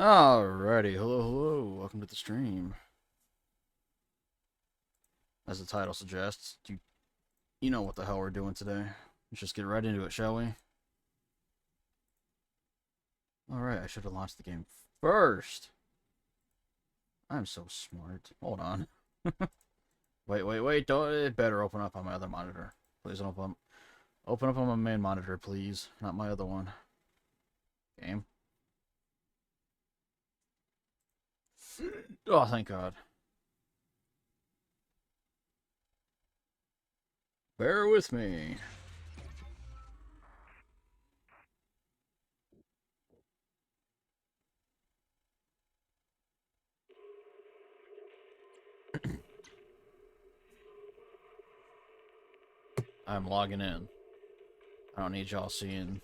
Alrighty, hello, welcome to the stream. As the title suggests, you know what the hell we're doing today. Let's just get right into it, shall we? Alright, I should have launched the game first. I'm so smart. Hold on. wait, don't, it better open up on my other monitor. Please don't open up on my main monitor, please. Not my other one. Game. Oh, thank God. Bear with me. I'm logging in. I don't need y'all seeing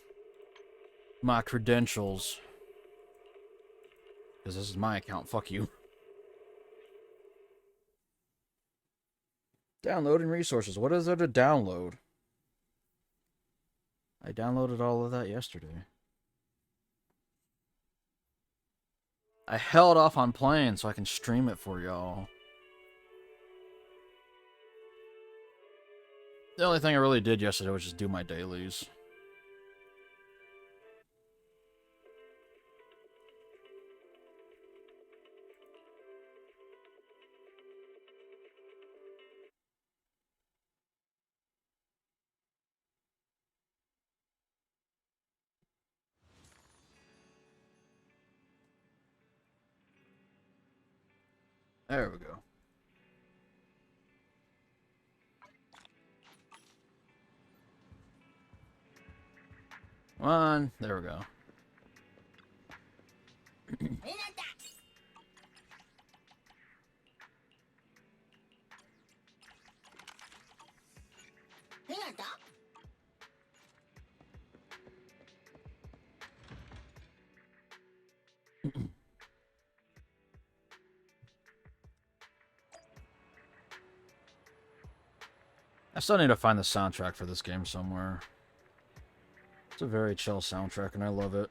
my credentials. Because this is my account. Fuck you. Downloading resources. What is there to download? I downloaded all of that yesterday. I held off on playing so I can stream it for y'all. The only thing I really did yesterday was just do my dailies. There we go. Come on. There we go. I still need to find the soundtrack for this game somewhere. It's a very chill soundtrack and I love it.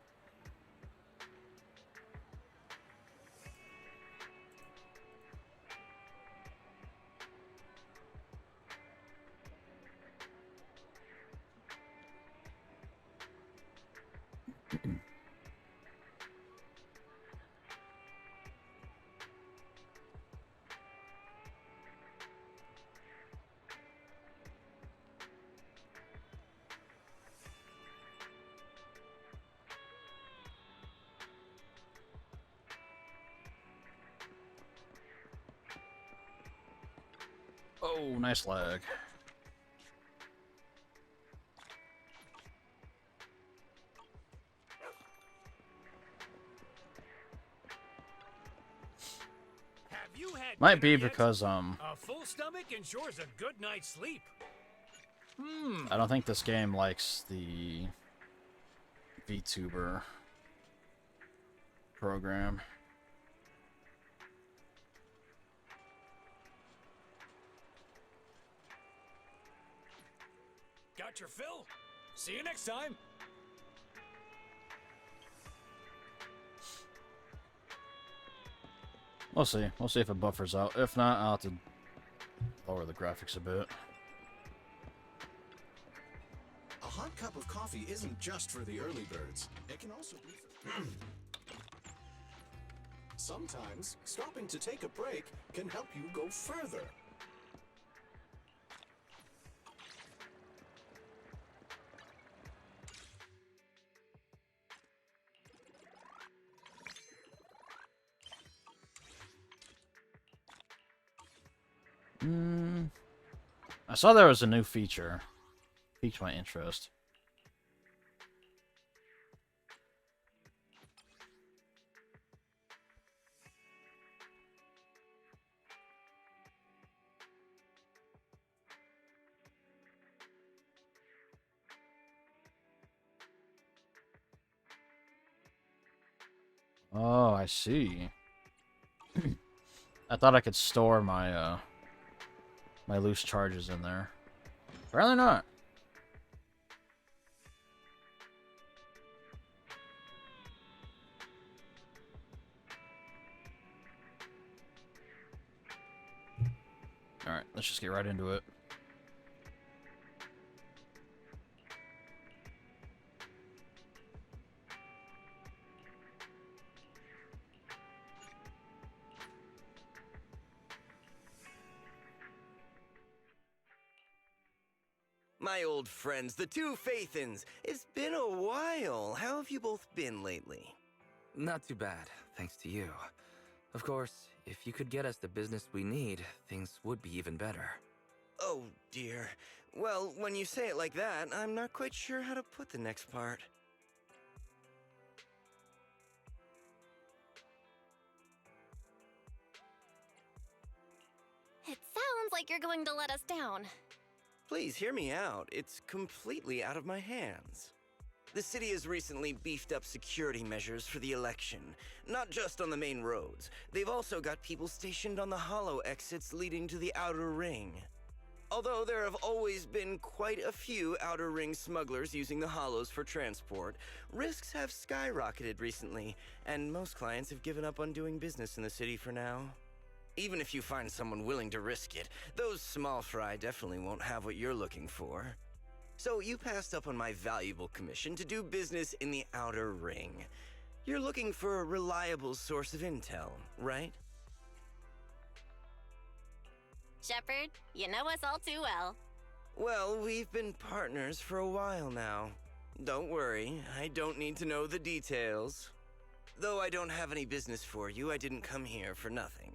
Oh, nice lag. Might be because a full stomach ensures a good night's sleep. I don't think this game likes the VTuber program. Got your fill. See you next time. We'll see. We'll see if it buffers out. If not, I'll have to lower the graphics a bit. A hot cup of coffee isn't just for the early birds. It can also be for... Sometimes, stopping to take a break can help you go further. I saw there was a new feature. Piqued my interest. Oh, I see. I thought I could store my my loose charges in there. Apparently not. Alright, let's just get right into it. My old friends, the two Faithins. It's been a while. How have you both been lately? Not too bad, thanks to you. Of course, if you could get us the business we need, things would be even better. Oh, dear. Well, when you say it like that, I'm not quite sure how to put the next part. It sounds like you're going to let us down. Please hear me out. It's completely out of my hands. The city has recently beefed up security measures for the election, not just on the main roads. They've also got people stationed on the hollow exits leading to the outer ring. Although there have always been quite a few outer ring smugglers using the hollows for transport, risks have skyrocketed recently, and most clients have given up on doing business in the city for now. Even if you find someone willing to risk it, those small fry definitely won't have what you're looking for. So you passed up on my valuable commission to do business in the outer ring. You're looking for a reliable source of intel, right? Shepard, you know us all too well. Well, we've been partners for a while now. Don't worry, I don't need to know the details. Though I don't have any business for you, I didn't come here for nothing.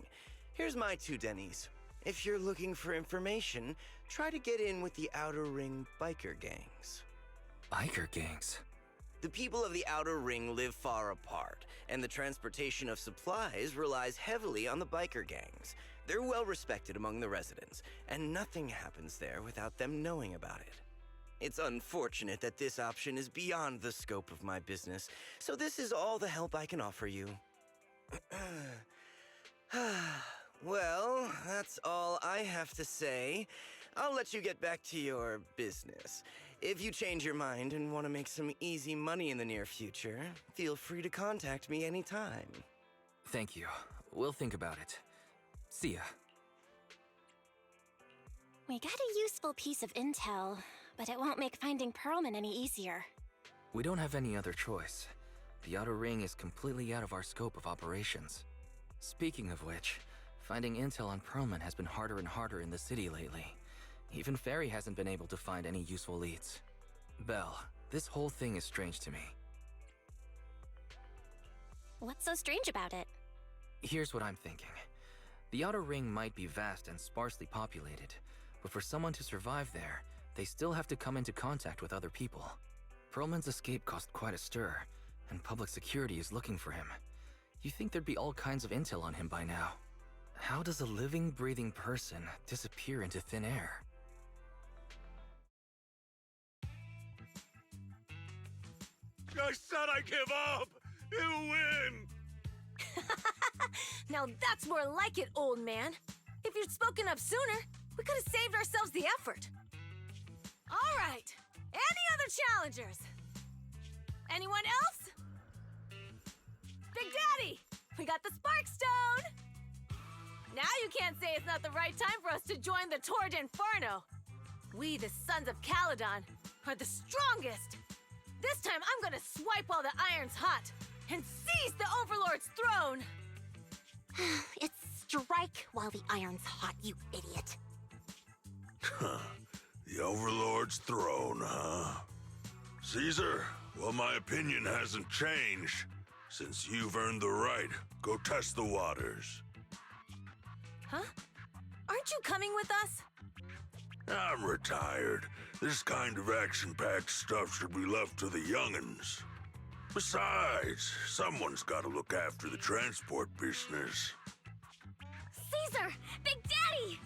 Here's my 2 Denny's. If you're looking for information, try to get in with the Outer Ring biker gangs. Biker gangs? The people of the Outer Ring live far apart, and the transportation of supplies relies heavily on the biker gangs. They're well respected among the residents, and nothing happens there without them knowing about it. It's unfortunate that this option is beyond the scope of my business, so this is all the help I can offer you. Well, that's all I have to say. I'll let you get back to your business. If you change your mind and want to make some easy money in the near future, feel free to contact me anytime. Thank you. We'll think about it. See ya. We got a useful piece of intel, but it won't make finding Perlman any easier. We don't have any other choice. The Outer Ring is completely out of our scope of operations. Speaking of which, finding intel on Perlman has been harder and harder in the city lately. Even Ferry hasn't been able to find any useful leads. Belle, this whole thing is strange to me. What's so strange about it? Here's what I'm thinking. The Outer Ring might be vast and sparsely populated, but for someone to survive there, they still have to come into contact with other people. Perlman's escape caused quite a stir, and public security is looking for him. You'd think there'd be all kinds of intel on him by now. How does a living, breathing person disappear into thin air? I said I give up! You win! Now that's more like it, old man. If you'd spoken up sooner, we could have saved ourselves the effort. All right. Any other challengers? Anyone else? Big Daddy, we got the Spark Stone. Now you can't say it's not the right time for us to join the Torrid Inferno. We, the Sons of Caledon, are the strongest. This time I'm gonna swipe while the iron's hot and seize the Overlord's throne. It's strike while the iron's hot, you idiot. The Overlord's throne, huh? Caesar, well, my opinion hasn't changed. Since you've earned the right, go test the waters. Huh? Aren't you coming with us? I'm retired. This kind of action-packed stuff should be left to the young'uns. Besides, someone's got to look after the transport business. Caesar! Big Daddy!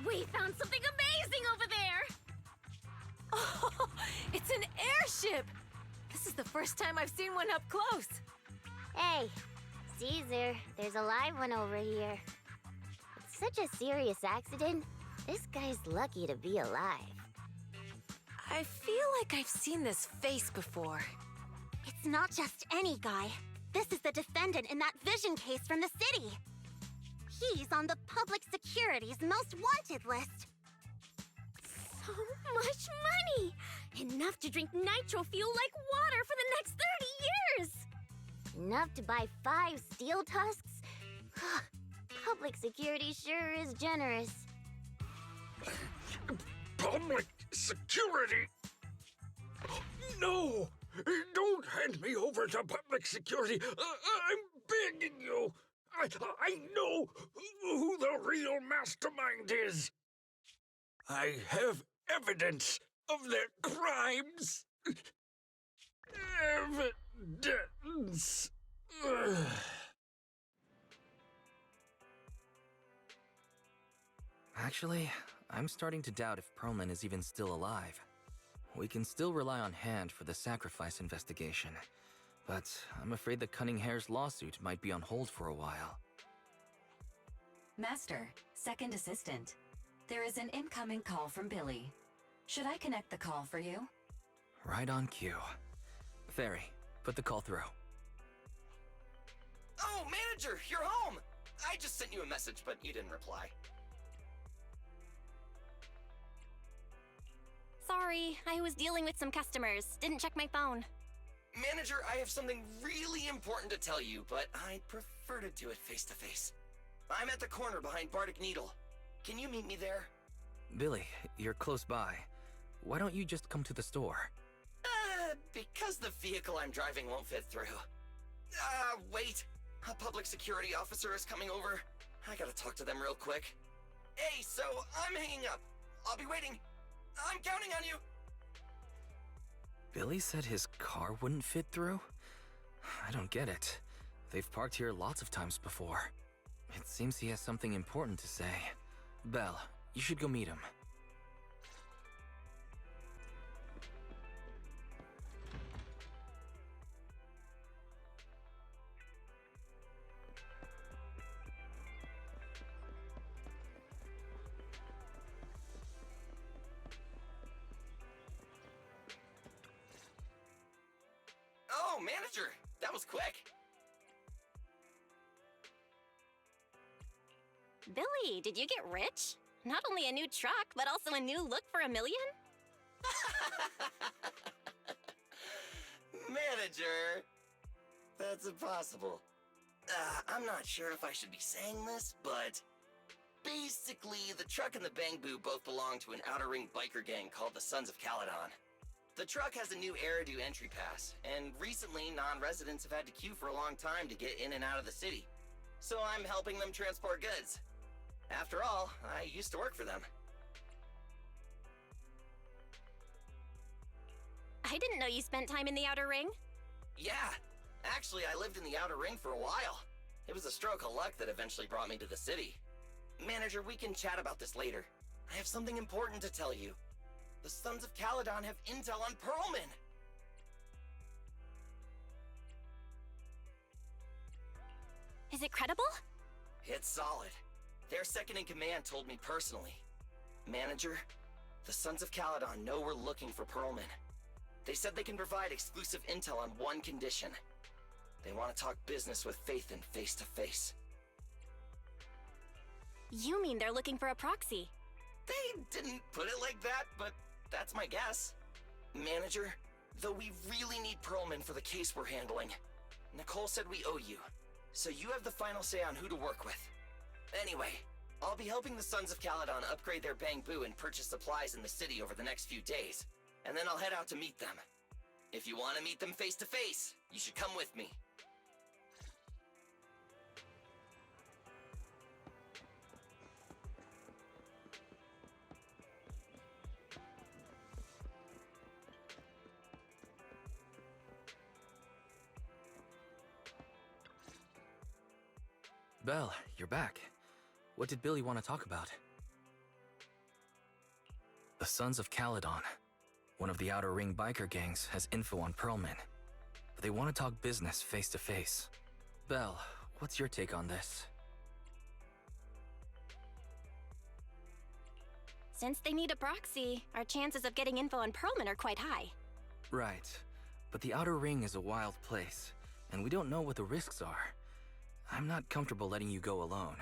We found something amazing over there! Oh, it's an airship! This is the first time I've seen one up close. Hey, Caesar, there's a live one over here. It's such a serious accident. This guy's lucky to be alive. I feel like I've seen this face before. It's not just any guy. This is the defendant in that vision case from the city. he's on the public security's most wanted list. So much money! Enough to drink nitro fuel like water for the next 30 years! Enough to buy 5 steel tusks? Public security sure is generous. Public security? No! Don't hand me over to public security! I'm begging you! I know who the real mastermind is! I have evidence of their crimes! Evidence! Ugh. Actually, I'm starting to doubt if Perlman is even still alive. We can still rely on Hand for the sacrifice investigation, but I'm afraid the Cunning Hare's lawsuit might be on hold for a while. Master, second assistant. There is an incoming call from Billy. Should I connect the call for you? Right on cue. Fairy, put the call through. Oh, manager, you're home! I just sent you a message, but you didn't reply. Sorry, I was dealing with some customers. Didn't check my phone. Manager, I have something really important to tell you, but I'd prefer to do it face to face. I'm at the corner behind Bardic Needle. Can you meet me there? Billy, you're close by. Why don't you just come to the store? Because the vehicle I'm driving won't fit through. Wait. A public security officer is coming over. I gotta talk to them real quick. Hey, so I'm hanging up. I'll be waiting. I'm counting on you. Billy said his car wouldn't fit through? I don't get it. They've parked here lots of times before. It seems he has something important to say. Belle, you should go meet him. Oh, manager, that was quick. Billy, did you get rich? Not only a new truck, but also a new look for $1 million? Manager, that's impossible. I'm not sure if I should be saying this, but basically, the truck and the Bang Boo both belong to an Outer Ring biker gang called the Sons of Caledon. The truck has a new Eridu entry pass, and recently non-residents have had to queue for a long time to get in and out of the city. So I'm helping them transport goods. After all, I used to work for them. I didn't know you spent time in the Outer Ring. Yeah, actually I lived in the Outer Ring for a while. It was a stroke of luck that eventually brought me to the city. Manager, we can chat about this later. I have something important to tell you. The Sons of Caledon have intel on Perlman! Is it credible? It's solid. Their second-in-command told me personally. Manager, the Sons of Caledon know we're looking for Perlman. They said they can provide exclusive intel on one condition. They want to talk business with Faith and face-to-face. You mean they're looking for a proxy? They didn't put it like that, but that's my guess. Manager, though we really need Perlman for the case we're handling, Nicole said we owe you, so you have the final say on who to work with. Anyway, I'll be helping the Sons of Caledon upgrade their Bang Boo and purchase supplies in the city over the next few days, and then I'll head out to meet them. If you want to meet them face to face, you should come with me. Belle, you're back. What did Billy want to talk about? The Sons of Caledon, one of the Outer Ring biker gangs, has info on Perlman. But they want to talk business face to face. Belle, what's your take on this? Since they need a proxy, our chances of getting info on Perlman are quite high. Right. But the Outer Ring is a wild place, and we don't know what the risks are. I'm not comfortable letting you go alone.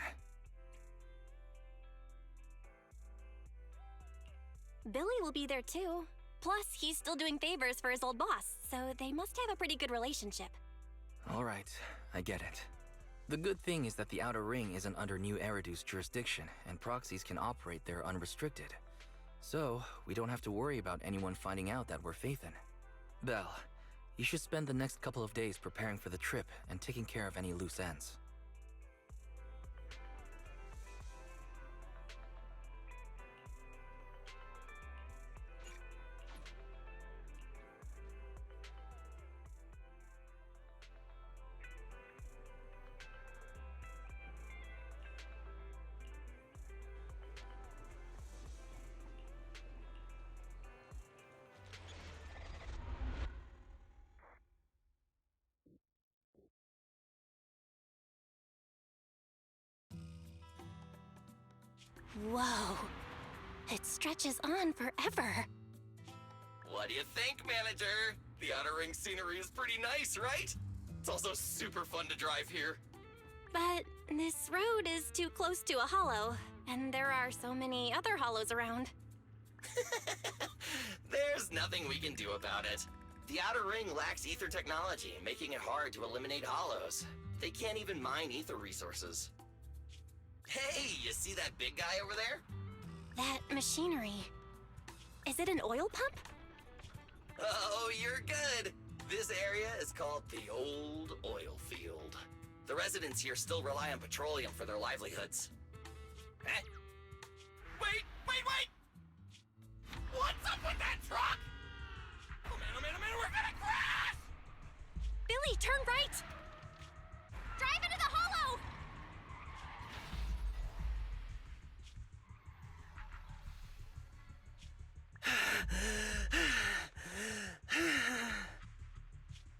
Billy will be there too. Plus, he's still doing favors for his old boss, so they must have a pretty good relationship. All right, I get it. The good thing is that the Outer Ring isn't under New Eridu's jurisdiction, and proxies can operate there unrestricted. So, we don't have to worry about anyone finding out that we're Phaethon. Belle, you should spend the next couple of days preparing for the trip and taking care of any loose ends. Whoa. It stretches on forever. What do you think, manager? The Outer Ring scenery is pretty nice, right? It's also super fun to drive here. But this road is too close to a hollow, and there are so many other hollows around. There's nothing we can do about it. The Outer Ring lacks ether technology, making it hard to eliminate hollows. They can't even mine ether resources. Hey, you see that big guy over there? That machinery. Is it an oil pump? Oh, you're good. This area is called the Old Oil Field. The residents here still rely on petroleum for their livelihoods. Eh? Wait! What's up with that truck? Oh man, we're gonna crash! Billy, turn right! Drive into the hollow!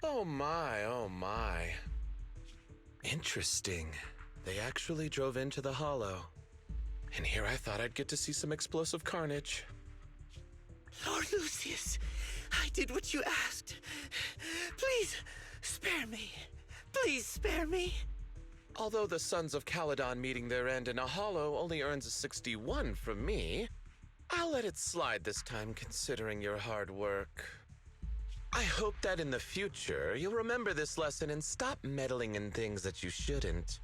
Oh my. Interesting. They actually drove into the hollow. And here I thought I'd get to see some explosive carnage. Lord Lucius, I did what you asked. Please, spare me. Please spare me. Although the Sons of Caledon meeting their end in a hollow only earns a 61 from me, I'll let it slide this time considering your hard work. I hope that in the future you'll remember this lesson and stop meddling in things that you shouldn't.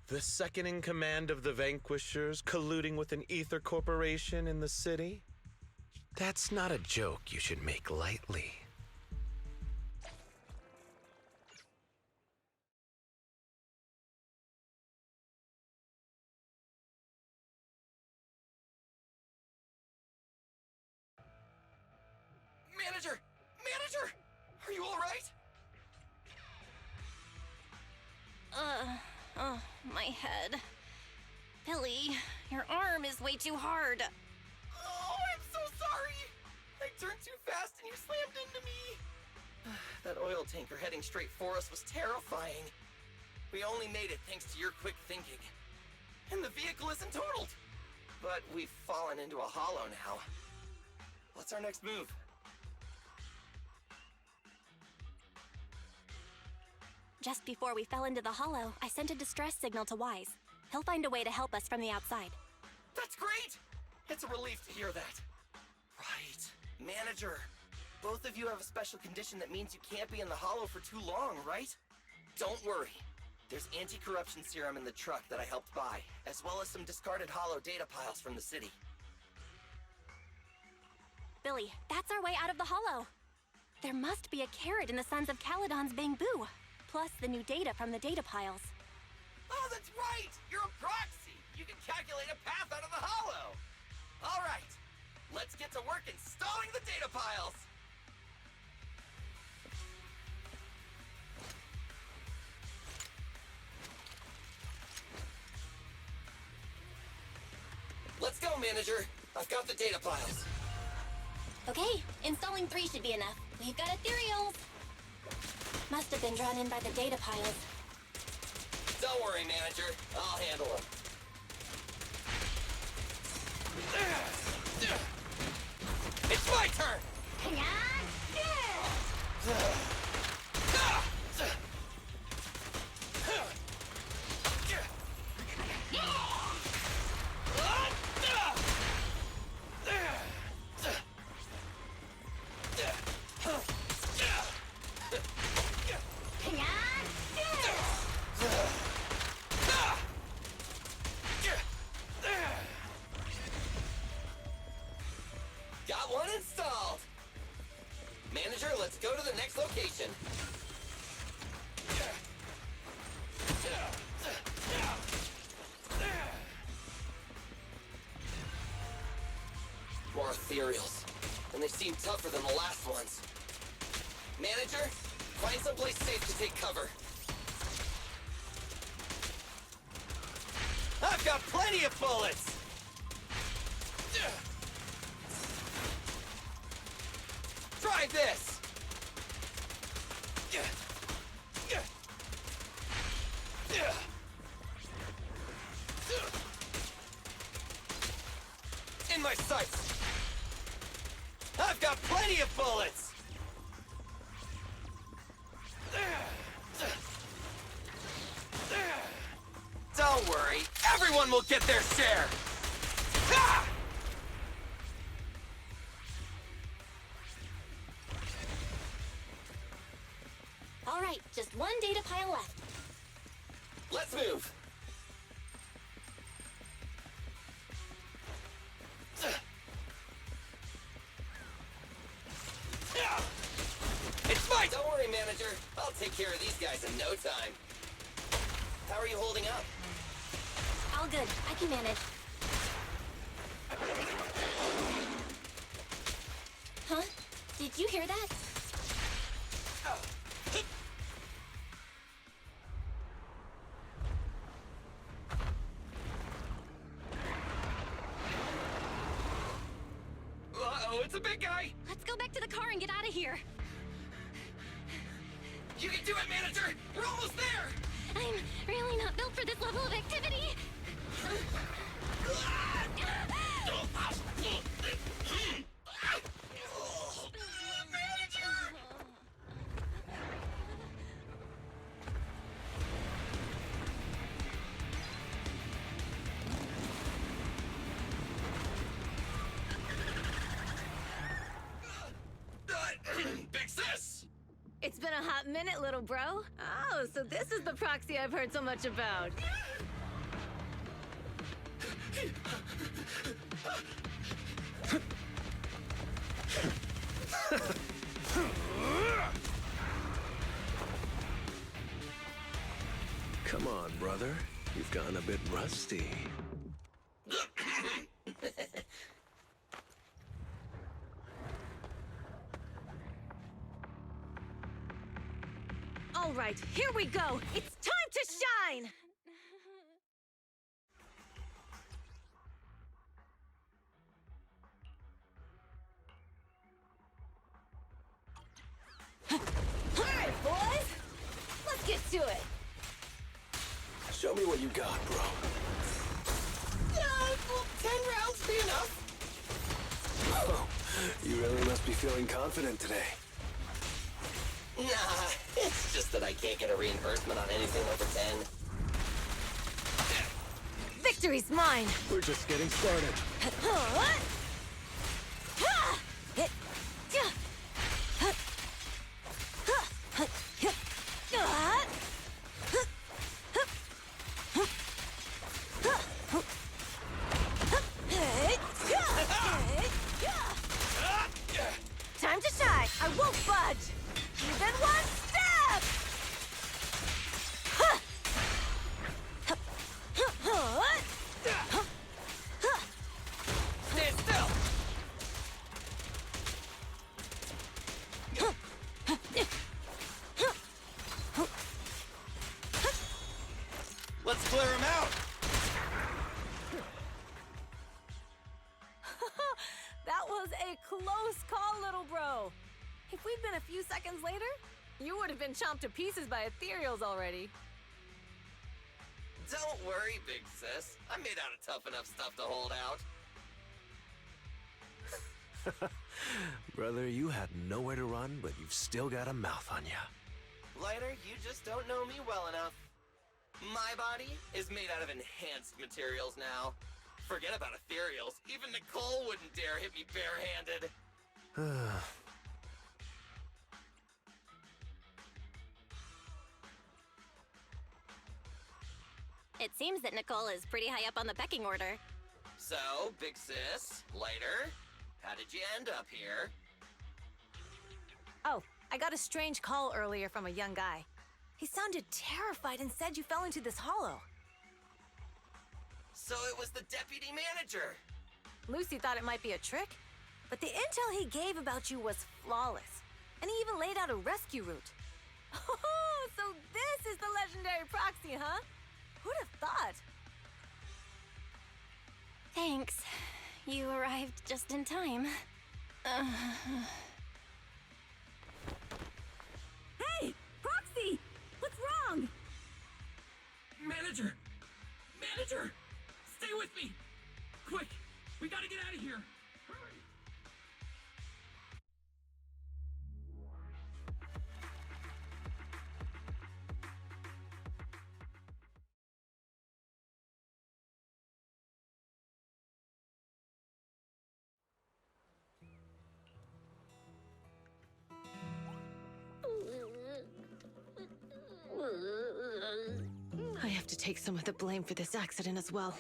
The second in command of the Vanquishers colluding with an ether corporation in the city? That's not a joke you should make lightly. Manager! Are you alright? My head. Billy, your arm is way too hard. Oh, I'm so sorry! I turned too fast and you slammed into me! That oil tanker heading straight for us was terrifying. We only made it thanks to your quick thinking. And the vehicle isn't totaled! But we've fallen into a hollow now. What's our next move? Just before we fell into the hollow, I sent a distress signal to Wise. He'll find a way to help us from the outside. That's great! It's a relief to hear that. Right. Manager, both of you have a special condition that means you can't be in the hollow for too long, right? Don't worry. There's anti-corruption serum in the truck that I helped buy, as well as some discarded hollow data piles from the city. Billy, that's our way out of the hollow. There must be a carrot in the Sons of Caledon's bamboo, plus the new data from the data piles. Oh, that's right! You're a proxy! You can calculate a path out of the hollow! All right, let's get to work installing the data piles! Let's go, Manager! I've got the data piles. Okay, installing 3 should be enough. We've got ethereals! Must have been drawn in by the data piles. Don't worry, Manager. I'll handle them. It's my turn! to the next location. More ethereals, and they seem tougher than the last ones. Manager, find someplace safe to take cover. I've got plenty of bullets! Try this! In my sights! I've got plenty of bullets! Don't worry, everyone will get their share! Ha! All right, just one data pile left. Let's move! It's mine! Don't worry, manager. I'll take care of these guys in no time. How are you holding up? All good. I can manage. Huh? Did you hear that? Uh-oh, it's a big guy! Let's go back to the car and get out of here. You can do it, manager! We're almost there! I'm really not built for this level of activity. Big sis! It's been a hot minute, little bro. Oh, so this is the proxy I've heard so much about. Come on, brother. You've gotten a bit rusty. All right, here we go. It's time to shine. All right, boys. Let's get to it. Show me what you got, bro. Will 10 rounds be enough? Oh, you really must be feeling confident today. Nah, it's just that I can't get a reimbursement on anything over 10. Victory's mine. We're just getting started. Time to shine. I won't budge. Even one step. Stand still! Let's clear him out! That was a close call, little bro. If we'd been a few seconds later, you would have been chomped to pieces by ethereals already. Don't worry, big sis. I'm made out of tough enough stuff to hold out. Brother, you had nowhere to run, but you've still got a mouth on ya. Lighter, you just don't know me well enough. My body is made out of enhanced materials now. Forget about ethereals. Even Nicole wouldn't dare hit me barehanded. It seems that Nicole is pretty high up on the pecking order. So, big sis, Lighter, how did you end up here? Oh, I got a strange call earlier from a young guy. He sounded terrified and said you fell into this hollow. So it was the deputy manager. Lucy thought it might be a trick, but the intel he gave about you was flawless. And he even laid out a rescue route. Oh, so this is the legendary proxy, huh? Who'd have thought? Thanks. You arrived just in time. Hey! Proxy! What's wrong? Manager! Manager! Stay with me! Quick! We gotta get out of here! Hurry! I have to take some of the blame for this accident as well.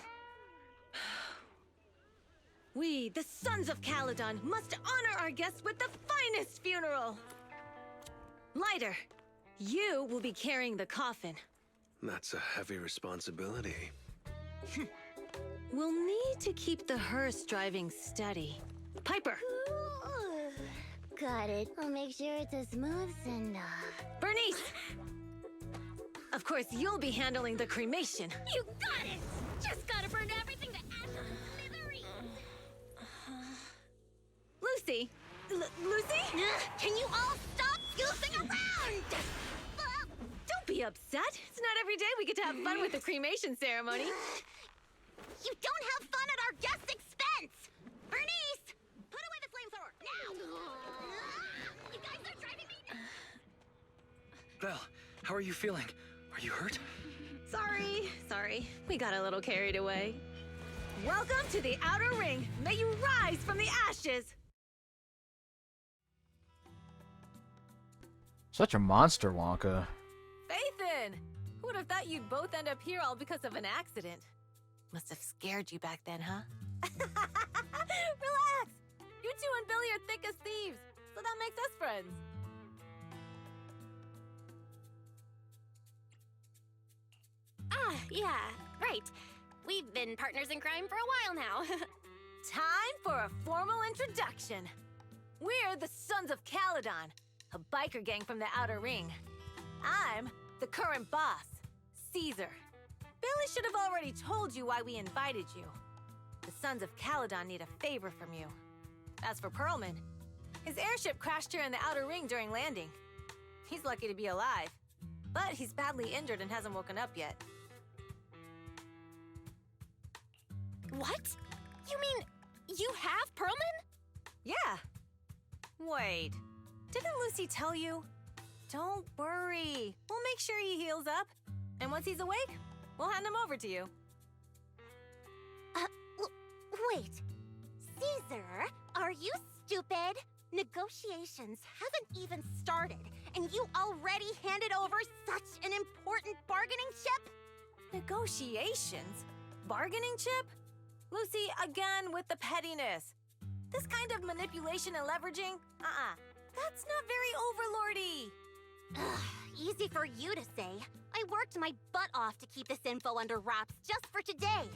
We, the Sons of Caledon, must honor our guests with the finest funeral! Lighter, you will be carrying the coffin. That's a heavy responsibility. We'll need to keep the hearse driving steady. Piper! Got it. I'll make sure it's as smooth and Bernice! Of course, you'll be handling the cremation. You got it! Just gotta burn everything to ashes and smithereens! Lucy! Lucy? Can you all stop goofing around? Don't be upset. It's not every day we get to have fun with the cremation ceremony. You don't have fun at our guest expense! Bernice! Put away the flamethrower, now! You guys are driving me nuts! Belle, how are you feeling? Are you hurt? Sorry. We got a little carried away. Welcome to the Outer Ring. May you rise from the ashes. Such a monster, Wonka. Faithin! Who would have thought you'd both end up here all because of an accident? Must have scared you back then, huh? Relax! You two and Billy are thick as thieves, so that makes us friends. Yeah, right. We've been partners in crime for a while now. Time for a formal introduction. We're the Sons of Caledon, a biker gang from the Outer Ring. I'm the current boss, Caesar. Billy should have already told you why we invited you. The Sons of Caledon need a favor from you. As for Perlman, his airship crashed here in the Outer Ring during landing. He's lucky to be alive, but he's badly injured and hasn't woken up yet. What? You mean you have Perlman? Yeah. Wait, didn't Lucy tell you? Don't worry. We'll make sure he heals up. And once he's awake, we'll hand him over to you. Wait. Caesar, are you stupid? Negotiations haven't even started, and you already handed over such an important bargaining chip? Negotiations? Bargaining chip? Lucy, again with the pettiness. This kind of manipulation and leveraging? That's not very overlordy. Ugh, easy for you to say. I worked my butt off to keep this info under wraps just for today.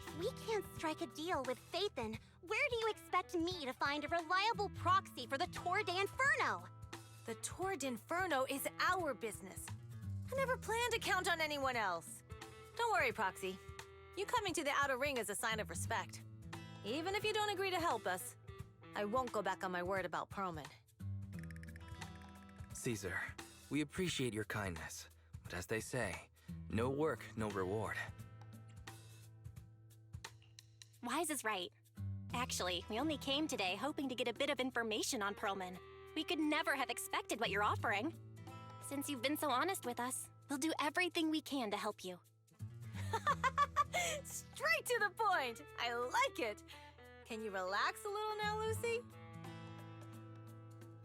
If we can't strike a deal with Faithin, where do you expect me to find a reliable proxy for the Tour d'Inferno? The Tour d'Inferno is our business. I never planned to count on anyone else. Don't worry, Proxy. You coming to the Outer Ring is a sign of respect. Even if you don't agree to help us, I won't go back on my word about Perlman. Caesar, we appreciate your kindness, but as they say, no work, no reward. Wise is right. Actually, we only came today hoping to get a bit of information on Perlman. We could never have expected what you're offering. Since you've been so honest with us, we'll do everything we can to help you. Straight to the point! I like it! Can you relax a little now, Lucy?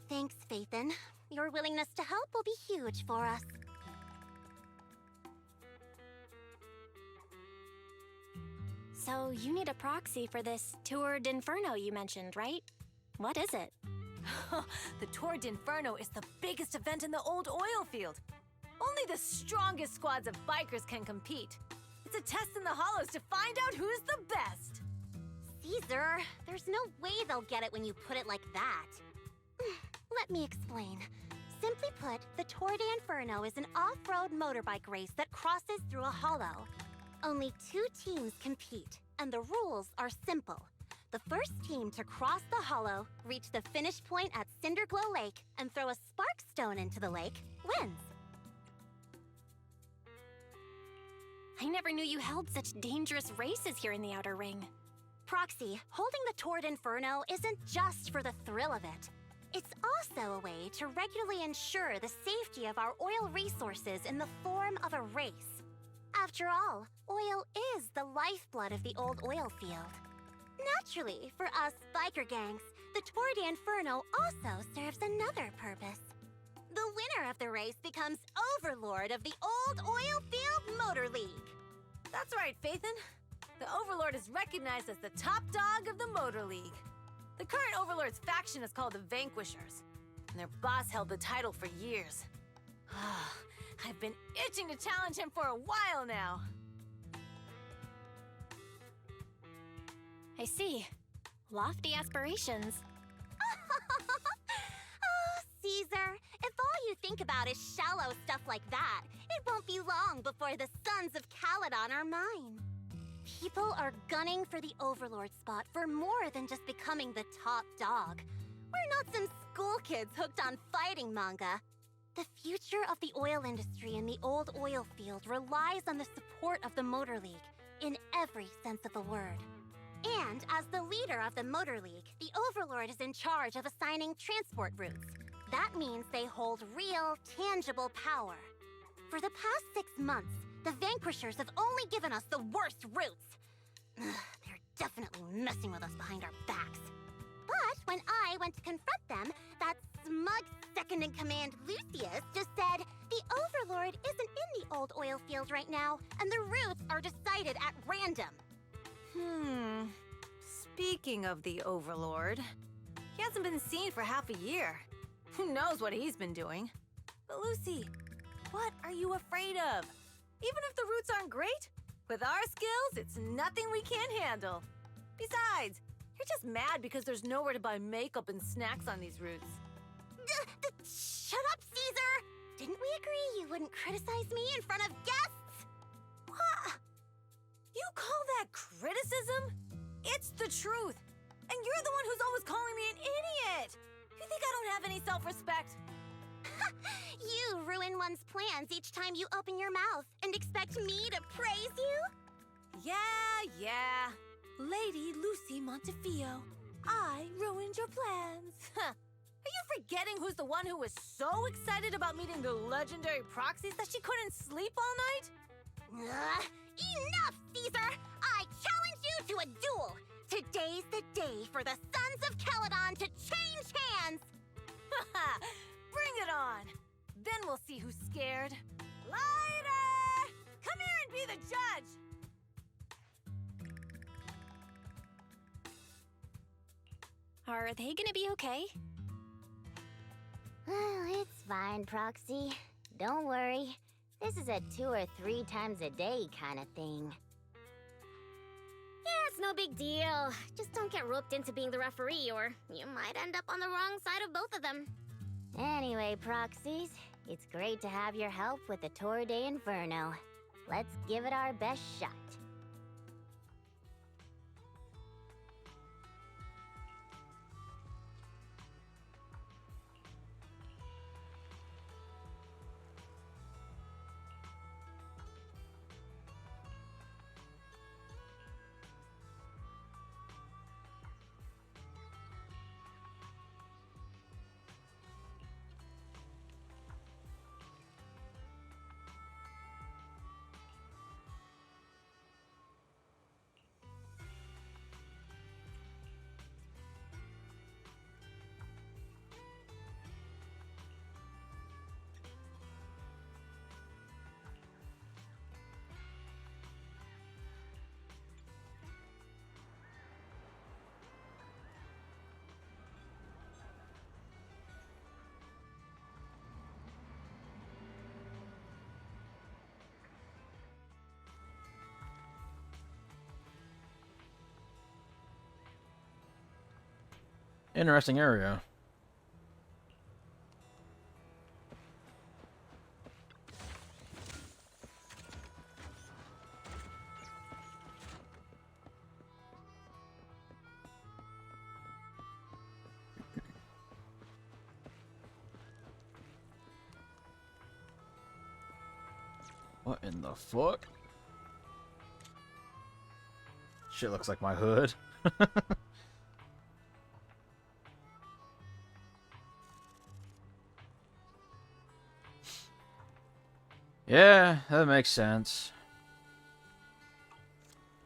Thanks, Faithin. Your willingness to help will be huge for us. So, you need a proxy for this Tour d'Inferno you mentioned, right? What is it? The Tour d'Inferno is the biggest event in the old oil field. Only the strongest squads of bikers can compete. It's a test in the hollows to find out who's the best. Caesar, there's no way they'll get it when you put it like that. Let me explain. Simply put, the Tour d'Inferno is an off-road motorbike race that crosses through a hollow. Only 2 teams compete, and the rules are simple. The first team to cross the hollow, reach the finish point at Cinderglow Lake, and throw a spark stone into the lake, wins. I never knew you held such dangerous races here in the Outer Ring. Proxy, holding the Tour d'Inferno isn't just for the thrill of it. It's also a way to regularly ensure the safety of our oil resources in the form of a race. After all, oil is the lifeblood of the old oil field. Naturally, for us biker gangs, the Tour d'Inferno also serves another purpose. The winner of the race becomes overlord of the old oil field motor league. That's right, Phaethon. The Overlord is recognized as the top dog of the Motor League. The current Overlord's faction is called the Vanquishers, and their boss held the title for years. I've been itching to challenge him for a while now. I see. Lofty aspirations. Oh, Caesar, if all you think about is shallow stuff like that, it won't be long before the sons of Caledon are mine. People are gunning for the Overlord spot for more than just becoming the top dog. We're not some school kids hooked on fighting manga. The future of the oil industry in the old oil field relies on the support of the Motor League, in every sense of the word. And as the leader of the Motor League, the Overlord is in charge of assigning transport routes. That means they hold real, tangible power. For the past 6 months, the Vanquishers have only given us the worst routes. They're definitely messing with us behind our backs. But when I went to confront them, that smug second-in-command Lucius just said the Overlord isn't in the old oil field right now, and the routes are decided at random. Speaking of the Overlord, he hasn't been seen for half a year. Who knows what he's been doing? But Lucy, what are you afraid of? Even if the routes aren't great, with our skills, it's nothing we can't handle. Besides, you're just mad because there's nowhere to buy makeup and snacks on these routes. Shut up, Caesar! Didn't we agree you wouldn't criticize me in front of guests? What? You call that criticism? It's the truth. And you're the one who's always calling me an idiot. You think I don't have any self-respect? You ruin one's plans each time you open your mouth and expect me to praise you? Yeah. Lady Lucy Montefiore, I ruined your plans. Are you forgetting who's the one who was so excited about meeting the legendary proxies that she couldn't sleep all night? Enough, Caesar! I challenge you to a duel! Today's the day for the Sons of Caledon to change hands! Bring it on! Then we'll see who's scared. Lighter! Come here and be the judge! Are they gonna be okay? Well, it's fine, Proxy. Don't worry. This is a 2 or 3 times a day kind of thing. Yeah, it's no big deal. Just don't get roped into being the referee, or you might end up on the wrong side of both of them. Anyway, Proxies, it's great to have your help with the Tour d'Inferno. Let's give it our best shot. Interesting area. What in the fuck? Shit looks like my hood. Yeah, that makes sense.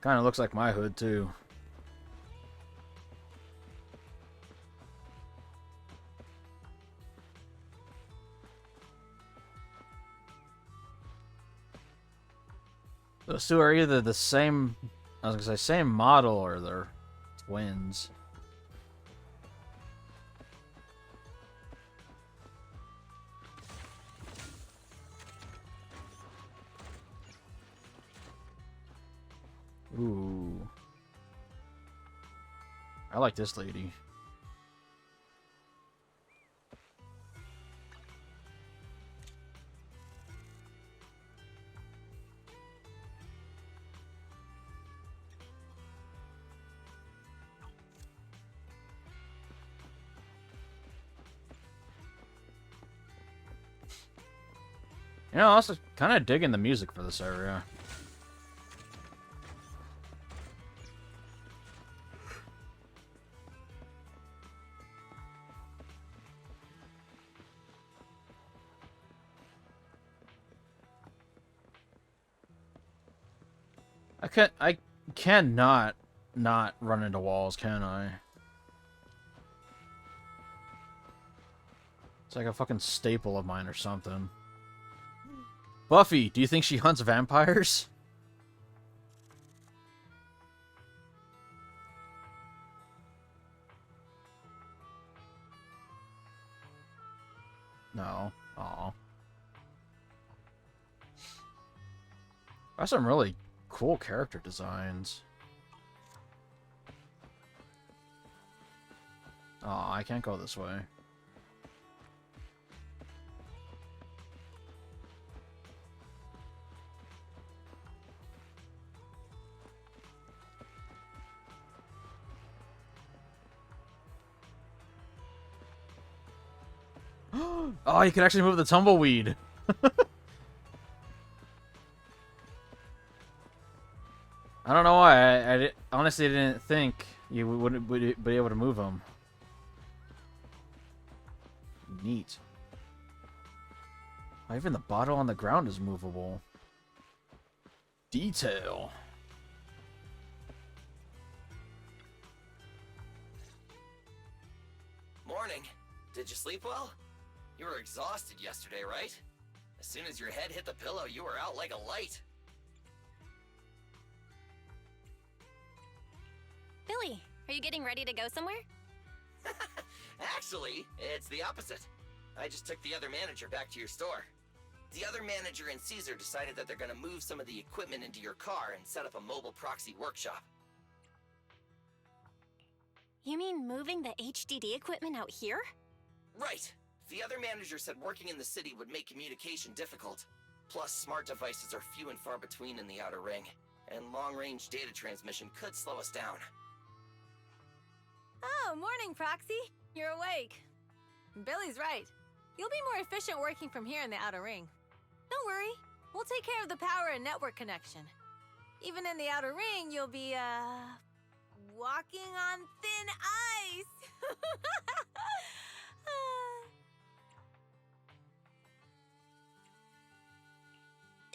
Kind of looks like my hood, too. Those two are either the same, I was gonna say same model, or they're twins. Ooh. I like this lady. You know, also kind of digging the music for this area. I cannot not run into walls, can I? It's like a fucking staple of mine or something. Buffy, do you think she hunts vampires? No. Aw. That's some really cool character designs. Aw, I can't go this way. Oh, you can actually move the tumbleweed. I don't know why. I honestly didn't think you wouldn't be able to move them. Neat. Oh, even the bottle on the ground is movable. Detail. Morning. Did you sleep well? You were exhausted yesterday, right? As soon as your head hit the pillow, you were out like a light. Billy, are you getting ready to go somewhere? Actually, it's the opposite. I just took the other manager back to your store. The other manager and Caesar decided that they're gonna move some of the equipment into your car and set up a mobile proxy workshop. You mean moving the HDD equipment out here? Right. The other manager said working in the city would make communication difficult. Plus, smart devices are few and far between in the Outer Ring, and long-range data transmission could slow us down. Oh, morning, Proxy. You're awake. Billy's right. You'll be more efficient working from here in the Outer Ring. Don't worry. We'll take care of the power and network connection. Even in the Outer Ring, you'll be, walking on thin ice.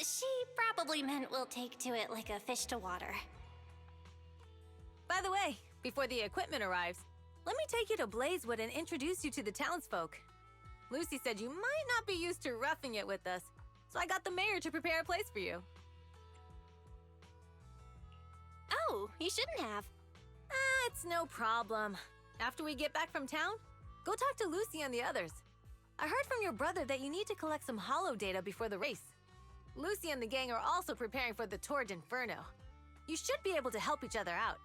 She probably meant we'll take to it like a fish to water. By the way, before the equipment arrives, let me take you to Blazewood and introduce you to the townsfolk. Lucy said you might not be used to roughing it with us, so I got the mayor to prepare a place for you. Oh, you shouldn't have. It's no problem. After we get back from town, go talk to Lucy and the others. I heard from your brother that you need to collect some holo data before the race. Lucy and the gang are also preparing for the Torrid Inferno. You should be able to help each other out.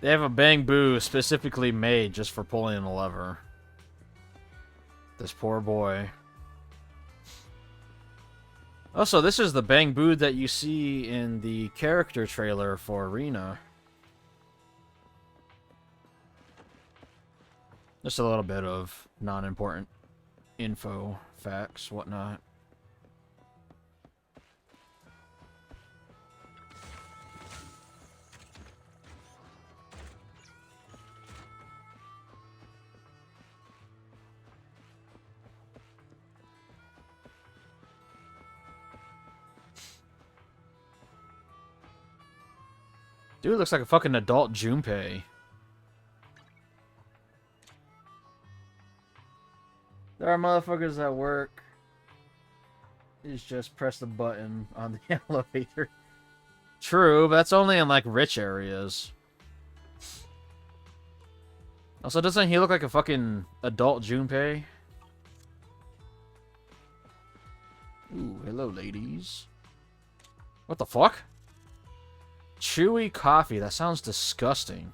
They have a bang boo specifically made just for pulling a lever. This poor boy. Also, this is the bang boo that you see in the character trailer for Arena. Just a little bit of non-important info, facts, whatnot. Dude looks like a fucking adult Junpei. There are motherfuckers that work. Is just press the button on the elevator. True, but that's only in like rich areas. Also, doesn't he look like a fucking adult Junpei? Ooh, hello ladies. What the fuck? Chewy coffee. That sounds disgusting.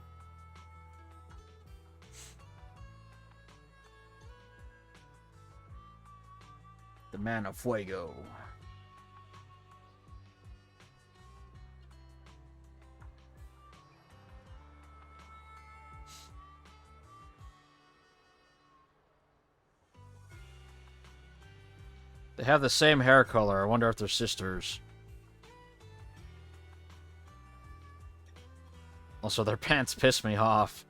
The Man of Fuego. They have the same hair color. I wonder if they're sisters. Also, their pants piss me off.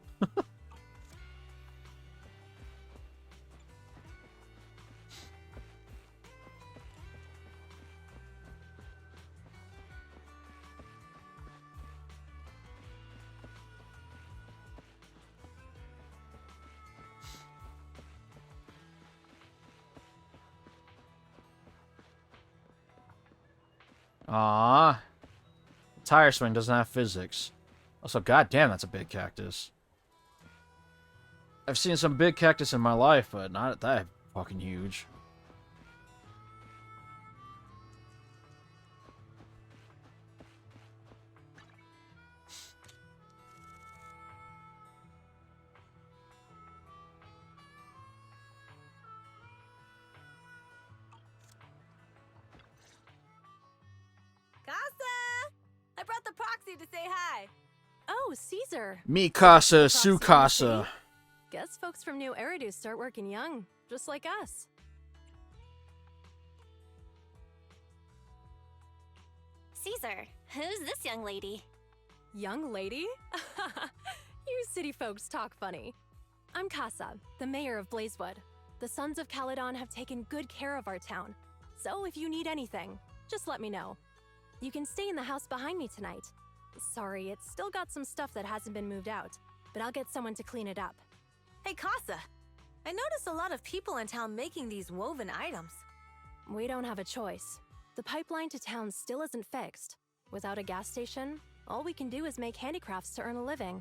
Aww. Tire swing doesn't have physics. Also, goddamn, that's a big cactus. I've seen some big cactus in my life, but not that fucking huge. Casa! I brought the proxy to say hi. Oh, Caesar. Mi casa, Proxy su casa. Guess folks from New Eridu start working young, just like us. Caesar, who's this young lady? Young lady? You city folks talk funny. I'm Casa, the mayor of Blazewood. The Sons of Caledon have taken good care of our town. So if you need anything, just let me know. You can stay in the house behind me tonight. Sorry, it's still got some stuff that hasn't been moved out, but I'll get someone to clean it up. Hey, Casa! I noticed a lot of people in town making these woven items. We don't have a choice. The pipeline to town still isn't fixed. Without a gas station, all we can do is make handicrafts to earn a living.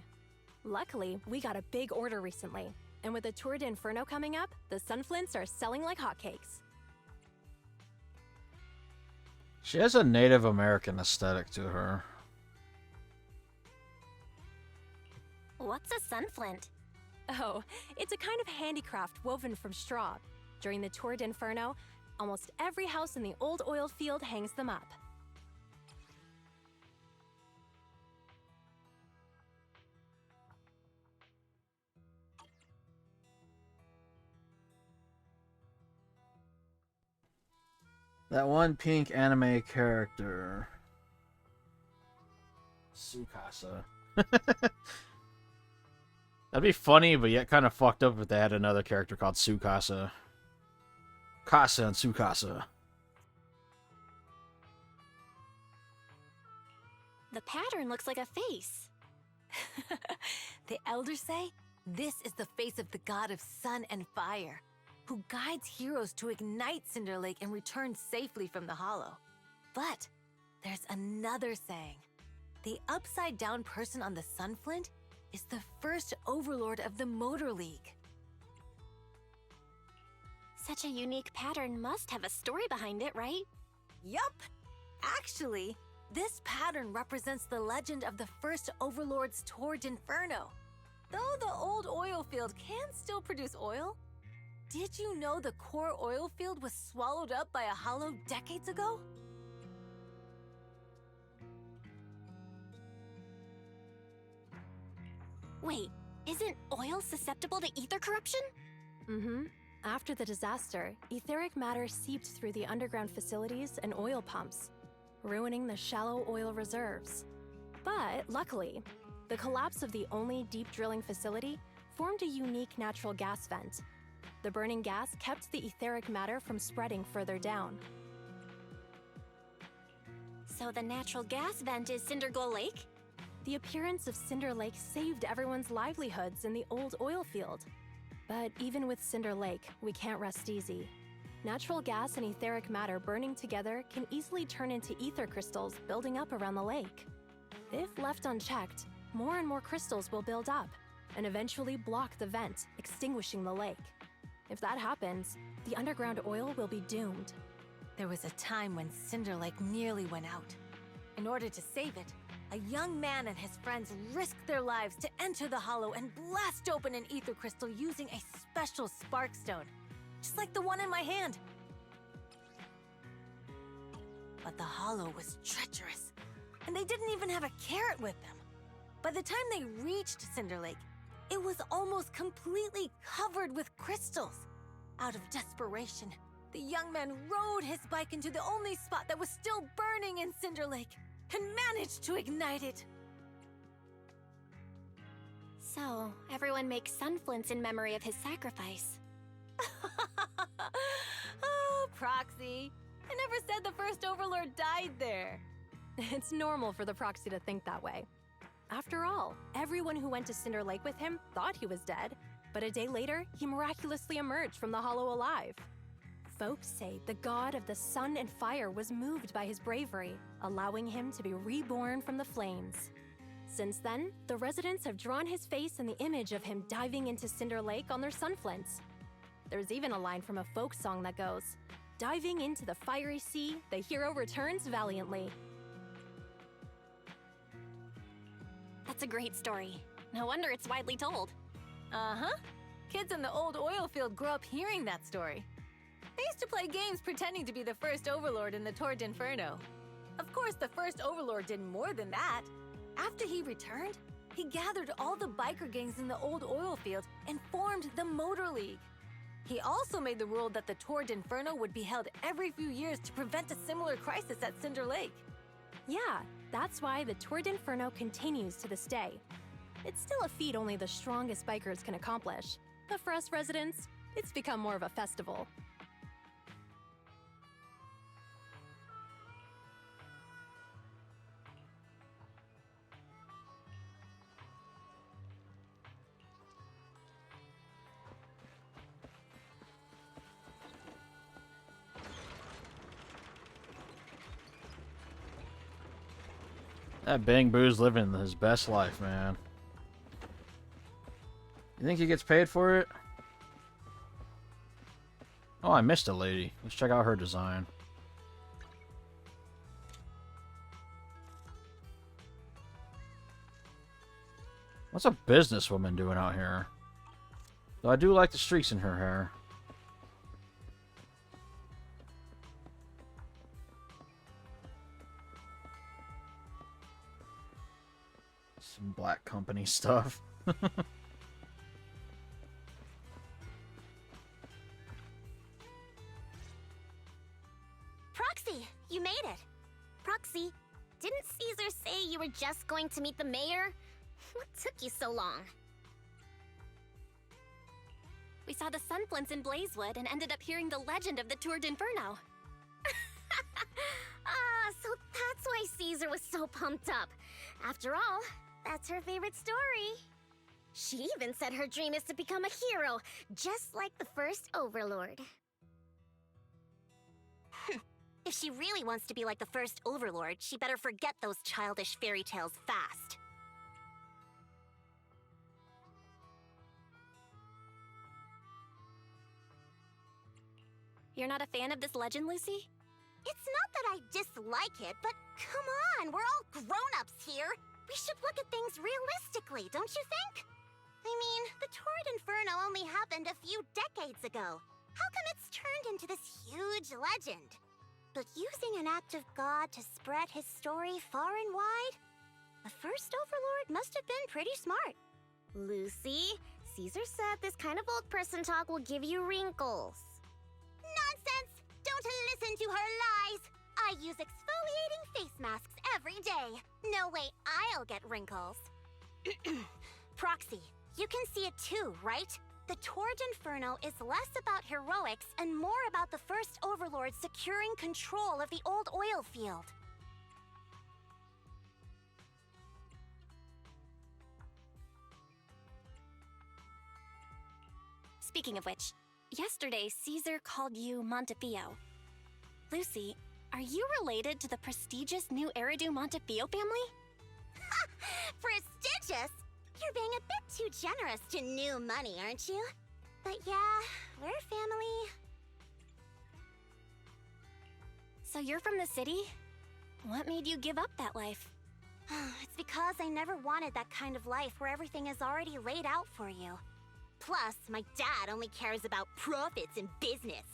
Luckily, we got a big order recently, and with the Tour d'Inferno coming up, the Sunflints are selling like hotcakes. She has a Native American aesthetic to her. What's a sunflint? Oh, it's a kind of handicraft woven from straw. During the Tour d'Inferno, almost every house in the old oil field hangs them up. That one pink anime character. Tsukasa. That'd be funny, but yet kind of fucked up if they had another character called Tsukasa. Casa and Tsukasa. The pattern looks like a face. The elders say this is the face of the god of sun and fire, who guides heroes to ignite Cinder Lake and return safely from the hollow. But there's another saying. The upside-down person on the Sunflint is the first overlord of the Motor League. Such a unique pattern must have a story behind it, right? Yup! Actually, This pattern represents the legend of the first Overlord's Tour d'Inferno. Though the old oil field can still produce oil, did you know the core oil field was swallowed up by a hollow decades ago? Wait, isn't oil susceptible to ether corruption? Mm-hmm. After the disaster, etheric matter seeped through the underground facilities and oil pumps, ruining the shallow oil reserves. But luckily, the collapse of the only deep drilling facility formed a unique natural gas vent. The burning gas kept the etheric matter from spreading further down. So the natural gas vent is Cinderglow Lake? The appearance of Cinder Lake saved everyone's livelihoods in the old oil field. But even with Cinder Lake, we can't rest easy. Natural gas and etheric matter burning together can easily turn into ether crystals building up around the lake. If left unchecked, more and more crystals will build up and eventually block the vent, extinguishing the lake. If that happens, the underground oil will be doomed. There was a time when Cinder Lake nearly went out. In order to save it, a young man and his friends risked their lives to enter the hollow and blast open an ether crystal using a special spark stone, just like the one in my hand. But the hollow was treacherous, and they didn't even have a carrot with them. By the time they reached Cinder Lake, it was almost completely covered with crystals. Out of desperation, the young man rode his bike into the only spot that was still burning in Cinder Lake and managed to ignite it. So, everyone makes sunflints in memory of his sacrifice. Oh, Proxy. I never said the first Overlord died there. It's normal for the Proxy to think that way. After all, everyone who went to Cinder Lake with him thought he was dead, but a day later, he miraculously emerged from the hollow alive. Folks say the god of the sun and fire was moved by his bravery, allowing him to be reborn from the flames. Since then, the residents have drawn his face and the image of him diving into Cinder Lake on their sunflints. There's even a line from a folk song that goes, "Diving into the fiery sea, the hero returns valiantly." That's a great story. No wonder it's widely told. Uh-huh. Kids in the old oil field grew up hearing that story. They used to play games pretending to be the first Overlord in the Tour d'Inferno. Of course, the first Overlord did more than that. After he returned, he gathered all the biker gangs in the old oil field and formed the Motor League. He also made the rule that the Tour d'Inferno would be held every few years to prevent a similar crisis at Cinder Lake. Yeah, that's why the Tour d'Inferno continues to this day. It's still a feat only the strongest bikers can accomplish, but for us residents, it's become more of a festival. That Bang Boo's living his best life, man. You think he gets paid for it? Oh, I missed a lady. Let's check out her design. What's a businesswoman doing out here? Though I do like the streaks in her hair. Some black company stuff. Proxy, you made it. Proxy, didn't Caesar say you were just going to meet the mayor? What took you so long? We saw the sunflints in Blazewood and ended up hearing the legend of the Tour d'Inferno. So that's why Caesar was so pumped up. After all, that's her favorite story. She even said her dream is to become a hero, just like the first Overlord. If she really wants to be like the first Overlord, she better forget those childish fairy tales fast. You're not a fan of this legend, Lucy? It's not that I dislike it, but come on, unlikely, don't you think? I mean, the Torrid Inferno only happened a few decades ago. How come it's turned into this huge legend? But using an act of God to spread his story far and wide? The first Overlord must have been pretty smart. Lucy, Caesar said this kind of old person talk will give you wrinkles. Nonsense! Don't listen to her lies! I use exfoliating face masks every day. No way I'll get wrinkles. Proxy, you can see it too, right? The Torrid Inferno is less about heroics and more about the first Overlord securing control of the old oil field. Speaking of which, yesterday Caesar called you Montefiore. Lucy, are you related to the prestigious new Eridu Montefiore family? Prestigious? You're being a bit too generous to new money, aren't you? But yeah, we're family. So you're from the city? What made you give up that life? It's because I never wanted that kind of life where everything is already laid out for you. Plus, my dad only cares about profits and business.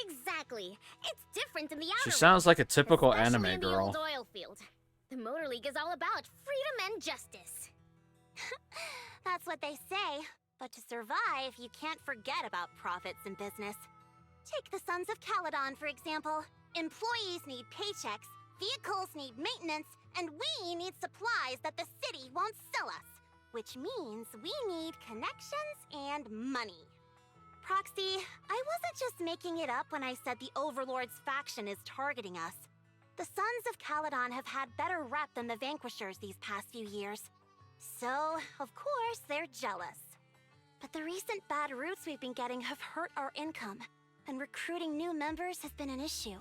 Exactly. It's different in the outer She sounds like a typical especially anime in the girl. old oil field. The Motor League is all about freedom and justice. That's what they say. But to survive, you can't forget about profits in business. Take the Sons of Caledon, for example. Employees need paychecks, vehicles need maintenance, and we need supplies that the city won't sell us. Which means we need connections and money. Proxy, I wasn't just making it up when I said the Overlord's faction is targeting us. The Sons of Caledon have had better rep than the Vanquishers these past few years. So, of course, they're jealous. But the recent bad routes we've been getting have hurt our income, and recruiting new members has been an issue.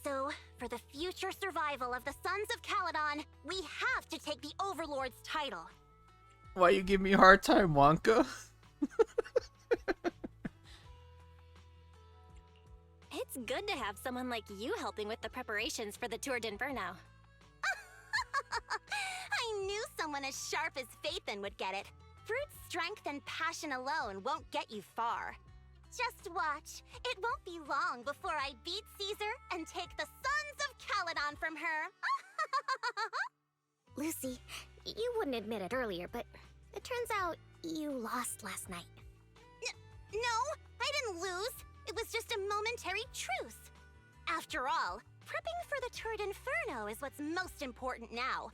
So, for the future survival of the Sons of Caledon, we have to take the Overlord's title. Why you give me a hard time, Wonka? It's good to have someone like you helping with the preparations for the Tour d'Inferno. I knew someone as sharp as Phaethon would get it. Brute strength and passion alone won't get you far. Just watch. It won't be long before I beat Caesar and take the Sons of Caledon from her. Lucy, you wouldn't admit it earlier, but it turns out you lost last night. No, I didn't lose. It was just a momentary truce. After all, prepping for the Torrid Inferno is what's most important now.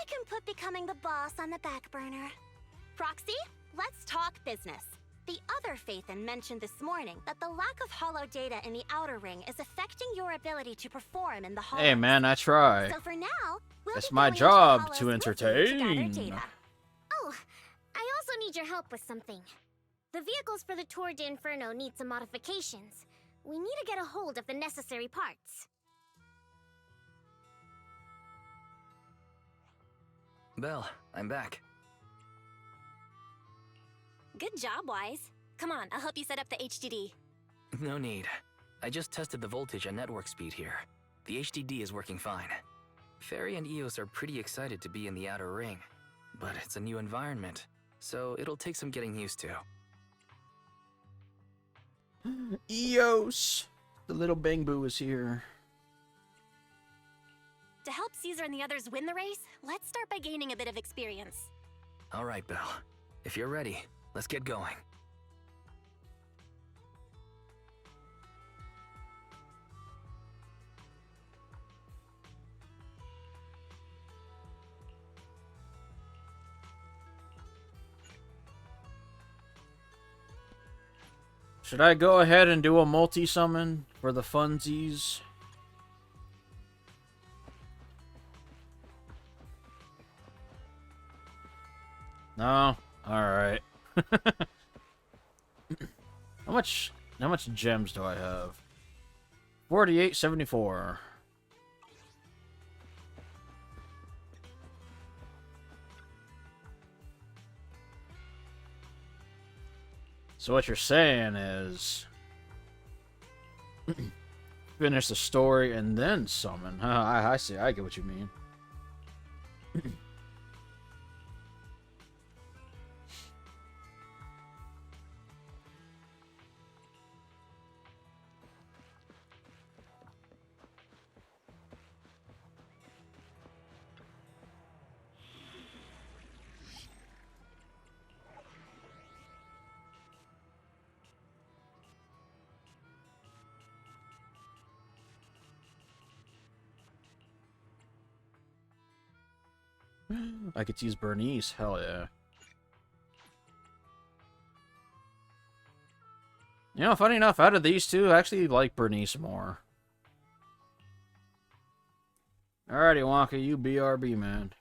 I can put becoming the boss on the back burner. Proxy, let's talk business. The other Phaethon mentioned this morning that the lack of hollow data in the Outer Ring is affecting your ability to perform in the hollow. Hey man, I try. So for now, we'll It's be my going into job Hollows to with you gather entertain. data. Oh, I also need your help with something. The vehicles for the Tour d'Inferno need some modifications. We need to get a hold of the necessary parts. Belle, I'm back. Good job, Wise. Come on, I'll help you set up the HDD. No need. I just tested the voltage and network speed here. The HDD is working fine. Fairy and Eos are pretty excited to be in the Outer Ring, but it's a new environment, so it'll take some getting used to. Eos! The little Bang Boo is here. To help Caesar and the others win the race, let's start by gaining a bit of experience. All right, Belle. If you're ready, let's get going. Should I go ahead and do a multi-summon for the funsies? No? Alright. How much gems do I have? 4874. So what you're saying is finish the story and then summon. I see. I get what you mean. I could use Bernice. Hell yeah. You know, funny enough, out of these two, I actually like Bernice more. Alrighty, Wonka, you BRB, man.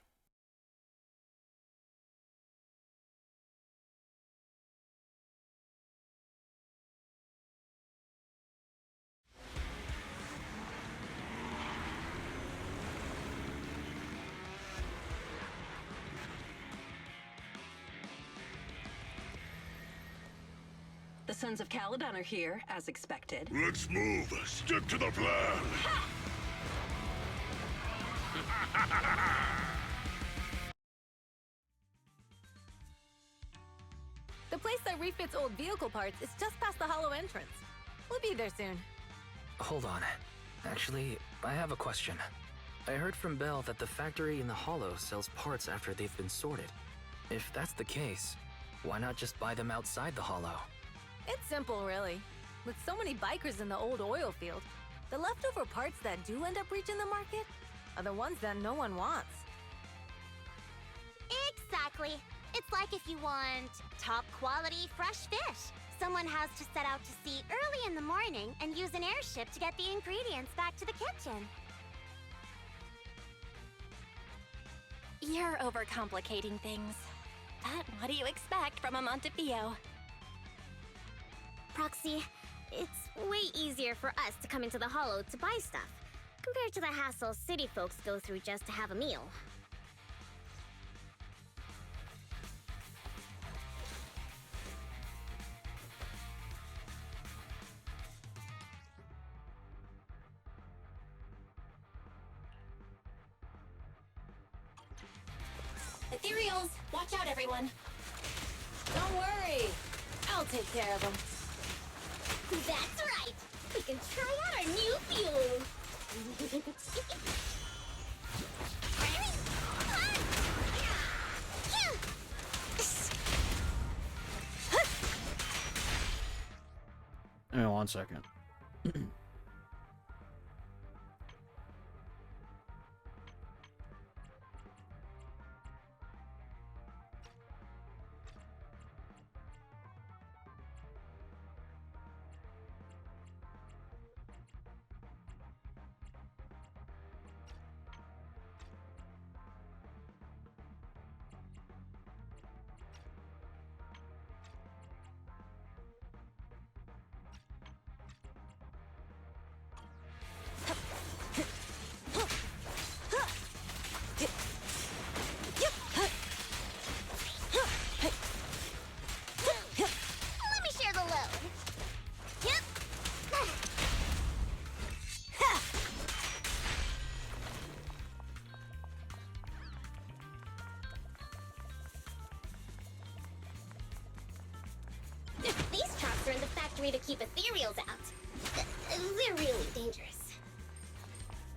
The Sons of Caledon are here, as expected. Let's move. Stick to the plan. The place that refits old vehicle parts is just past the hollow entrance. We'll be there soon. Hold on. Actually, I have a question. I heard from Belle that the factory in the hollow sells parts after they've been sorted. If that's the case, why not just buy them outside the hollow? It's simple, really. With so many bikers in the old oil field, the leftover parts that do end up reaching the market are the ones that no one wants. Exactly. It's like if you want top quality fresh fish. Someone has to set out to sea early in the morning and use an airship to get the ingredients back to the kitchen. You're overcomplicating things. But what do you expect from a Montefiore? Proxy, it's way easier for us to come into the hollow to buy stuff, compared to the hassle city folks go through just to have a meal. Ethereals! Watch out, everyone! Don't worry! I'll take care of them. That's right! We can try out our new fuel! Hang on 1 second. Let me share the load. Yep. These traps are in the factory to keep ethereals out. They're really dangerous.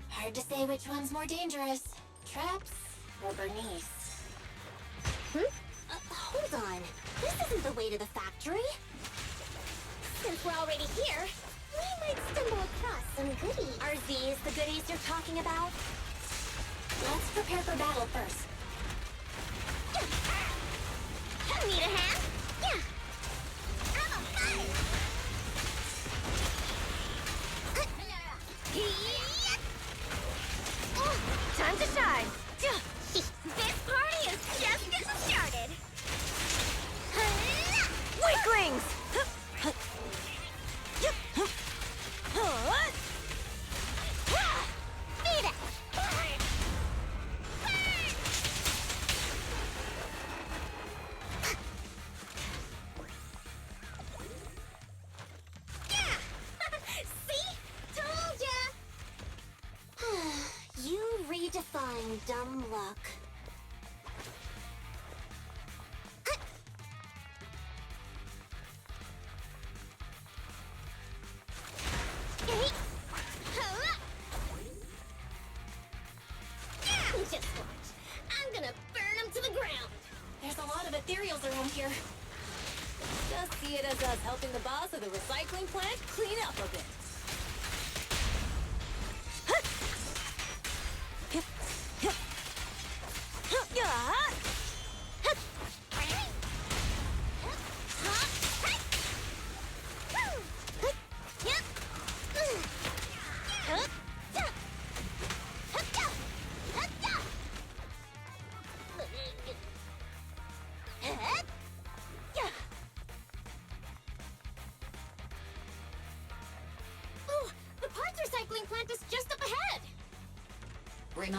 Hard to say which one's more dangerous. Traps or Bernice? Hold on. This isn't the way to the factory. Since we're already here, we might stumble across some goodies. Are these the goodies you're talking about? Let's prepare for battle first. Need a hand? Yeah. Have a fun! Time to shine! This party is just getting started. Weaklings! Beat it! See? Told ya! You redefine dumb luck. Just watch. I'm gonna burn them to the ground. There's a lot of ethereals around here. Just see it as us helping the boss of the recycling plant clean up a bit.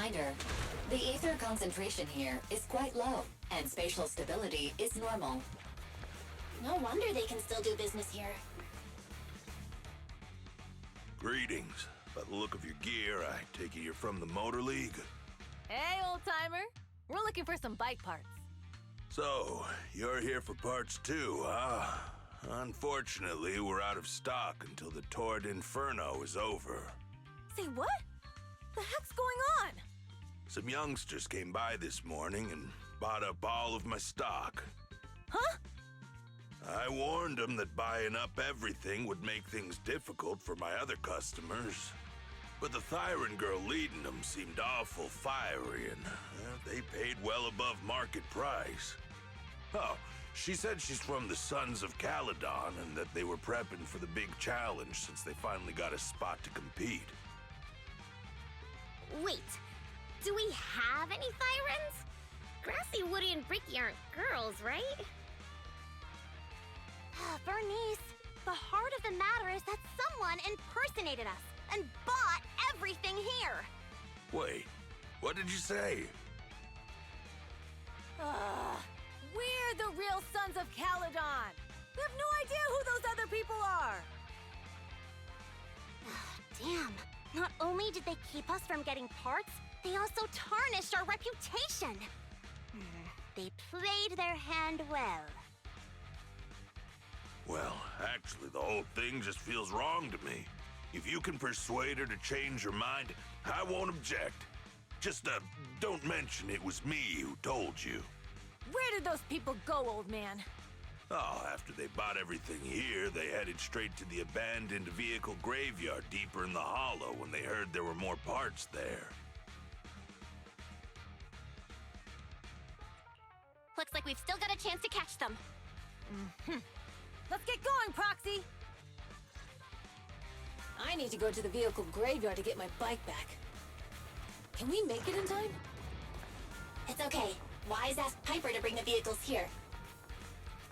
Reminder, the ether concentration here is quite low, and spatial stability is normal. No wonder they can still do business here. Greetings. By the look of your gear, I take it you're from the Motor League. Hey, old-timer. We're looking for some bike parts. So, you're here for parts too, huh? Unfortunately, we're out of stock until the Torrid Inferno is over. Say what? The heck's going on? Some youngsters came by this morning and bought up all of my stock. Huh? I warned them that buying up everything would make things difficult for my other customers. But the Thyron girl leading them seemed awful fiery, and they paid well above market price. Oh, she said she's from the Sons of Caledon and that they were prepping for the big challenge since they finally got a spot to compete. Wait, do we have any Thyrans? Grassy, Woody, and Bricky aren't girls, right? Bernice, the heart of the matter is that someone impersonated us and bought everything here. Wait, what did you say? We're the real Sons of Caledon. We have no idea who those other people are. Damn, not only did they keep us from getting parts, they also tarnished our reputation. They played their hand well. Well, actually, the whole thing just feels wrong to me. If you can persuade her to change her mind, I won't object. Just, don't mention it was me who told you. Where did those people go, old man? Oh, after they bought everything here, they headed straight to the abandoned vehicle graveyard deeper in the hollow when they heard there were more parts there. Looks like we've still got a chance to catch them. Let's get going, Proxy! I need to go to the vehicle graveyard to get my bike back. Can we make it in time? It's okay. Wise asked Piper to bring the vehicles here.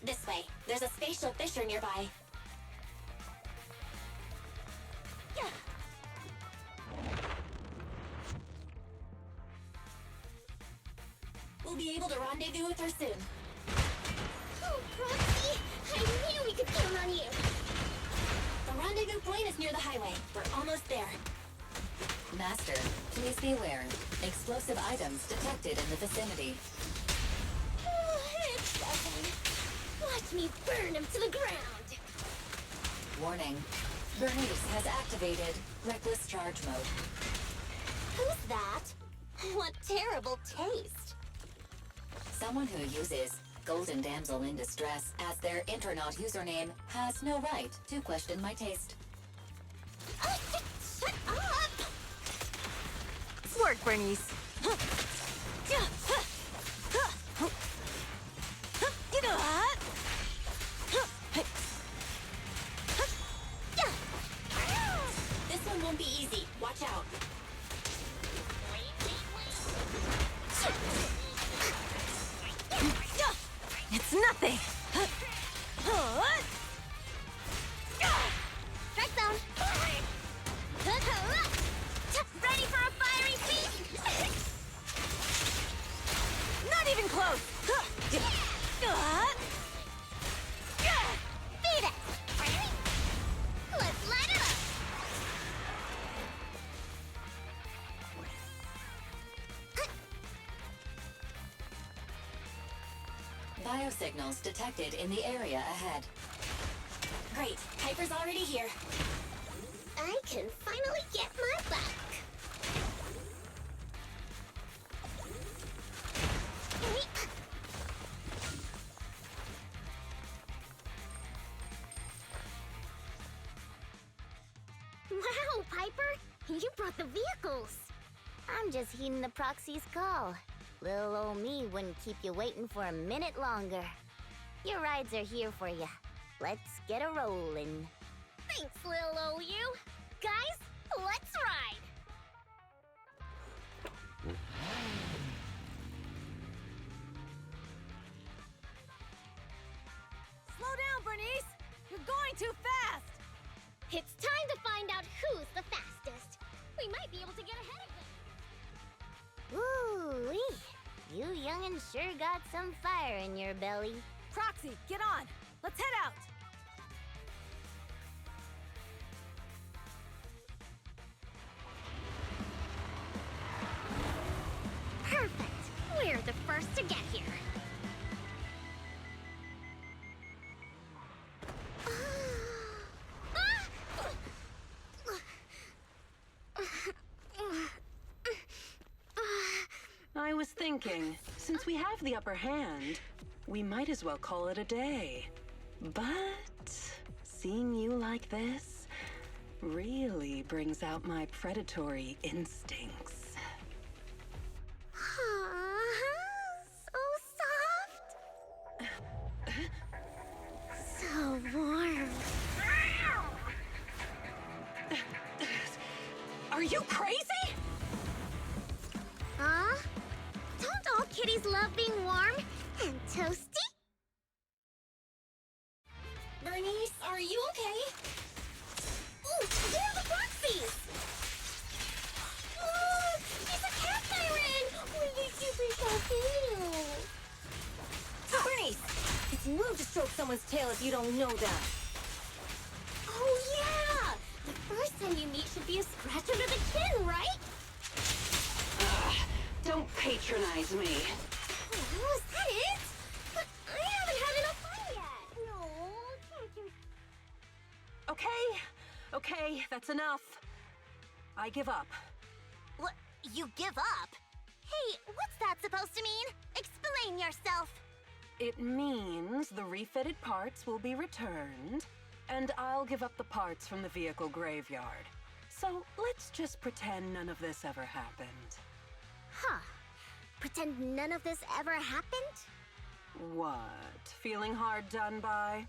This way. There's a spatial fissure nearby. Yeah. We'll be able to rendezvous with her soon. Oh, Proxy! I knew we could count on you! The rendezvous point is near the highway. We're almost there. Master, please be aware. Explosive items detected in the vicinity. Oh, it's nothing. Watch me burn him to the ground! Warning. Bernice has activated Reckless Charge Mode. Who's that? What terrible taste. Someone who uses Golden Damsel in Distress as their Internaut username has no right to question my taste. Shut up! Work, Bernice. This one won't be easy. Watch out. It's nothing. Strike zone. Ready for a fiery feast? Not even close. Beat it. Let's light it up. Biosignals detected in the area ahead. Great. Piper's already here. I can finally get my back. Wow, Piper! You brought the vehicles! I'm just heeding the proxy's call. Little old me wouldn't keep you waiting for a minute longer. Your rides are here for you. Let's get a rollin'. Thanks, little OU! Guys, let's ride! Slow down, Bernice! You're going too fast! It's time to find out who's the fastest. We might be able to get ahead of them. Siren sure got some fire in your belly. Proxy, get on! Let's head out! Perfect! We're the first to get here. I was thinking, since we have the upper hand, we might as well call it a day. But seeing you like this really brings out my predatory instincts. So soft. So warm. Are you crazy? Huh? Don't all kitties love being warm and toasty? Bernice, are you okay? Ooh, they're the Proxies! Look! She's a cat siren! Oh, they super so cute! Bernice! It's rude to stroke someone's tail if you don't know them. Oh, yeah! The first time you meet should be a scratch under the chin, right? Don't patronize me. Oh, is that it? But I haven't had enough fun yet! No, can't you... Okay, that's enough. I give up. What? You give up? Hey, what's that supposed to mean? Explain yourself. It means the refitted parts will be returned, and I'll give up the parts from the vehicle graveyard. So let's just pretend none of this ever happened. Huh. Pretend none of this ever happened? What? Feeling hard done by?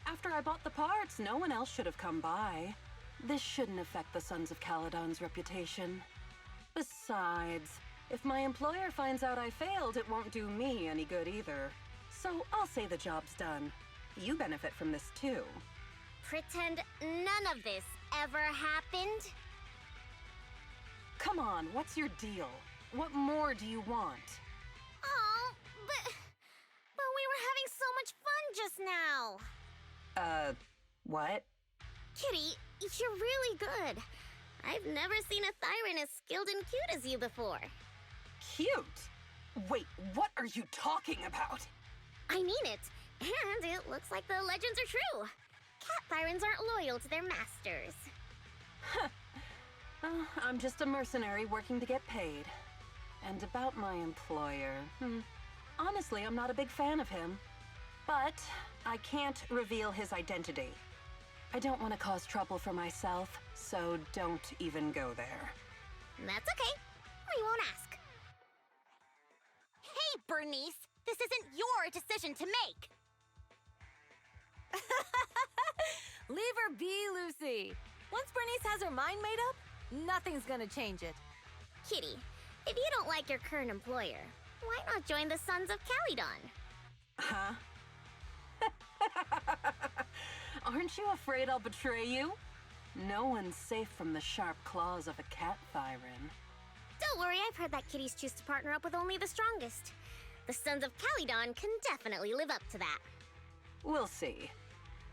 After I bought the parts, no one else should have come by. This shouldn't affect the Sons of Caledon's reputation. Besides, if my employer finds out I failed, it won't do me any good either. So I'll say the job's done. You benefit from this too. Pretend none of this ever happened? Come on, what's your deal? What more do you want? Oh, but we were having so much fun just now. What? Kitty, you're really good. I've never seen a Thyran as skilled and cute as you before. Cute? Wait, what are you talking about? I mean it. And it looks like the legends are true. Cat Thyrans aren't loyal to their masters. I'm just a mercenary working to get paid. And about my employer, honestly, I'm not a big fan of him. But I can't reveal his identity. I don't want to cause trouble for myself, so don't even go there. That's okay. We won't ask. Hey, Bernice! This isn't your decision to make! Leave her be, Lucy. Once Bernice has her mind made up, nothing's gonna change it. Kitty, if you don't like your current employer, why not join the Sons of Caledon? Huh? Aren't you afraid I'll betray you? No one's safe from the sharp claws of a cat Thyran. Don't worry, I've heard that kitties choose to partner up with only the strongest. The Sons of Caledon can definitely live up to that. We'll see.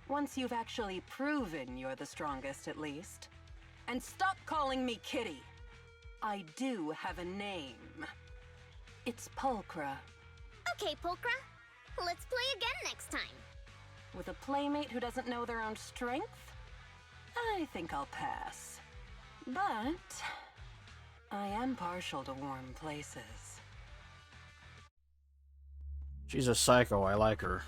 Once you've actually proven you're the strongest, at least. And stop calling me Kitty. I do have a name. It's Pulchra. Okay, Pulchra. Let's play again next time. With a playmate who doesn't know their own strength? I think I'll pass. But I am partial to warm places. She's a psycho. I like her.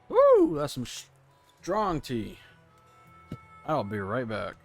Woo! That's some strong tea. I'll be right back.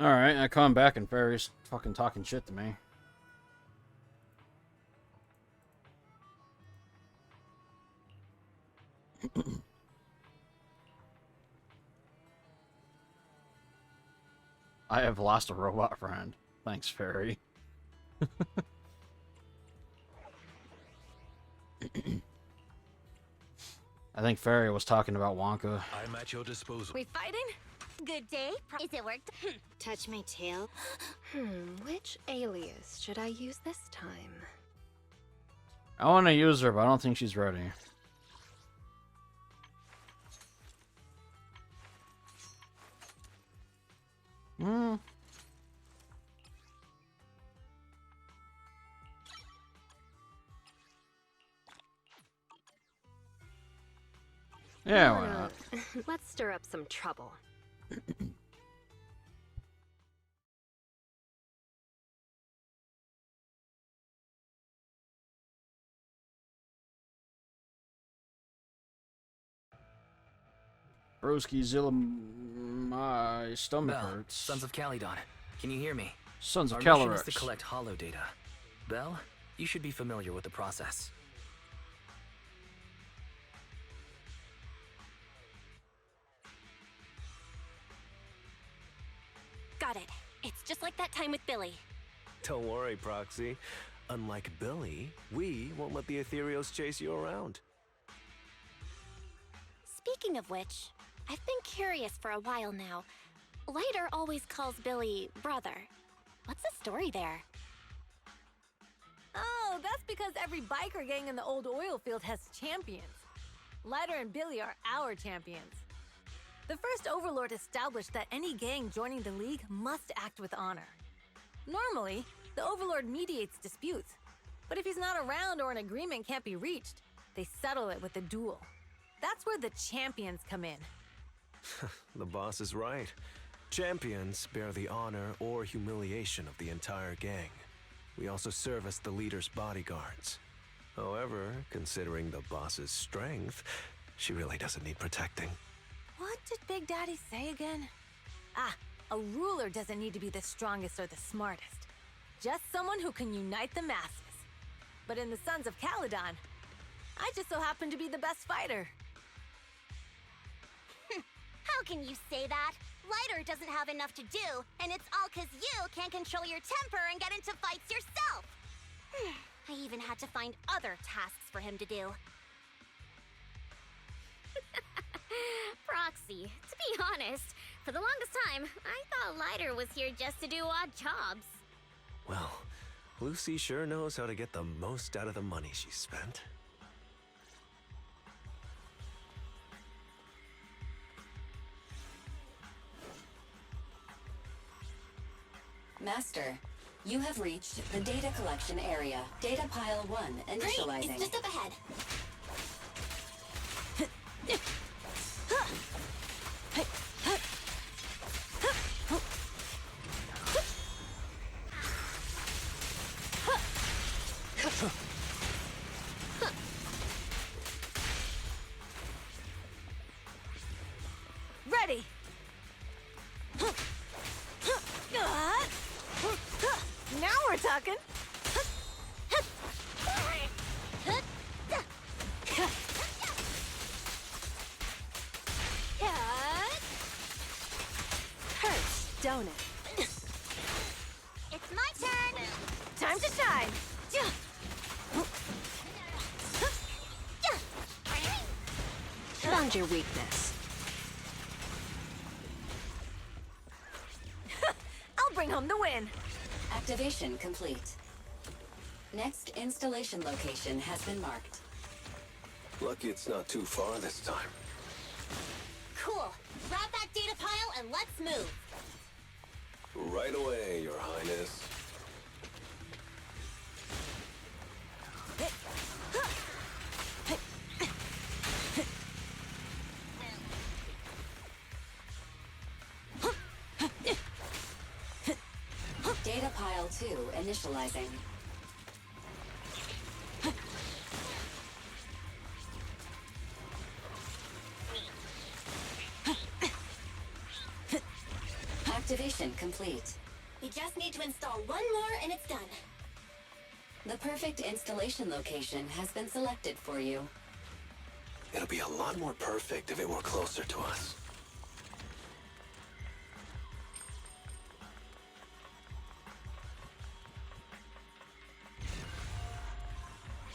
Alright, I come back and Fairy's fucking talking shit to me. I have lost a robot friend. Thanks, Fairy. I think Fairy was talking about Wonka. I'm at your disposal. We fighting? Good day. Is it worked? Touch my tail. Which alias should I use this time? I want to use her, but I don't think she's ready. Hmm. Yeah, why not? Let's stir up some trouble. Broski Zilla, my stomach Bell, hurts. Sons of Calydon, can you hear me? Sons of Our mission is Calyrex. to collect holo data. Bell, you should be familiar with the process. Got it. It's just like that time with Billy. Don't worry, Proxy. Unlike Billy, we won't let the Ethereals chase you around. Speaking of which, I've been curious for a while now. Lighter always calls Billy brother. What's the story there? Oh, that's because every biker gang in the old oil field has champions. Lighter and Billy are our champions. The first Overlord established that any gang joining the League must act with honor. Normally, the Overlord mediates disputes, but if he's not around or an agreement can't be reached, they settle it with a duel. That's where the champions come in. The boss is right. Champions bear the honor or humiliation of the entire gang. We also serve as the leader's bodyguards. However, considering the boss's strength, she really doesn't need protecting. What did Big Daddy say again? Ah, a ruler doesn't need to be the strongest or the smartest. Just someone who can unite the masses. But in the Sons of Calydon, I just so happen to be the best fighter. How can you say that? Lighter doesn't have enough to do, and it's all 'cause you can't control your temper and get into fights yourself. I even had to find other tasks for him to do. Proxy, to be honest, for the longest time, I thought Lighter was here just to do odd jobs. Well, Lucy sure knows how to get the most out of the money she spent. Master, you have reached the data collection area. Data pile 1 initializing. Great, it's just up ahead. Ready! Now we're talking! Hurts, don't it? It's my turn! Time to shine! Found your weakness. I'll bring home the win! Activation complete. Next installation location has been marked. Lucky it's not too far this time. Cool. Grab that data pile and let's move. Right away, Your Highness. Data pile 2 initializing. Activation complete. complete. We just need to install one more and it's done. The perfect installation location has been selected for you. It'll be a lot more perfect if it were closer to us.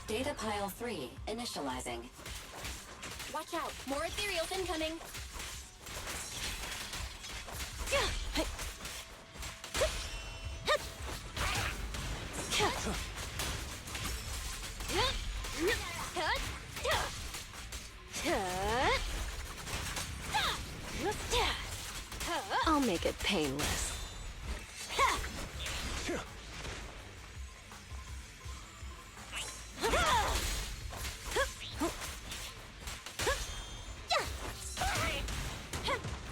Data pile 3 initializing. Watch out, more ethereals incoming. I'll make it painless.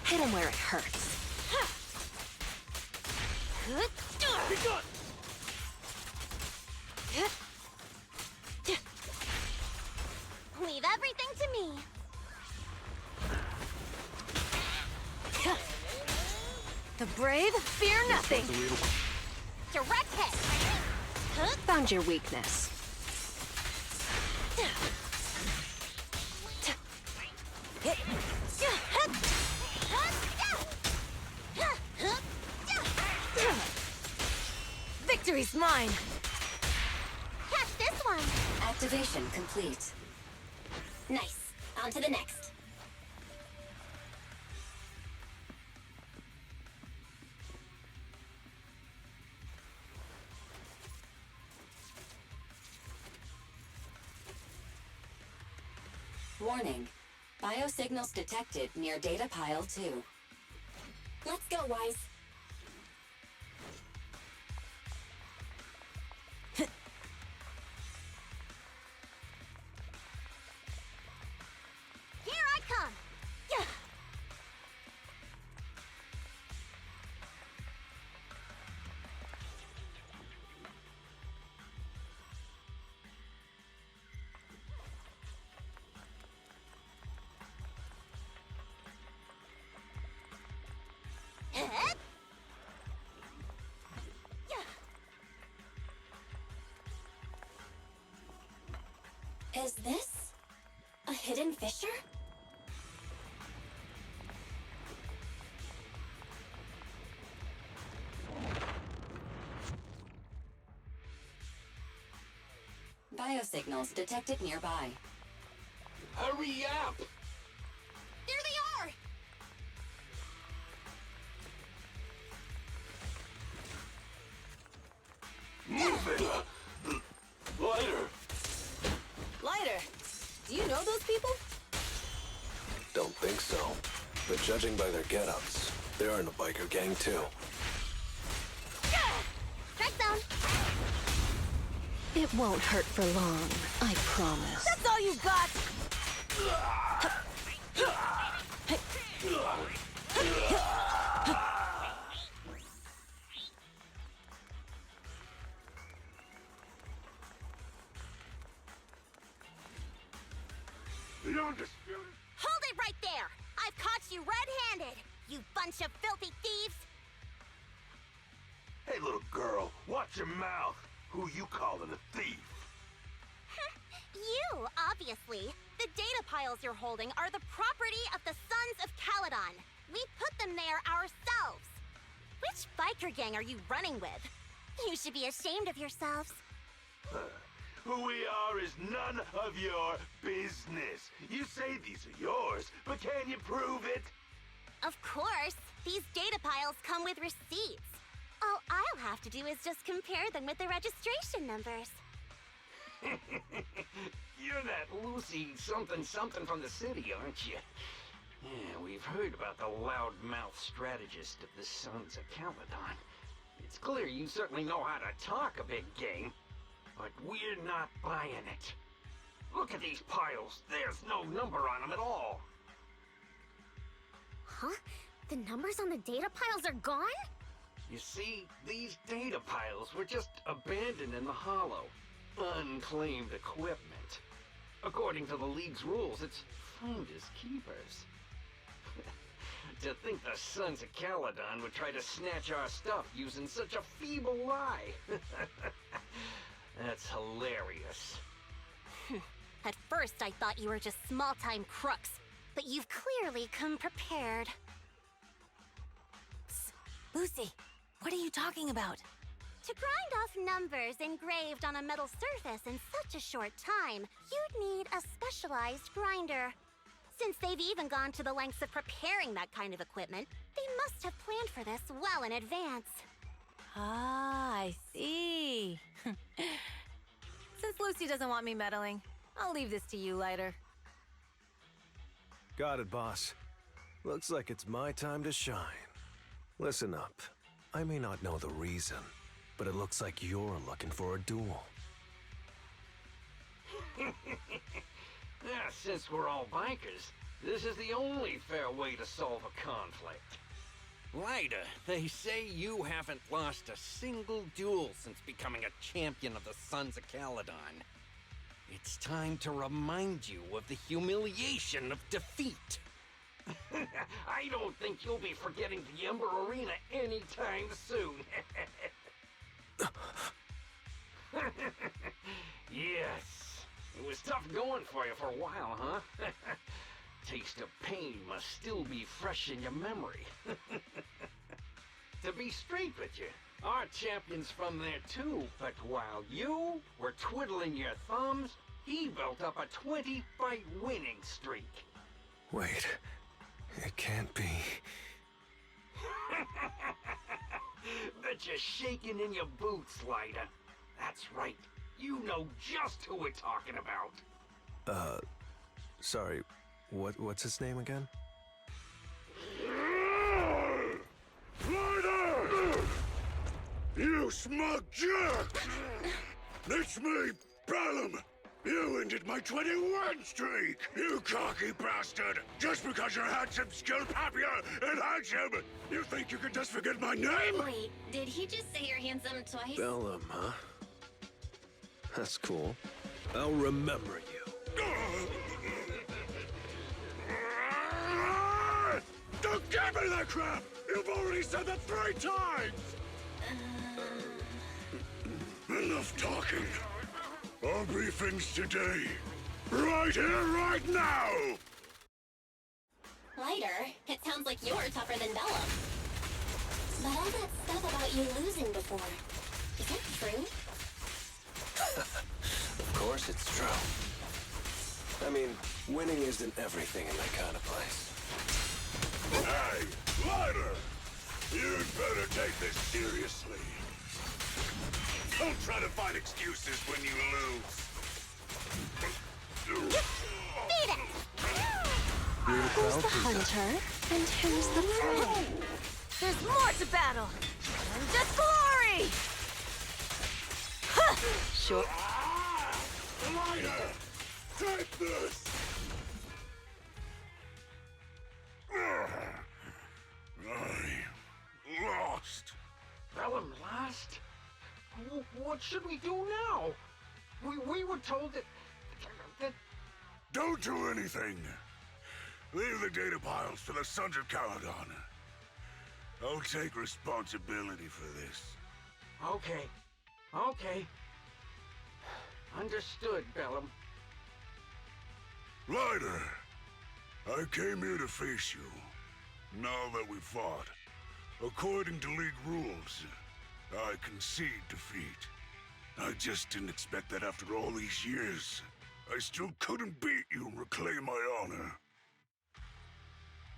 Hit him where it hurts. Leave everything to me. The brave fear nothing. Direct hit. Found your weakness. Victory's mine! Catch this one. Activation complete. Nice. On to the next. Warning. Biosignals detected near data pile 2. Let's go, Wise. Here I come. Yeah. Is this a hidden fissure? Biosignals detected nearby. Hurry up! There they are. Move it! Lighter! Lighter, do you know those people? Don't think so. But judging by their get-ups, they're in a biker gang too. Strike zone. It won't hurt for long, I promise. That's all you got! The undisputed... Hold it right there. I've caught you red-handed. You bunch of filthy thieves. Hey, little girl, watch your mouth. Who you calling a thief? You, obviously. The data piles you're holding are the property of the Sons of Caledon. We put them there ourselves. Which biker gang are you running with? You should be ashamed of yourselves. Who we are is none of your business. You say these are yours, but can you prove it? Of course. These data piles come with receipts. All I'll have to do is just compare them with the registration numbers. You're that Lucy something from the city, aren't you? Yeah, we've heard about the loudmouth strategist of the Sons of Caledon. It's clear you certainly know how to talk a big game, but we're not buying it. Look at these piles. There's no number on them at all. Huh? The numbers on the data piles are gone? You see, these data piles were just abandoned in the hollow. Unclaimed equipment. According to the League's rules, it's finders keepers. To think the Sons of Caledon would try to snatch our stuff using such a feeble lie. That's hilarious. At first, I thought you were just small-time crooks, but you've clearly come prepared. Psst. Lucy, what are you talking about? To grind off numbers engraved on a metal surface in such a short time, you'd need a specialized grinder. Since they've even gone to the lengths of preparing that kind of equipment, they must have planned for this well in advance. Ah, I see. Since Lucy doesn't want me meddling, I'll leave this to you, Lighter. Got it, boss. Looks like it's my time to shine. Listen up. I may not know the reason, but it looks like you're looking for a duel. Since we're all bikers, this is the only fair way to solve a conflict. Lighter, they say you haven't lost a single duel since becoming a champion of the Sons of Caledon. It's time to remind you of the humiliation of defeat. I don't think you'll be forgetting the Ember Arena anytime soon. Yes, it was tough going for you for a while, huh? Taste of pain must still be fresh in your memory. To be straight with you, our champion's from there too, but while you were twiddling your thumbs, he built up a 20-fight winning streak. Wait, it can't be. Bet you're shaking in your boots, Lighter. That's right. You know just who we're talking about. Sorry, what's his name again? Ryder! You smug jerk! It's me, Bellum! You ended my 21 streak, you cocky bastard! Just because you're handsome, skilled, happier, and handsome! You think you can just forget my name? Wait, did he just say you're handsome twice? Bellum, huh? That's cool. I'll remember you. Don't give me that crap! You've already said that 3 times! Enough talking. Our briefing's today. Right here, right now! Lighter, it sounds like you're tougher than Bella. But all that stuff about you losing before, is that true? Of course it's true. I mean, winning isn't everything in that kind of place. Hey, Ryder! You'd better take this seriously. Don't try to find excuses when you lose. Beat it! Who's the hunter, and who's the prey? There's more to battle than just glory! Huh. Sure. Ryder! Take this! I lost. Bellum lost? What should we do now? We were told that... Don't do anything. Leave the data piles to the Sons of Caledon. I'll take responsibility for this. Okay. Okay. Understood, Bellum. Ryder, I came here to face you. Now that we fought, according to League rules, I concede defeat. I just didn't expect that after all these years, I still couldn't beat you and reclaim my honor.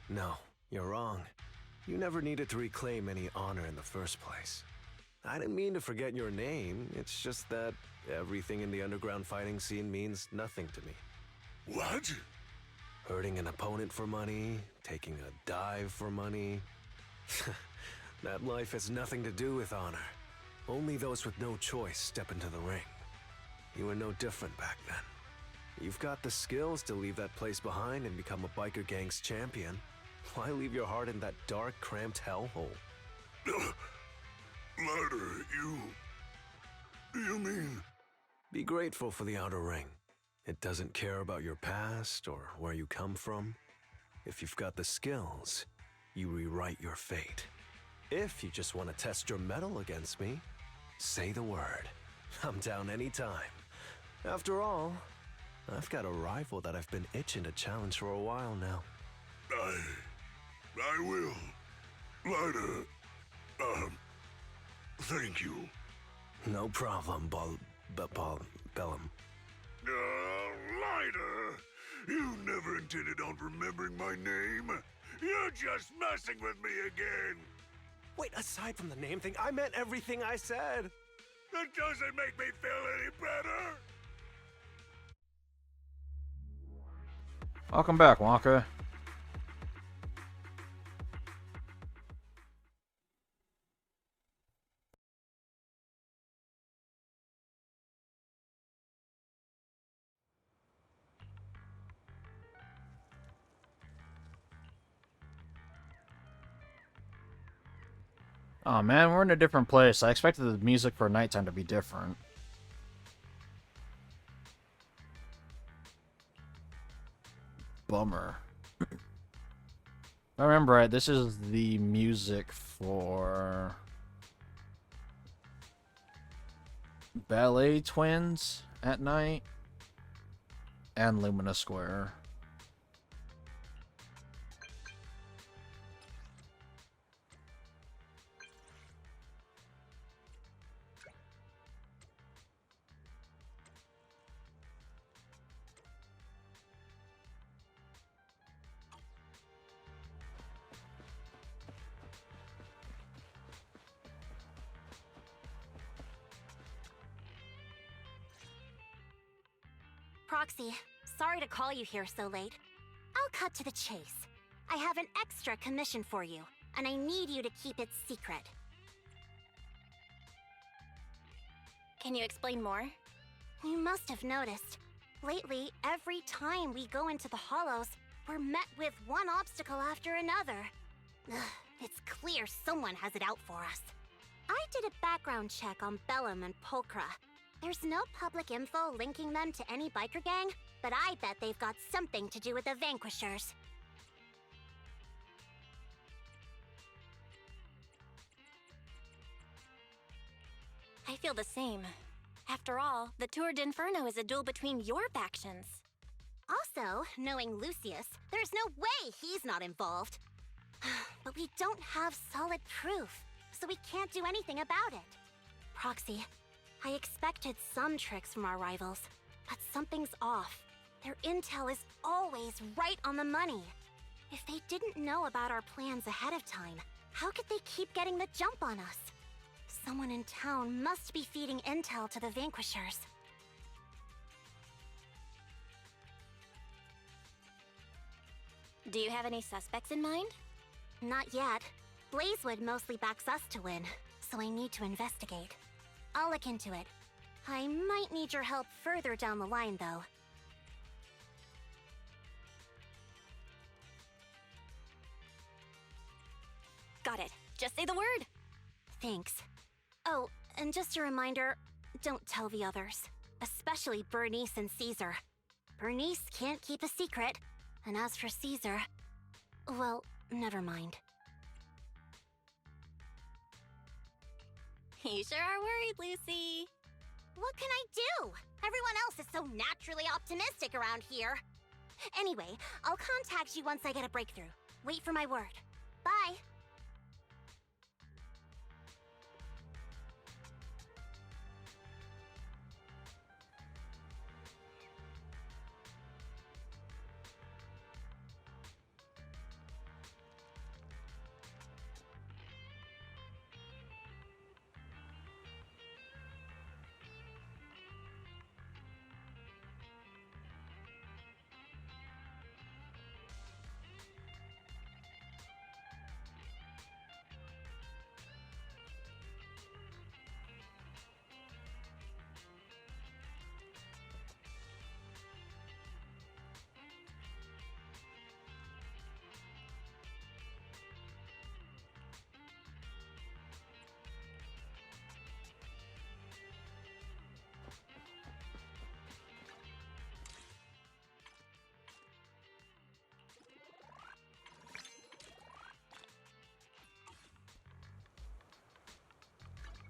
No, you're wrong. You never needed to reclaim any honor in the first place. I didn't mean to forget your name, it's just that everything in the underground fighting scene means nothing to me. What? Hurting an opponent for money, taking a dive for money. That life has nothing to do with honor. Only those with no choice step into the ring. You were no different back then. You've got the skills to leave that place behind and become a biker gang's champion. Why leave your heart in that dark, cramped hellhole? Ryder, you mean... Be grateful for the outer ring. It doesn't care about your past or where you come from. If you've got the skills, you rewrite your fate. If you just want to test your mettle against me, say the word. I'm down anytime. After all, I've got a rival that I've been itching to challenge for a while now. I will. Lida, thank you. No problem, Bellum. Lida, you never intended on remembering my name. You're just messing with me again. Wait, aside from the name thing, I meant everything I said. That doesn't make me feel any better. Welcome back, Wonka. Oh man, we're in a different place. I expected the music for nighttime to be different. Bummer. If I remember right, this is the music for Ballet Twins at night and Lumina Square. Proxy, sorry to call you here so late. I'll cut to the chase. I have an extra commission for you, and I need you to keep it secret. Can you explain more? You must have noticed. Lately, every time we go into the Hollows, we're met with one obstacle after another. Ugh, it's clear someone has it out for us. I did a background check on Bellum and Pulchra. There's no public info linking them to any biker gang, but I bet they've got something to do with the Vanquishers. I feel the same. After all, the Tour d'Inferno is a duel between your factions. Also, knowing Lucius, there's no way he's not involved. But we don't have solid proof, so we can't do anything about it. Proxy, I expected some tricks from our rivals, but something's off. Their intel is always right on the money. If they didn't know about our plans ahead of time, how could they keep getting the jump on us? Someone in town must be feeding intel to the Vanquishers. Do you have any suspects in mind? Not yet. Blazewood mostly backs us to win, so I need to investigate. I'll look into it. I might need your help further down the line, though. Got it. Just say the word. Thanks. Oh, and just a reminder, don't tell the others. Especially Bernice and Caesar. Bernice can't keep a secret, and as for Caesar, well, never mind. You sure are worried, Lucy. What can I do? Everyone else is so naturally optimistic around here. Anyway, I'll contact you once I get a breakthrough. Wait for my word. Bye.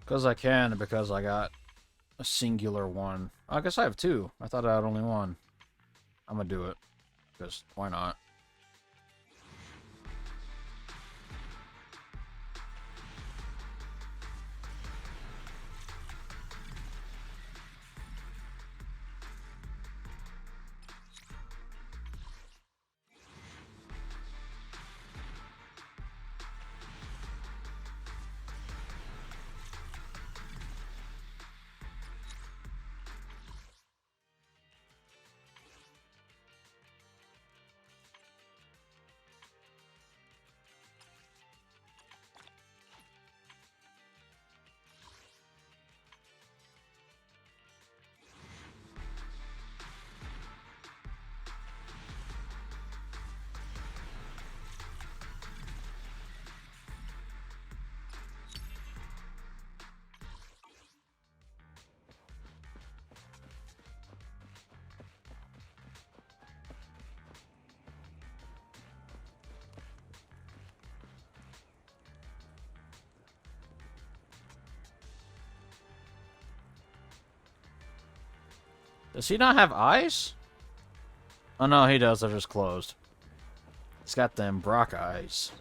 Because I can, and because I got a singular one. I guess I have two. I thought I had only one. I'm gonna do it. Because why not? Does he not have eyes? Oh no, he does. They're just closed. He's got them Brock eyes.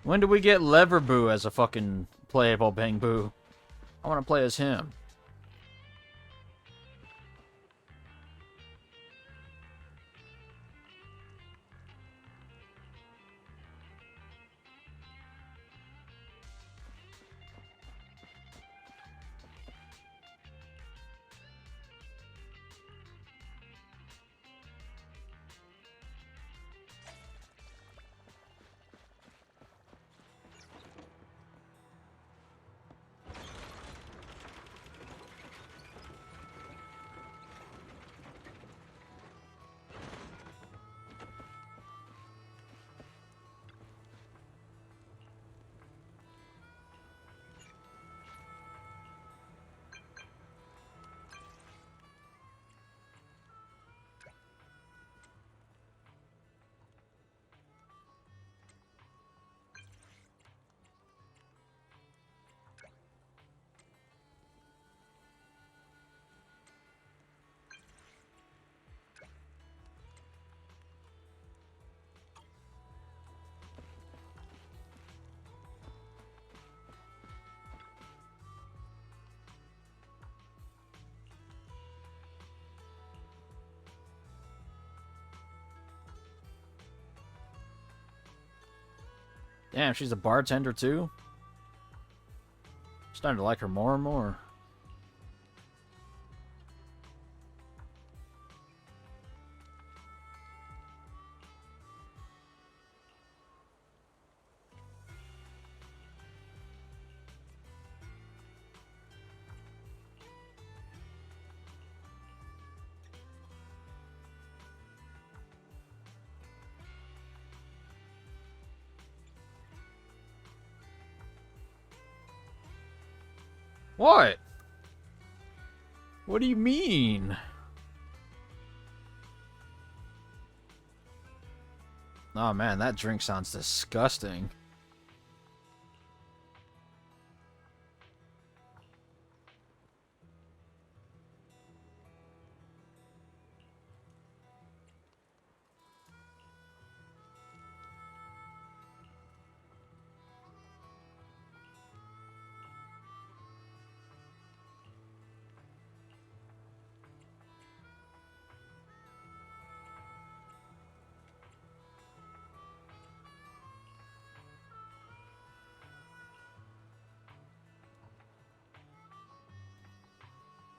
When do we get Leverboo as a fucking playable Bang Boo? I want to play as him. Damn, she's a bartender too? Starting to like her more and more. What? What do you mean? Oh man, that drink sounds disgusting.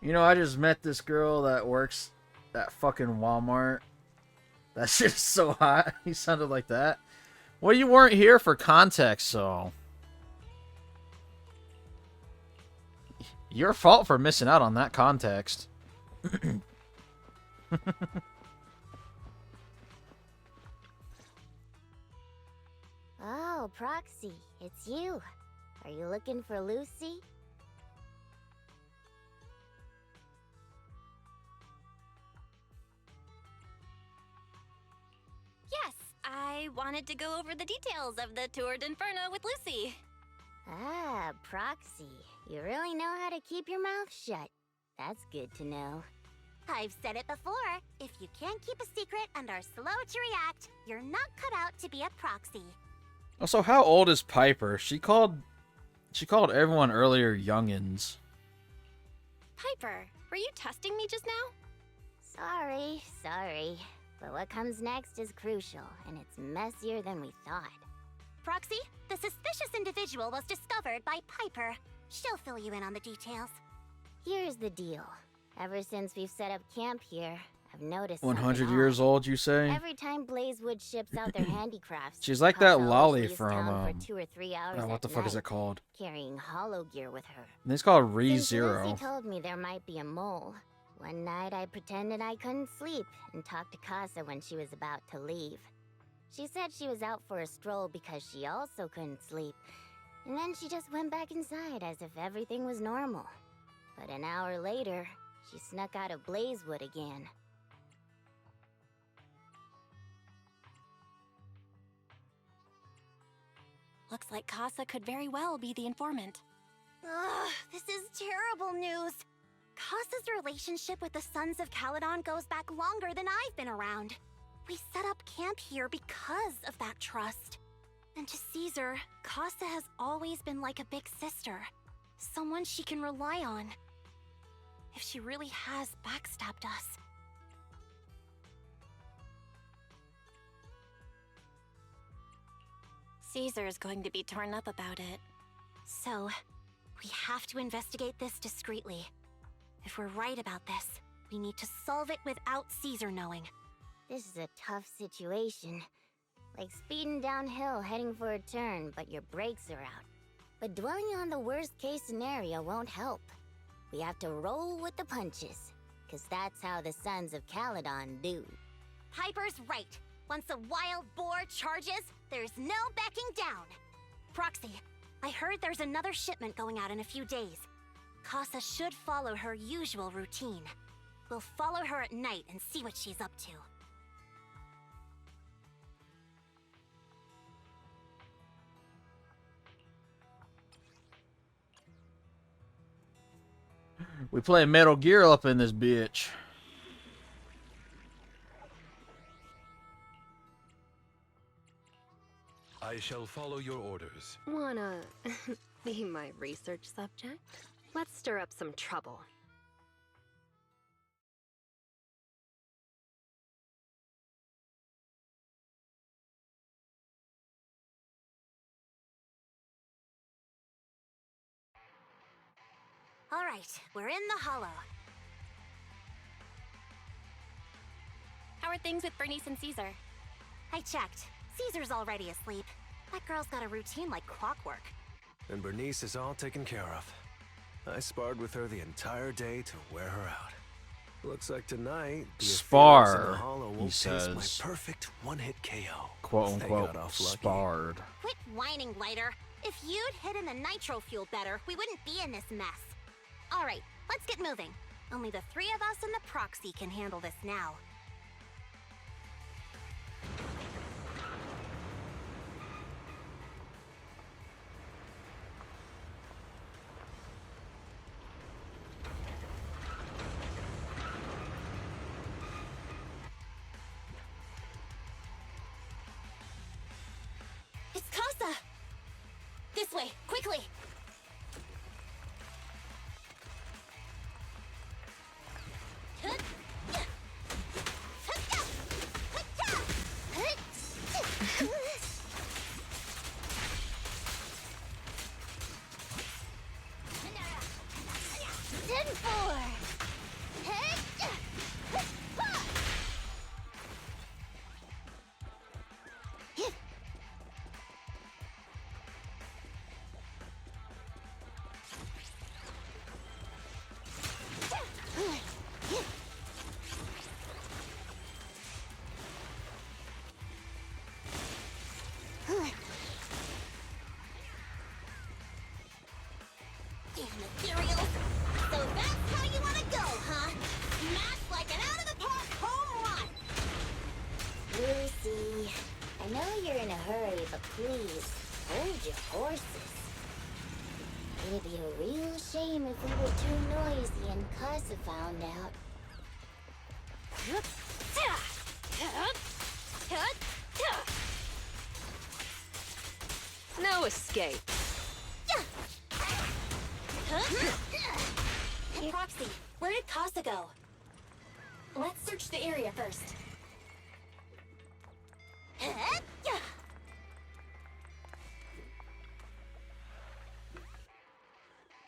You know, I just met this girl that works at fucking Walmart. That shit's so hot. He sounded like that. Well, you weren't here for context, so... Your fault for missing out on that context. Oh, Proxy, it's you. Are you looking for Lucy? Yes, I I wanted to go over the details of the Tour d'Inferno with Lucy. Ah, Proxy. You really know how to keep your mouth shut. That's good to know. I've said it before. If you can't keep a secret and are slow to react, you're not cut out to be a proxy. Also, how old is Piper? She called everyone earlier youngins. Piper, were you testing me just now? Sorry. But what comes next is crucial, and it's messier than we thought. Proxy, the suspicious individual was discovered by Piper. She'll fill you in on the details. Here's the deal. Ever since we've set up camp here, I've noticed 100 something years odd. old, you say? Every time Blazewood ships out their handicrafts, She's like Casa that always lolly leaves from town for 2 or 3 hours what at the fuck is night, it called? carrying hollow gear with her. I think it's called Since ReZero. Lucy told me there might be a mole, one night I pretended I couldn't sleep and talked to Casa when she was about to leave. She said she was out for a stroll because she also couldn't sleep, and then she just went back inside as if everything was normal. But an hour later, she snuck out of Blazewood again. Looks like Casa could very well be the informant. Ugh, this is terrible news. Casa's relationship with the Sons of Caledon goes back longer than I've been around. We set up camp here because of that trust. And to Caesar, Casa has always been like a big sister. Someone she can rely on. If she really has backstabbed us. Caesar is going to be torn up about it. So, we have to investigate this discreetly. If we're right about this, we need to solve it without Caesar knowing. This is a tough situation. Like speeding downhill heading for a turn, but your brakes are out. But dwelling on the worst case scenario won't help. We have to roll with the punches, 'cause that's how the Sons of Caledon do. Piper's right. Once a wild boar charges, there's no backing down. Proxy, I heard there's another shipment going out in a few days. Casa should follow her usual routine. We'll follow her at night and see what she's up to. We play Metal Gear up in this bitch. I shall follow your orders. Wanna be my research subject? Let's stir up some trouble. All right, we're in the Hollow. How are things with Bernice and Caesar? I checked. Caesar's already asleep. That girl's got a routine like clockwork. And Bernice is all taken care of. I sparred with her the entire day to wear her out. Looks like tonight, the affairs in the Hollow will he taste says. my perfect one-hit KO. Quote They unquote got off lucky. sparred. Quit whining, Lighter. If you'd hidden the nitro fuel better, we wouldn't be in this mess. All right, let's get moving. Only the three of us and the proxy can handle this now. It's Casa! This way, quickly! in a hurry, but please, hold your horses. It'd be a real shame if we were too noisy and Casa found out. No escape. Proxy, where did Casa go? Let's search the area first.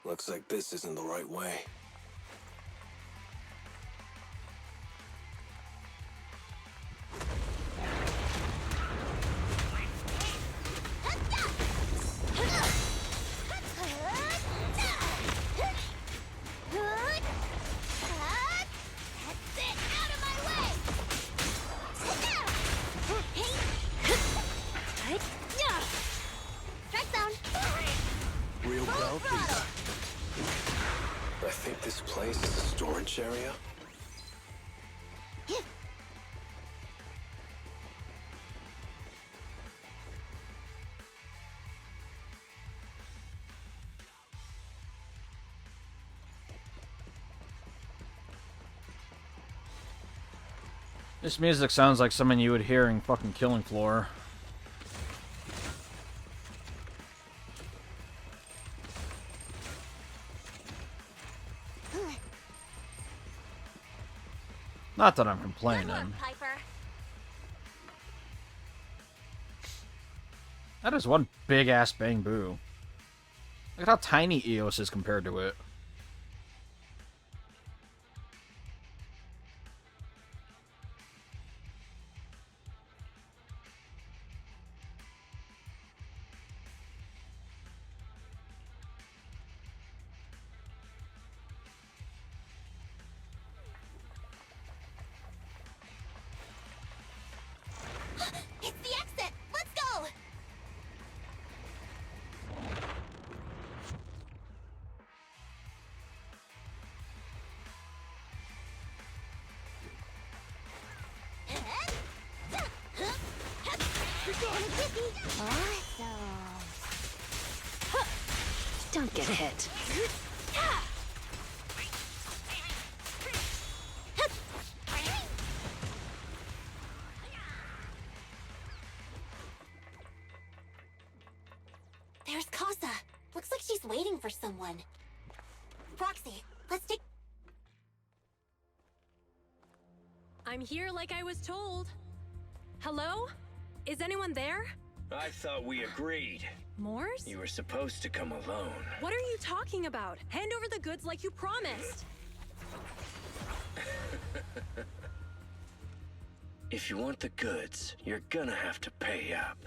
Looks like this isn't the right way. Real crowd, please. I think this place is a storage area. This music sounds like something you would hear in fucking Killing Floor. Not that I'm complaining. That is one big ass bamboo. Look at how tiny Eos is compared to it. It's the exit! Let's go! Don't get hit. There's Casa. Looks like she's waiting for someone. Proxy, let's take... I'm here like I was told. Hello? Is anyone there? I thought we agreed. Morse? You were supposed to come alone. What are you talking about? Hand over the goods like you promised. If you want the goods, you're gonna have to pay up.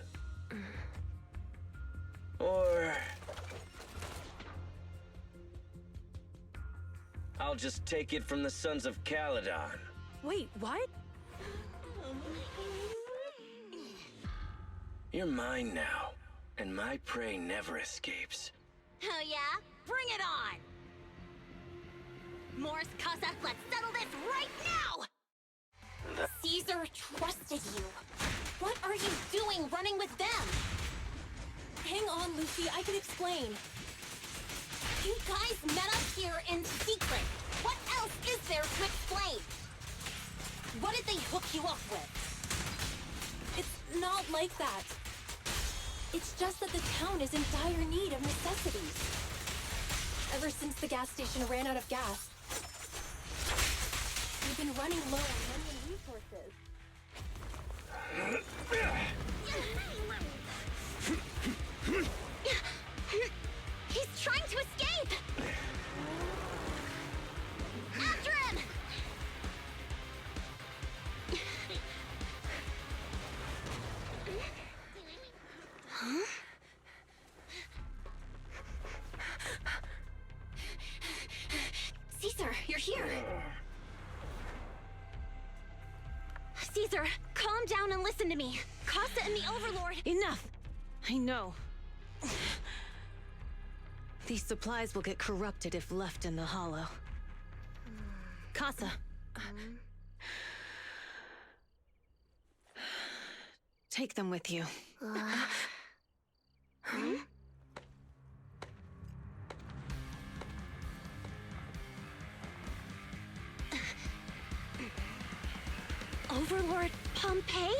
Or... I'll just take it from the Sons of Caledon. Wait, what? You're mine now, and my prey never escapes. Oh yeah? Bring it on! Morse, Casa, let's settle this right now! Caesar trusted you. What are you doing running with them? Hang on, Lucy, I can explain. You guys met up here in secret. What else is there to explain? What did they hook you up with? It's not like that. It's just that the town is in dire need of necessities. Ever since the gas station ran out of gas, we've been running low on money and resources. He's trying to escape! After him! Huh? Caesar, you're here! Caesar, calm down and listen to me. Casa and the Overlord... Enough! I know. These supplies will get corrupted if left in the hollow. Casa. Take them with you. Hmm? Overlord Pompeii?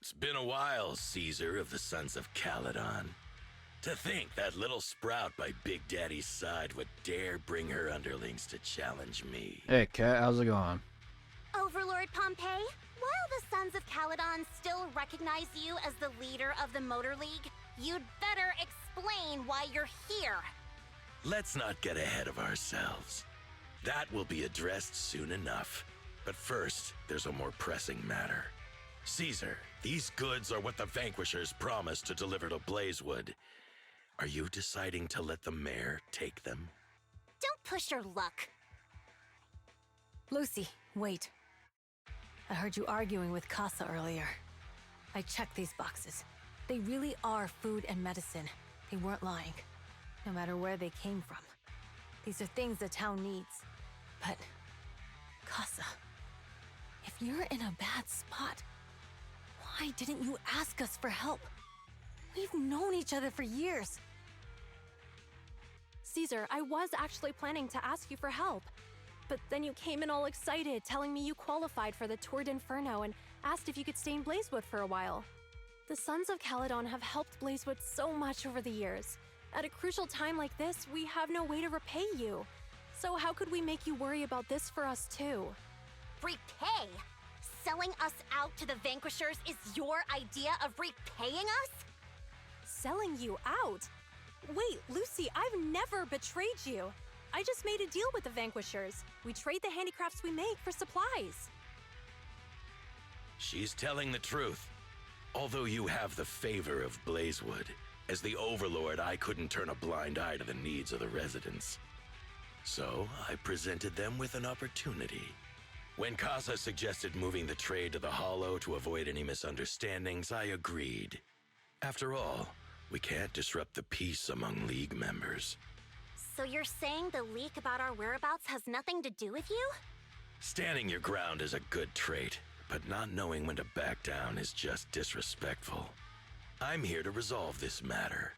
It's been a while, Caesar of the Sons of Caledon. To think that little sprout by Big Daddy's side would dare bring her underlings to challenge me. Hey, Cat, how's it going? Overlord Pompeii, while the Sons of Caledon still recognize you as the leader of the Motor League, you'd better explain why you're here. Let's not get ahead of ourselves. That will be addressed soon enough. But first, there's a more pressing matter. Caesar, these goods are what the Vanquishers promised to deliver to Blazewood. Are you deciding to let the mayor take them? Don't push your luck. Lucy, wait. I heard you arguing with Casa earlier. I checked these boxes. They really are food and medicine. They weren't lying, no matter where they came from. These are things the town needs. But, Casa, if you're in a bad spot, why didn't you ask us for help? We've known each other for years. Caesar, I was actually planning to ask you for help. But then you came in all excited, telling me you qualified for the Tour d'Inferno and asked if you could stay in Blazewood for a while. The Sons of Caledon have helped Blazewood so much over the years. At a crucial time like this, we have no way to repay you. So how could we make you worry about this for us too? Repay? Selling us out to the Vanquishers is your idea of repaying us? Selling you out? Wait, Lucy, I've never betrayed you. I just made a deal with the Vanquishers. We trade the handicrafts we make for supplies. She's telling the truth. Although you have the favor of Blazewood, as the Overlord, I couldn't turn a blind eye to the needs of the residents. So, I presented them with an opportunity. When Casa suggested moving the trade to the Hollow to avoid any misunderstandings, I agreed. After all, we can't disrupt the peace among League members. So you're saying the leak about our whereabouts has nothing to do with you? Standing your ground is a good trait, but not knowing when to back down is just disrespectful. I'm here to resolve this matter.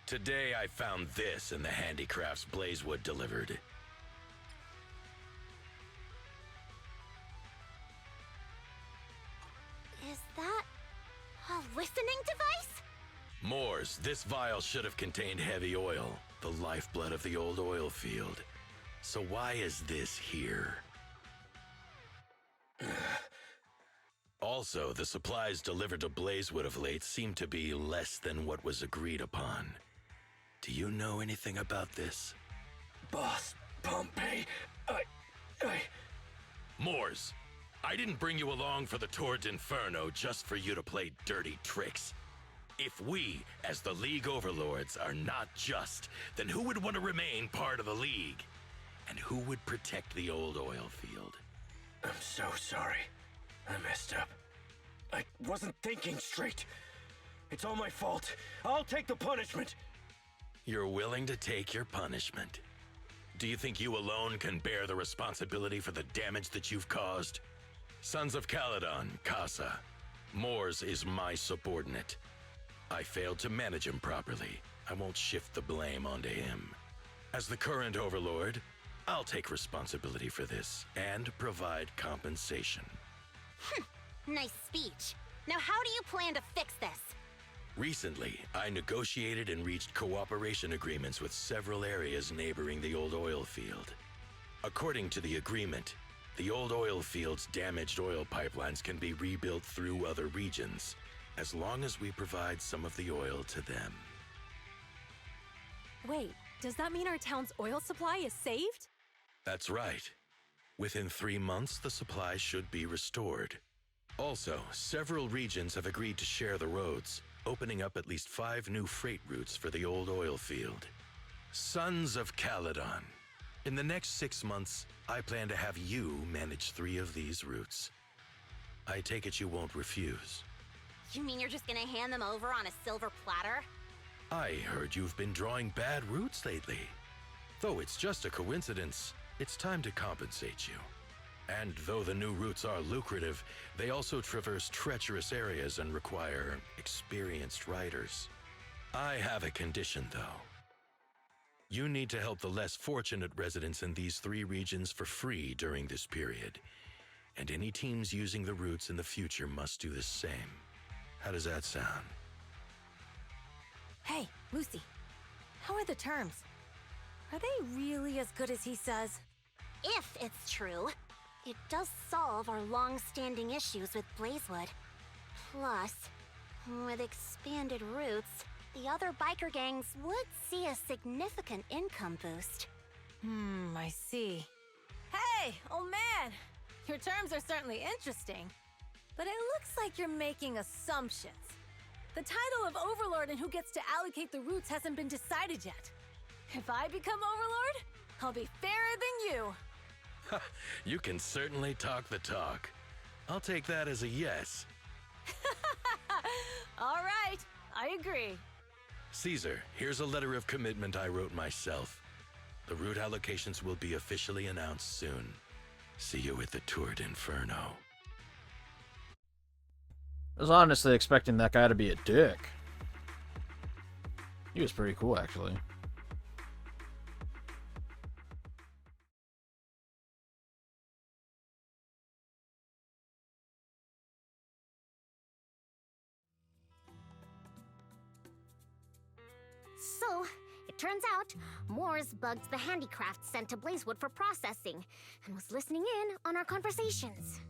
Today I found this in the handicrafts Blazewood delivered. Is that a listening device? Moors, this vial should have contained heavy oil, the lifeblood of the old oil field. So why is this here? Also, the supplies delivered to Blazewood of late seem to be less than what was agreed upon. Do you know anything about this? Boss, Pompeii, Moors, I didn't bring you along for the Tour d'Inferno just for you to play dirty tricks. If we, as the League Overlords, are not just, then who would want to remain part of the League? And who would protect the old oil field? I'm so sorry. I messed up. I wasn't thinking straight. It's all my fault. I'll take the punishment. You're willing to take your punishment. Do you think you alone can bear the responsibility for the damage that you've caused? Sons of Caledon, Casa. Moors is my subordinate. I failed to manage him properly. I won't shift the blame onto him. As the current Overlord, I'll take responsibility for this and provide compensation. Nice speech. Now how do you plan to fix this? Recently, I negotiated and reached cooperation agreements with several areas neighboring the old oil field. According to the agreement, the old oil field's damaged oil pipelines can be rebuilt through other regions, as long as we provide some of the oil to them. Wait, does that mean our town's oil supply is saved? That's right. Within 3 months, the supply should be restored. Also, several regions have agreed to share the roads, opening up at least 5 new freight routes for the old oil field. Sons of Caledon. In the next 6 months, I plan to have you manage 3 of these routes. I take it you won't refuse. You mean you're just gonna hand them over on a silver platter? I heard you've been drawing bad routes lately. Though it's just a coincidence, it's time to compensate you. And though the new routes are lucrative, they also traverse treacherous areas and require experienced riders. I have a condition, though. You need to help the less fortunate residents in these 3 regions for free during this period. And any teams using the routes in the future must do the same. How does that sound? Hey, Lucy. How are the terms? Are they really as good as he says? If it's true, it does solve our long-standing issues with Blazewood. Plus, with expanded routes, the other biker gangs would see a significant income boost. I see. Hey, old man! Your terms are certainly interesting, but it looks like you're making assumptions. The title of Overlord and who gets to allocate the routes hasn't been decided yet. If I become Overlord, I'll be fairer than you. You can certainly talk the talk. I'll take that as a yes. All right, I agree. Caesar, here's a letter of commitment I wrote myself. The route allocations will be officially announced soon. See you at the Tour d'Inferno. I was honestly expecting that guy to be a dick. He was pretty cool, actually. So, it turns out, Moores bugged the handicrafts sent to Blazewood for processing, and was listening in on our conversations.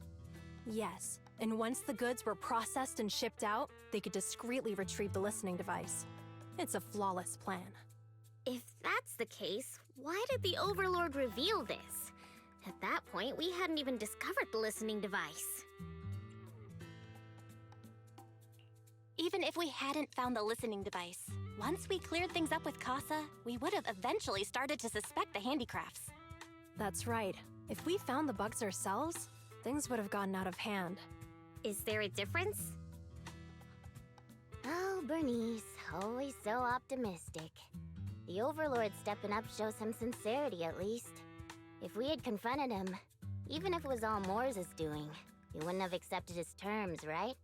Yes, and once the goods were processed and shipped out, they could discreetly retrieve the listening device. It's a flawless plan. If that's the case, why did the Overlord reveal this? At that point, we hadn't even discovered the listening device. Even if we hadn't found the listening device, once we cleared things up with Casa, we would have eventually started to suspect the handicrafts. That's right. If we found the bugs ourselves, things would have gotten out of hand. Is there a difference? Oh, Bernice, always so optimistic. The Overlord stepping up shows some sincerity, at least. If we had confronted him, even if it was all Moores' doing, he wouldn't have accepted his terms, right?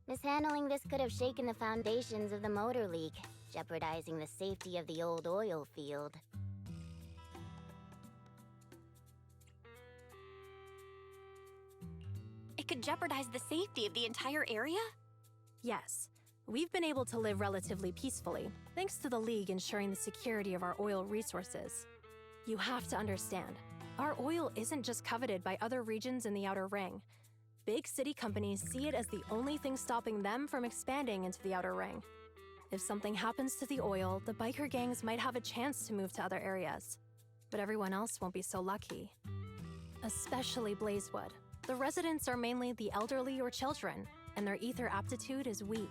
Mishandling this could have shaken the foundations of the Motor League, jeopardizing the safety of the old oil field. It could jeopardize the safety of the entire area? Yes. We've been able to live relatively peacefully, thanks to the League ensuring the security of our oil resources. You have to understand, our oil isn't just coveted by other regions in the Outer Ring. Big city companies see it as the only thing stopping them from expanding into the Outer Ring. If something happens to the oil, the biker gangs might have a chance to move to other areas. But everyone else won't be so lucky. Especially Blazewood. The residents are mainly the elderly or children, and their ether aptitude is weak.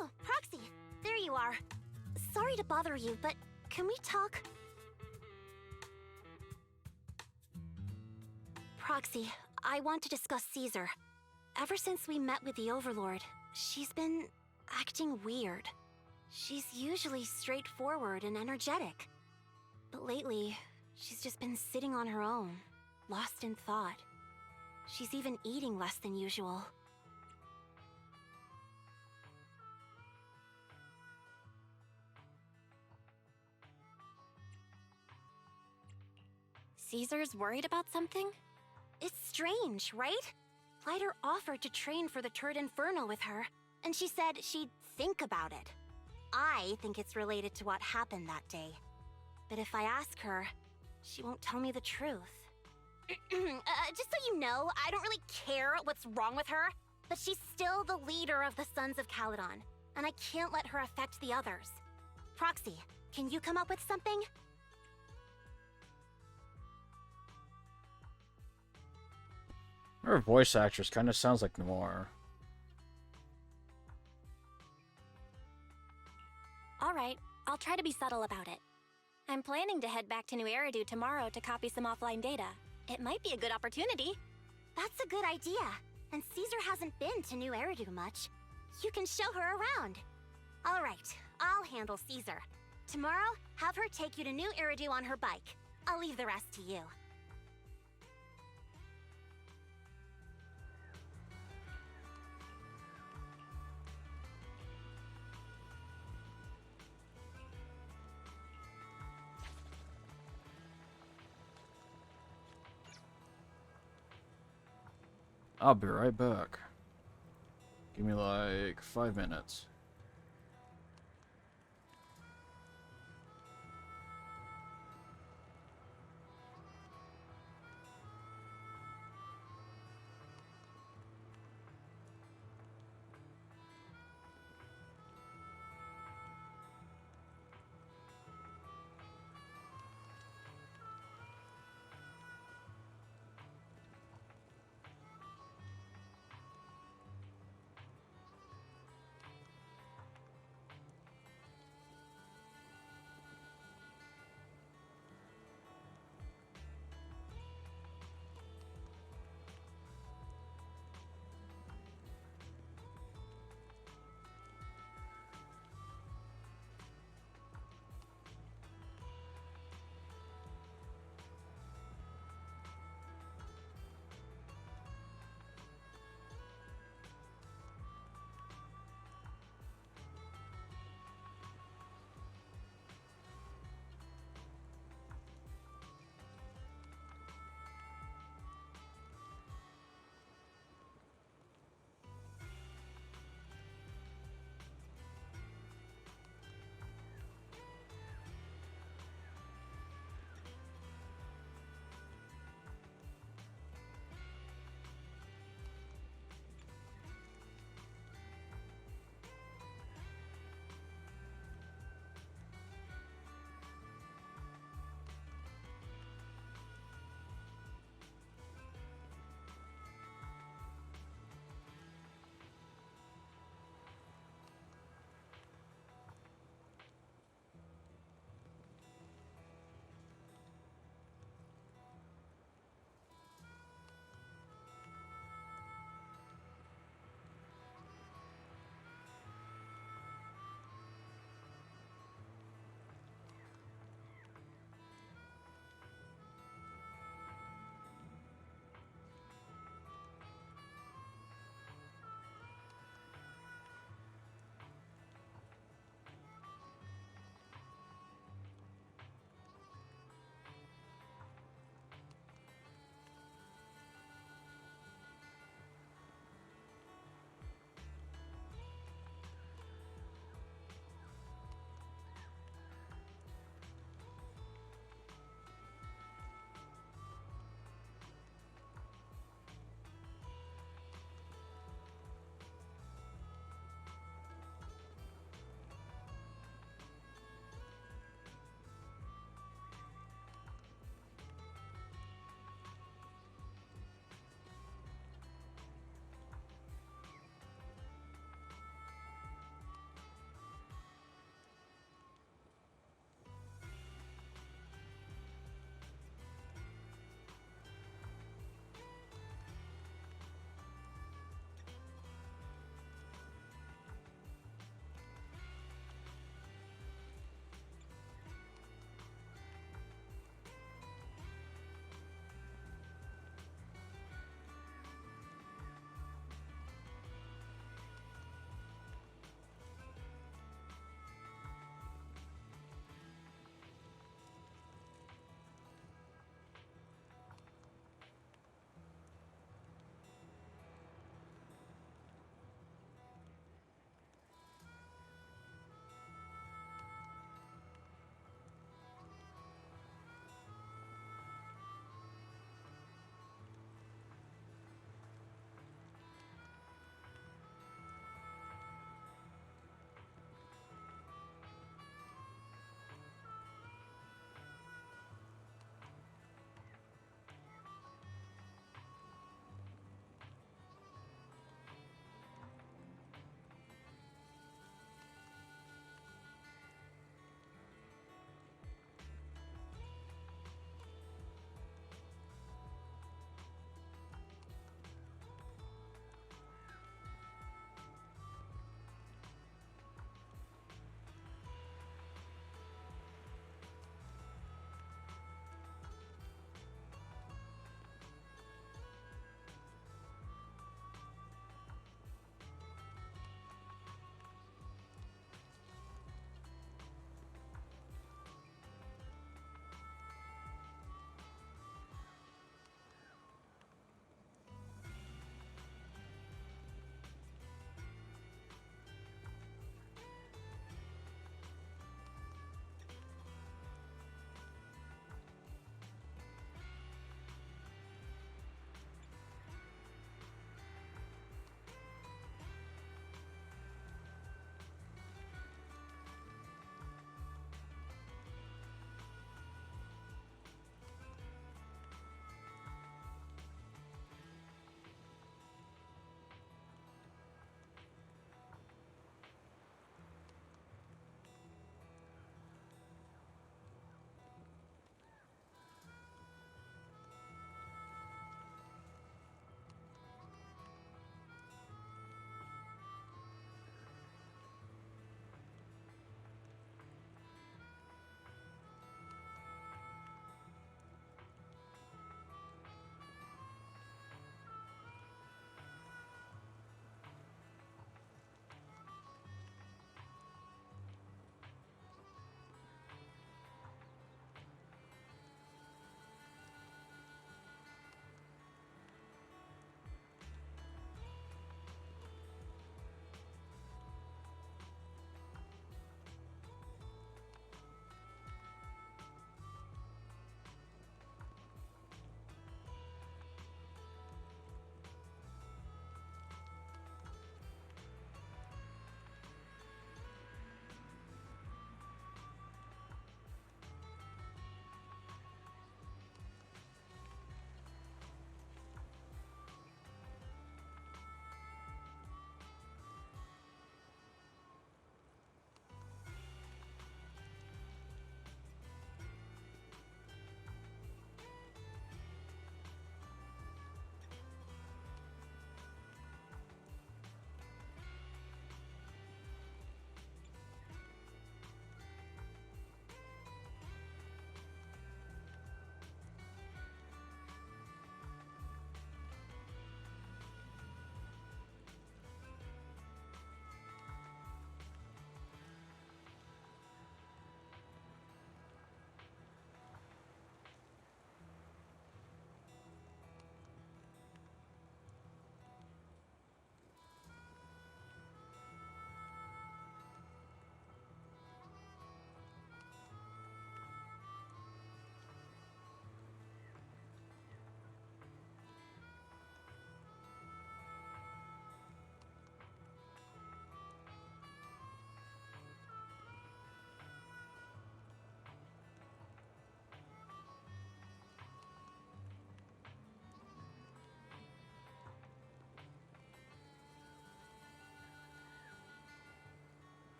Oh, Proxy, there you are. Sorry to bother you, but can we talk? Proxy, I want to discuss Caesar. Ever since we met with the Overlord, she's been acting weird. She's usually straightforward and energetic. But lately, she's just been sitting on her own, lost in thought. She's even eating less than usual. Caesar's worried about something? It's strange, right? Lighter offered to train for the Tour d'Inferno with her, and she said she'd think about it. I think it's related to what happened that day. But if I ask her, she won't tell me the truth. Just so you know, I don't really care what's wrong with her, but she's still the leader of the Sons of Caledon, and I can't let her affect the others. Proxy, can you come up with something? Her voice actress kind of sounds like Noir. Alright, I'll try to be subtle about it. I'm planning to head back to New Eridu tomorrow to copy some offline data. It might be a good opportunity. That's a good idea. And Caesar hasn't been to New Eridu much. You can show her around. Alright, I'll handle Caesar. Tomorrow, have her take you to New Eridu on her bike. I'll leave the rest to you. I'll be right back. Give me like 5 minutes.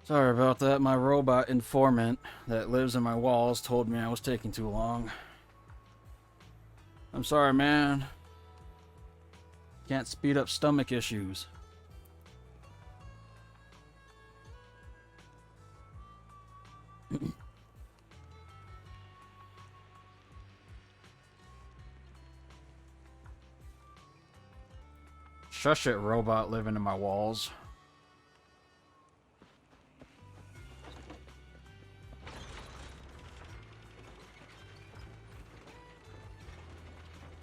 Sorry about that. My robot informant that lives in my walls told me I was taking too long. I'm sorry, man. Can't speed up stomach issues. Shush it, robot living in my walls.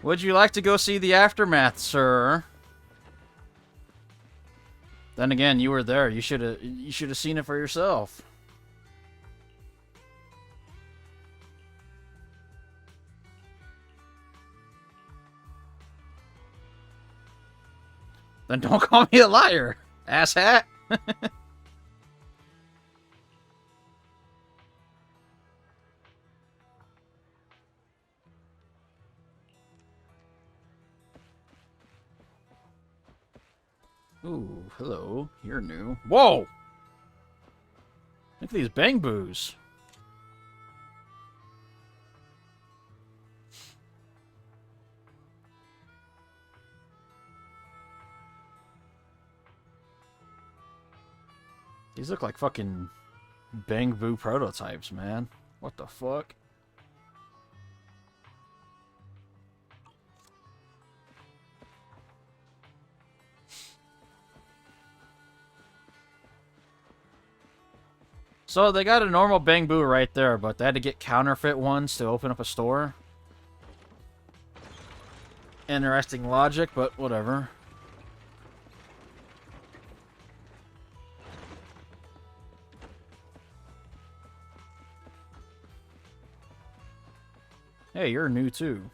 Would you like to go see the aftermath, sir? Then again, you were there. You should have seen it for yourself. Then don't call me a liar, asshat. Ooh, hello. You're new. Whoa! Look at these bang boos. These look like fucking bang boo prototypes, man. What the fuck? So they got a normal bang boo right there, but they had to get counterfeit ones to open up a store. Interesting logic, but whatever. Hey, you're new too.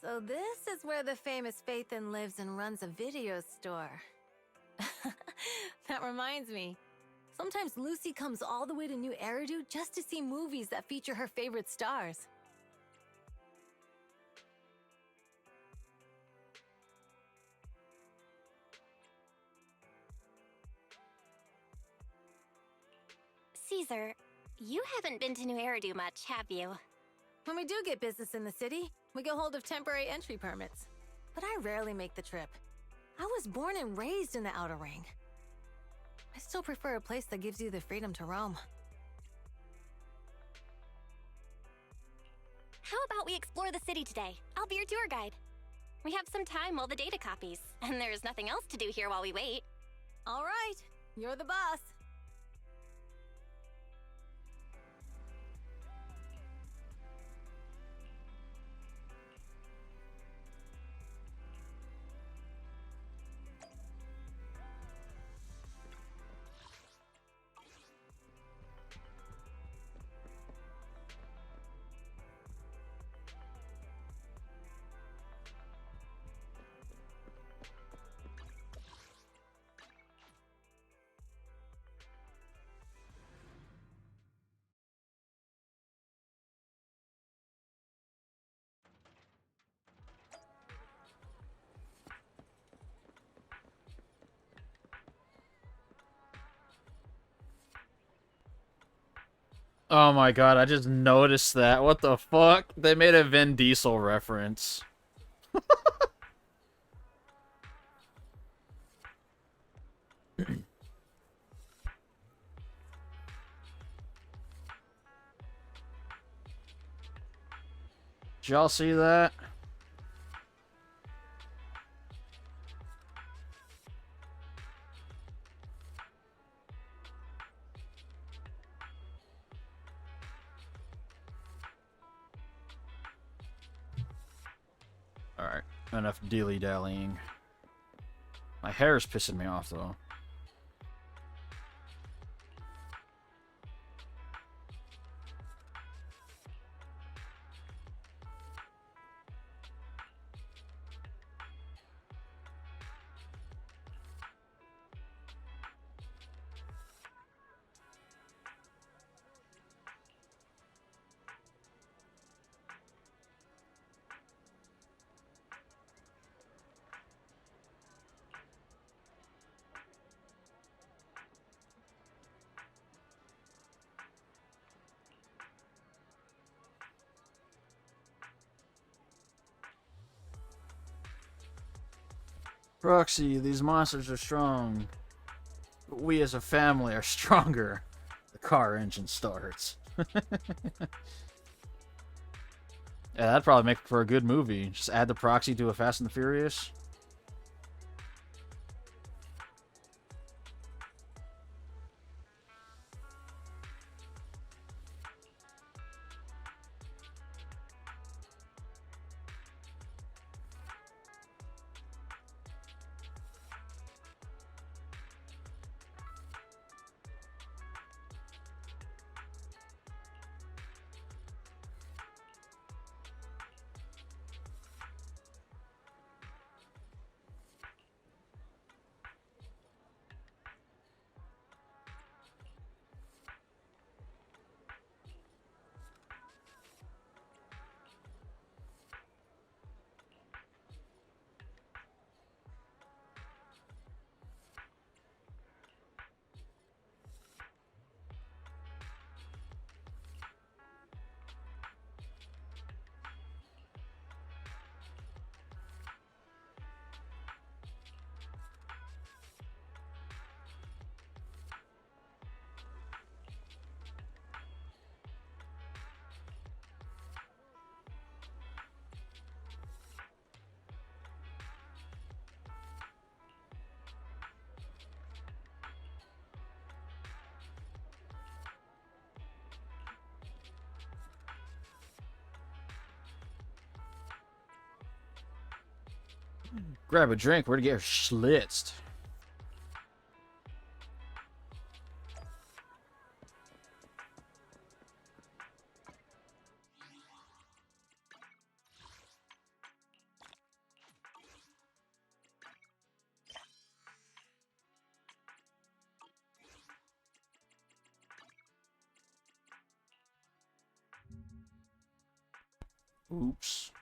So this is where the famous Phaethon lives and runs a video store. That reminds me. Sometimes Lucy comes all the way to New Eridu just to see movies that feature her favorite stars. Caesar, you haven't been to New Eridu much, have you? When we do get business in the city, we get hold of temporary entry permits. But I rarely make the trip. I was born and raised in the Outer Ring. I still prefer a place that gives you the freedom to roam. How about we explore the city today? I'll be your tour guide. We have some time while the data copies, and there's nothing else to do here while we wait. All right, you're the boss. Oh my god, I just noticed that. What the fuck? They made a Vin Diesel reference. Did y'all see that? Alright, enough dilly-dallying. My hair is pissing me off, though. Proxy, these monsters are strong. But we as a family are stronger. The car engine starts. Yeah, that'd probably make for a good movie. Just add the Proxy to a Fast and the Furious. Grab a drink. We're to get schlitzed. Oops.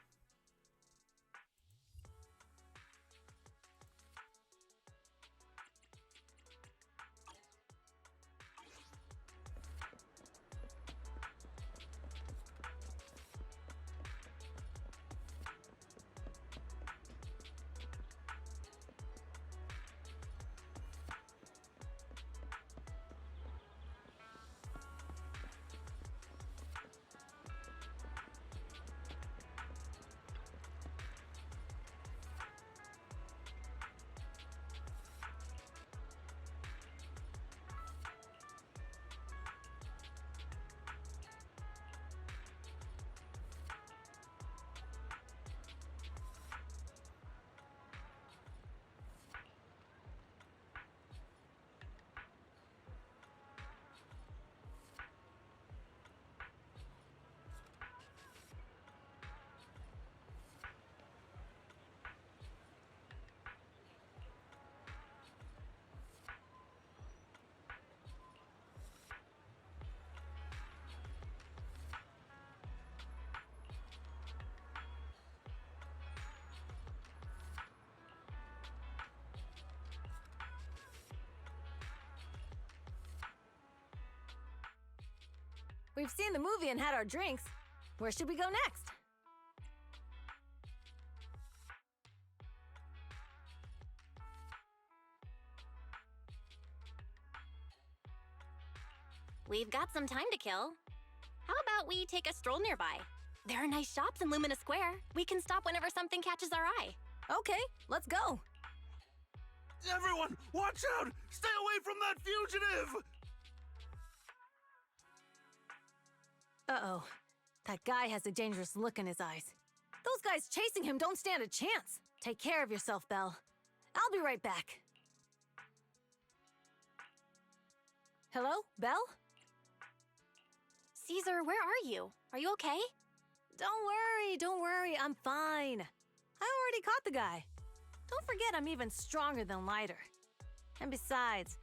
We've seen the movie and had our drinks. Where should we go next? We've got some time to kill. How about we take a stroll nearby? There are nice shops in Lumina Square. We can stop whenever something catches our eye. Okay, let's go. Everyone, watch out! Stay away from that fugitive! Uh-oh. That guy has a dangerous look in his eyes. Those guys chasing him don't stand a chance. Take care of yourself, Belle. I'll be right back. Hello, Belle? Caesar, where are you? Are you okay? Don't worry, I'm fine. I already caught the guy. Don't forget I'm even stronger than Lighter. And besides,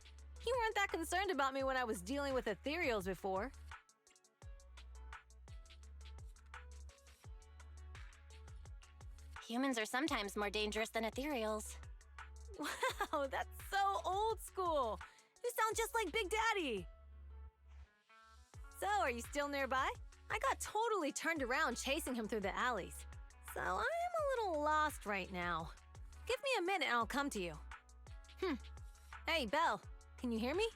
you weren't that concerned about me when I was dealing with ethereals before. Humans are sometimes more dangerous than ethereals. Wow, that's so old school. You sound just like Big Daddy. So, are you still nearby? I got totally turned around chasing him through the alleys. So, I'm a little lost right now. Give me a minute and I'll come to you. Hey, Belle, can you hear me?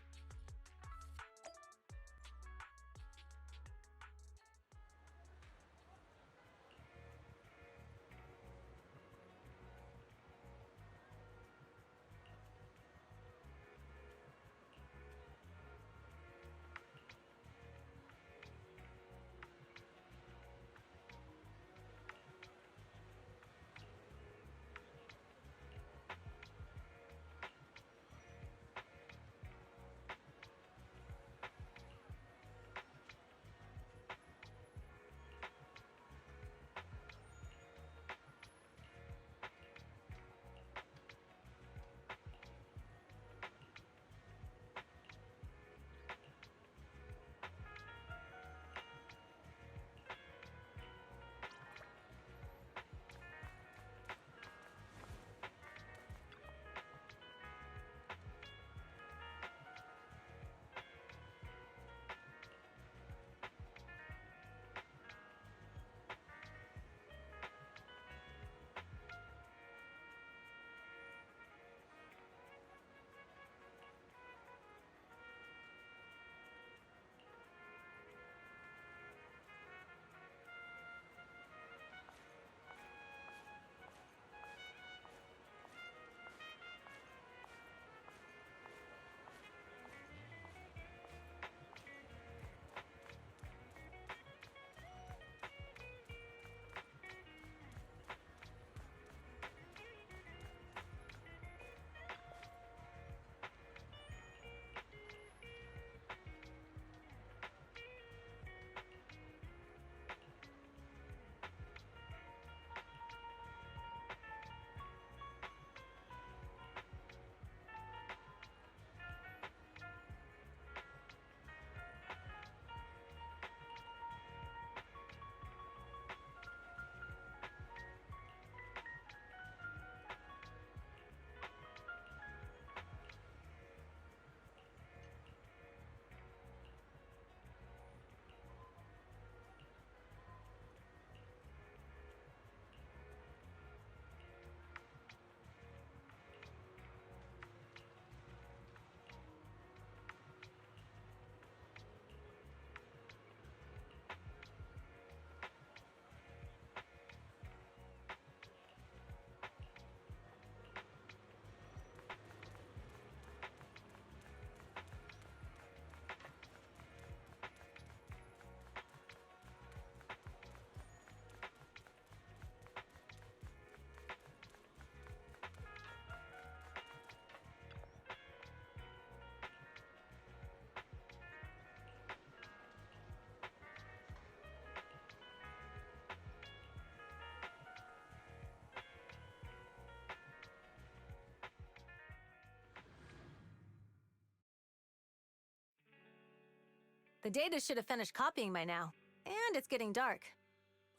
The data should have finished copying by now. And it's getting dark.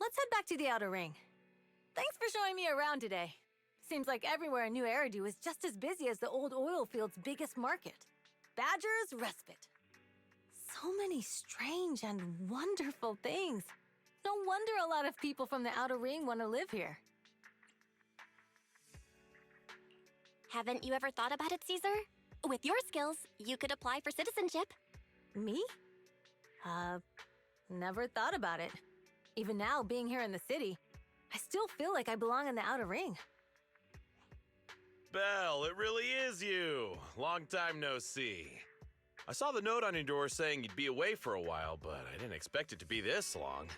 Let's head back to the Outer Ring. Thanks for showing me around today. Seems like everywhere in New Eridu is just as busy as the old oil field's biggest market. Badger's Respite. So many strange and wonderful things. No wonder a lot of people from the Outer Ring want to live here. Haven't you ever thought about it, Caesar? With your skills, you could apply for citizenship. Me? Never thought about it. Even now, being here in the city, I still feel like I belong in the Outer Ring. Belle, it really is you. Long time no see. I saw the note on your door saying you'd be away for a while, but I didn't expect it to be this long.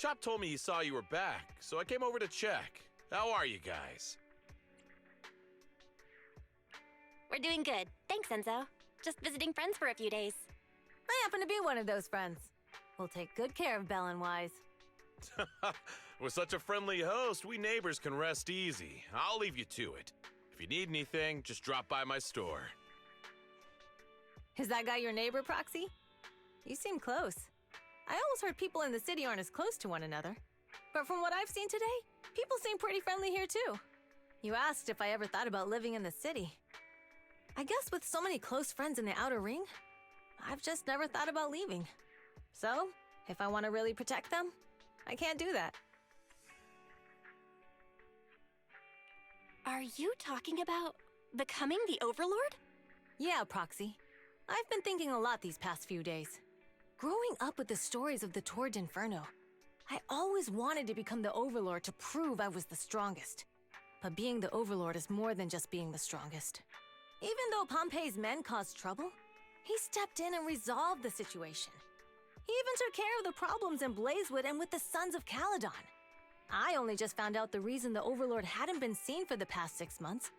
Chop told me he saw you were back, so I came over to check. How are you guys? We're doing good. Thanks, Enzo. Just visiting friends for a few days. I happen to be one of those friends. We'll take good care of Belle and Wise. With such a friendly host, we neighbors can rest easy. I'll leave you to it. If you need anything, just drop by my store. Is that guy your neighbor, Proxy? You seem close. I always heard people in the city aren't as close to one another. But from what I've seen today, people seem pretty friendly here too. You asked if I ever thought about living in the city. I guess with so many close friends in the outer ring, I've just never thought about leaving. So, if I want to really protect them, I can't do that. Are you talking about becoming the Overlord? Yeah, Proxy. I've been thinking a lot these past few days. Growing up with the stories of the Torrid Inferno, I always wanted to become the Overlord to prove I was the strongest. But being the Overlord is more than just being the strongest. Even though Pompey's men caused trouble, he stepped in and resolved the situation. He even took care of the problems in Blazewood and with the Sons of Caledon. I only just found out the reason the Overlord hadn't been seen for the past 6 months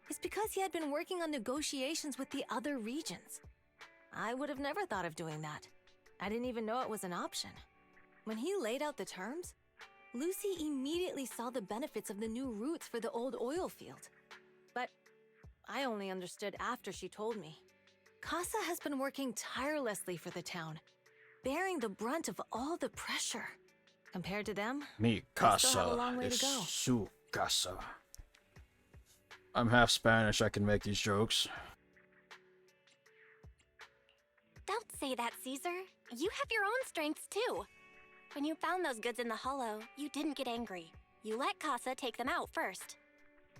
is because he had been working on negotiations with the other regions. I would have never thought of doing that. I didn't even know it was an option. When he laid out the terms, Lucy immediately saw the benefits of the new routes for the old oil field. But I only understood after she told me. Casa has been working tirelessly for the town, bearing the brunt of all the pressure. Compared to them, Mi they still have a casa long way es to go. su casa. I'm half Spanish, I can make these jokes. Don't say that, Caesar. You have your own strengths too. When you found those goods in the hollow, you didn't get angry. You let Casa take them out first.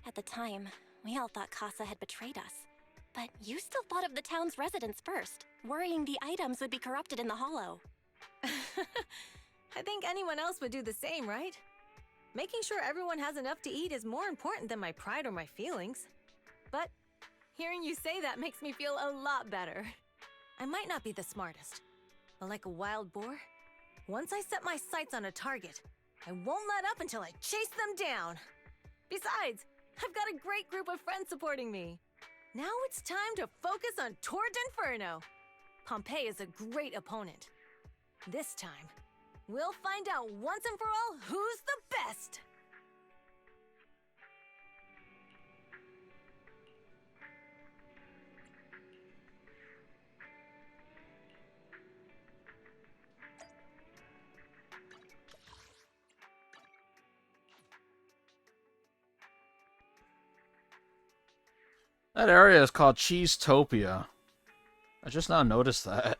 At the time, we all thought Casa had betrayed us. But you still thought of the town's residents first, worrying the items would be corrupted in the hollow. I think anyone else would do the same, right? Making sure everyone has enough to eat is more important than my pride or my feelings. But hearing you say that makes me feel a lot better. I might not be the smartest, but like a wild boar, once I set my sights on a target, I won't let up until I chase them down. Besides, I've got a great group of friends supporting me. Now it's time to focus on Torrid Inferno. Pompey is a great opponent. This time, we'll find out once and for all who's the best! That area is called Cheesetopia. I just now noticed that.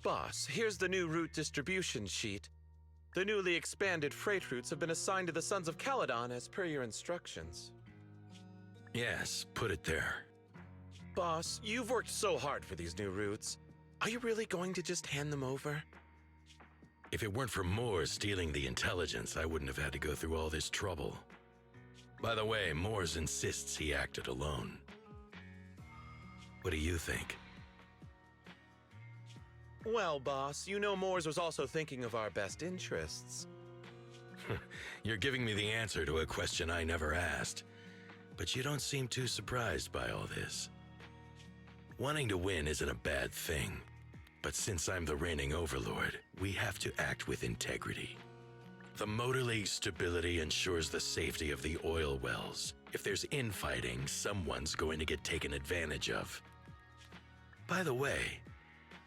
Boss, here's the new route distribution sheet. The newly expanded freight routes have been assigned to the Sons of Caledon as per your instructions. Yes, put it there. Boss, you've worked so hard for these new routes. Are you really going to just hand them over? If it weren't for Moore stealing the intelligence, I wouldn't have had to go through all this trouble. By the way, Moores insists he acted alone. What do you think? Well, boss, you know Moores was also thinking of our best interests. You're giving me the answer to a question I never asked. But you don't seem too surprised by all this. Wanting to win isn't a bad thing. But since I'm the reigning overlord, we have to act with integrity. The Motor League's stability ensures the safety of the oil wells. If there's infighting, someone's going to get taken advantage of. By the way,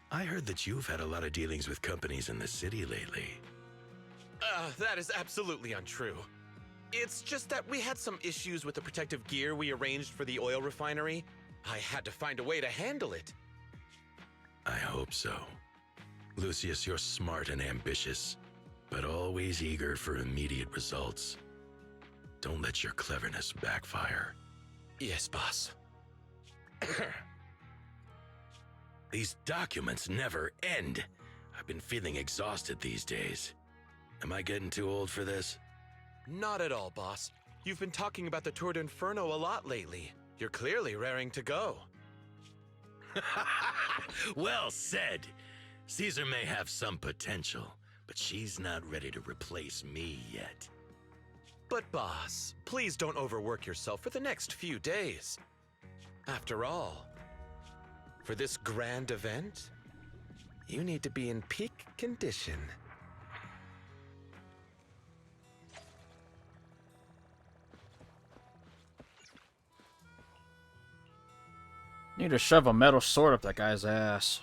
I heard that you've had a lot of dealings with companies in the city lately. That is absolutely untrue. It's just that we had some issues with the protective gear we arranged for the oil refinery. I had to find a way to handle it. I hope so. Lucius, you're smart and ambitious, but always eager for immediate results. Don't let your cleverness backfire. Yes, boss. These documents never end. I've been feeling exhausted these days. Am I getting too old for this? Not at all, boss. You've been talking about the Tour d'Inferno a lot lately. You're clearly raring to go. Well said. Caesar may have some potential, but she's not ready to replace me yet. But boss, please don't overwork yourself for the next few days. After all, for this grand event, you need to be in peak condition. Need to shove a metal sword up that guy's ass.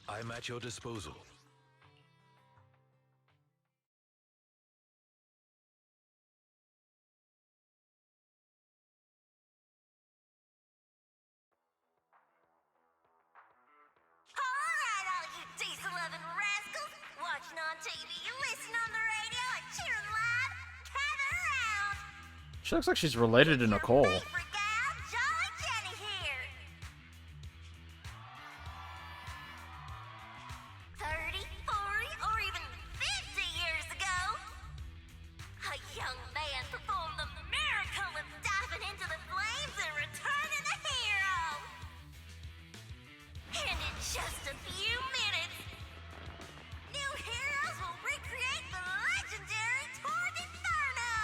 I'm at your disposal. Alright, all you diesel-loving rascals, watching on TV, you listen on the radio, and cheering live, gather around. She looks like she's related to Nicole. Favorite gal, Jolly Jenny here. 30, 40, or even 50 years ago, a young man performed the miracle of diving into the flames and returning a hero. And in just a few minutes, new heroes will recreate the legendary Tour d'Inferno!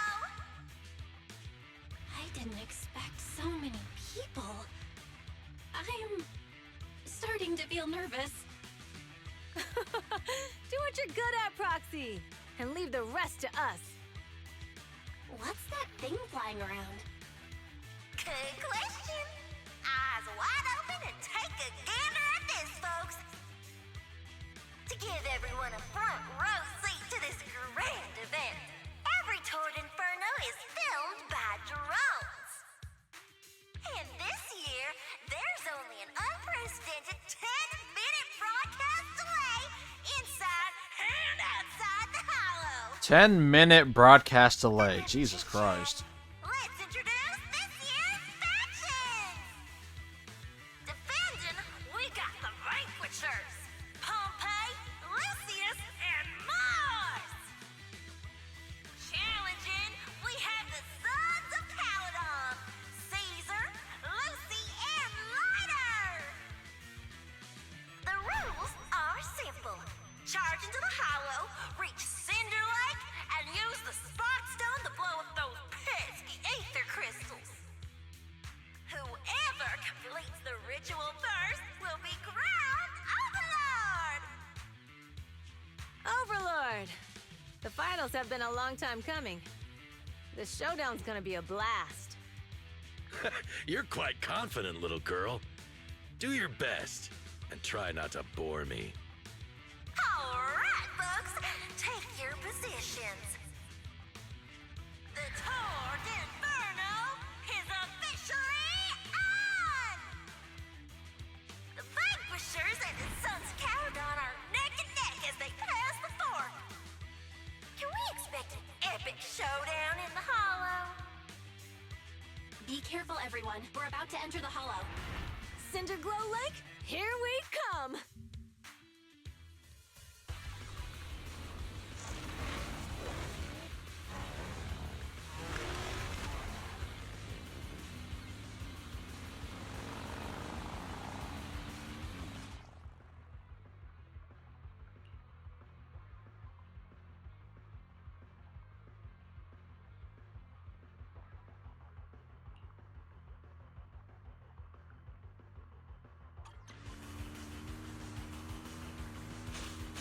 I didn't expect so many people. I'm starting to feel nervous. Do what you're good at, Proxy, and leave the rest to us. What's that thing flying around? Good question. Eyes wide open and take a gander at this, folks. To give everyone a front row seat to this grand event, every Tour d'Inferno is filmed by drones. And this year, there's only an unprecedented 10-minute broadcast delay inside and outside the hollow. 10-minute broadcast delay. Jesus Christ. Let's introduce this year's factions! Defending, we got the Vanquishers, Pompey, Lucius, and Mars! Challenging, we have the Sons of Caledon, Caesar, Lucy, and Lighter! The rules are simple. Charge into the hollow, reach Cinder Lake, and use the Spark Stone to blow up those pesky ether crystals. Whoever completes the ritual first will be crowned Overlord! Overlord! The finals have been a long time coming. The showdown's gonna be a blast. You're quite confident, little girl. Do your best, and try not to bore me. Alright, folks, take your positions. The Tour d'Inferno is officially on! The Vanquishers and the Sons of Caledon are neck and neck as they pass the fort. Can we expect an epic showdown in the hollow? Be careful, everyone. We're about to enter the hollow. Cinderglow Lake, here we come!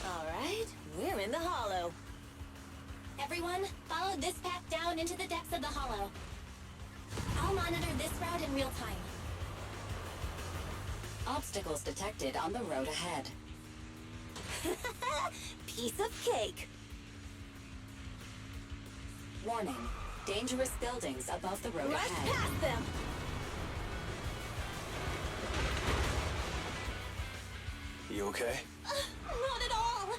Alright, we're in the hollow. Everyone, follow this path down into the depths of the hollow. I'll monitor this route in real time. Obstacles detected on the road ahead. Piece of cake. Warning. Dangerous buildings above the road Rush ahead. past them! You okay? Not at all.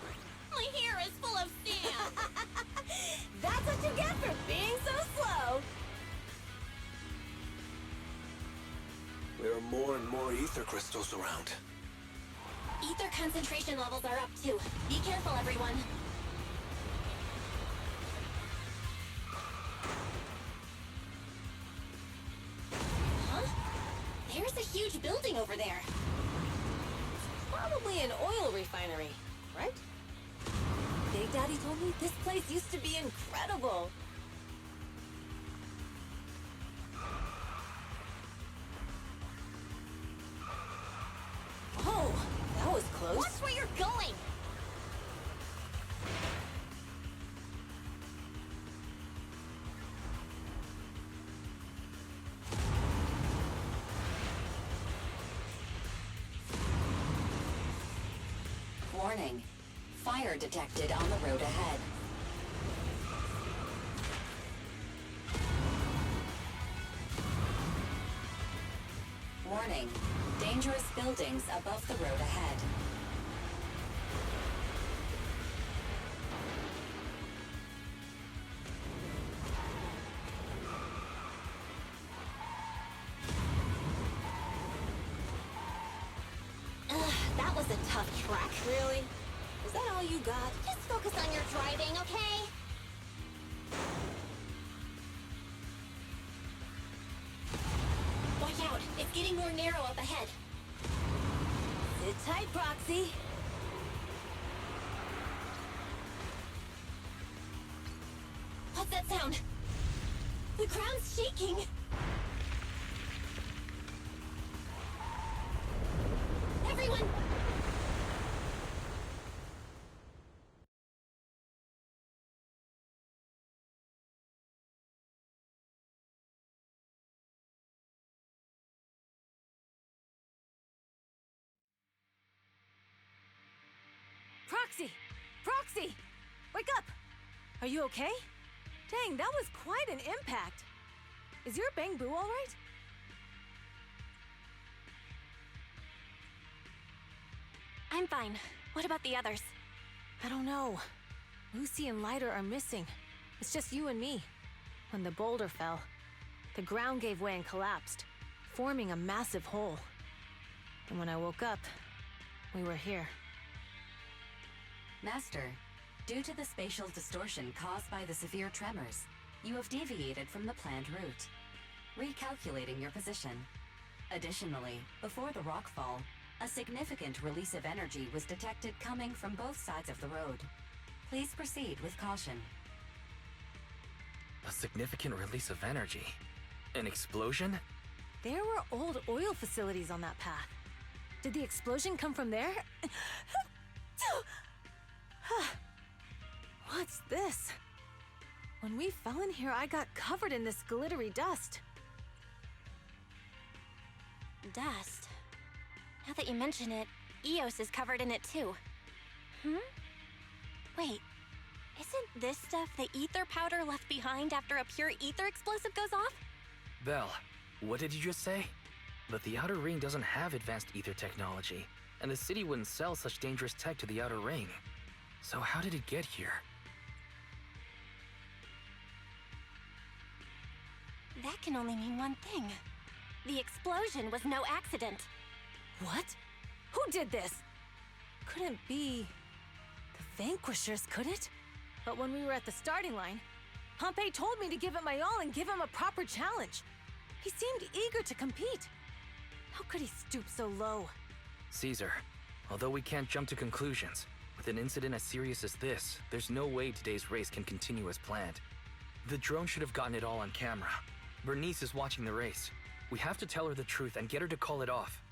My hair what you get for being so slow. There are more and more ether crystals around. Ether concentration levels are up too. Be careful, everyone. Huh? There's a huge building over there. Probably an oil refinery, right? Big Daddy told me this place used to be incredible. Oh, that was close. Watch where you're going! Warning. Fire detected on the road ahead. Warning. Dangerous buildings above the road ahead. Ugh, that was a tough track. Really? Is that all you got? Just focus on your driving, okay? Watch out! It's getting more narrow up ahead. Sit tight, Proxy. What's that sound? The ground's shaking. Everyone! Proxy! Proxy! Wake up! Are you okay? Dang, that was quite an impact. Is your Bang Boo all right? I'm fine. What about the others? I don't know. Lucy and Lighter are missing. It's just you and me. When the boulder fell, the ground gave way and collapsed, forming a massive hole. And when I woke up, we were here. Master, due to the spatial distortion caused by the severe tremors, you have deviated from the planned route, recalculating your position. Additionally, before the rockfall, a significant release of energy was detected coming from both sides of the road. Please proceed with caution. A significant release of energy? An explosion? There were old oil facilities on that path. Did the explosion come from there? What's this? When we fell in here, I got covered in this glittery dust. Dust. Now that you mention it, Eos is covered in it too. Wait, isn't this stuff the ether powder left behind after a pure ether explosive goes off? Belle, what did you just say? But the Outer Ring doesn't have advanced ether technology, and the city wouldn't sell such dangerous tech to the Outer Ring. So how did it get here? That can only mean one thing. The explosion was no accident. What? Who did this? Couldn't be the Vanquishers, could it? But when we were at the starting line, Pompey told me to give it my all and give him a proper challenge. He seemed eager to compete. How could he stoop so low? Caesar, although we can't jump to conclusions, with an incident as serious as this, there's no way today's race can continue as planned. The drone should have gotten it all on camera. Bernice is watching the race. We have to tell her the truth and get her to call it off.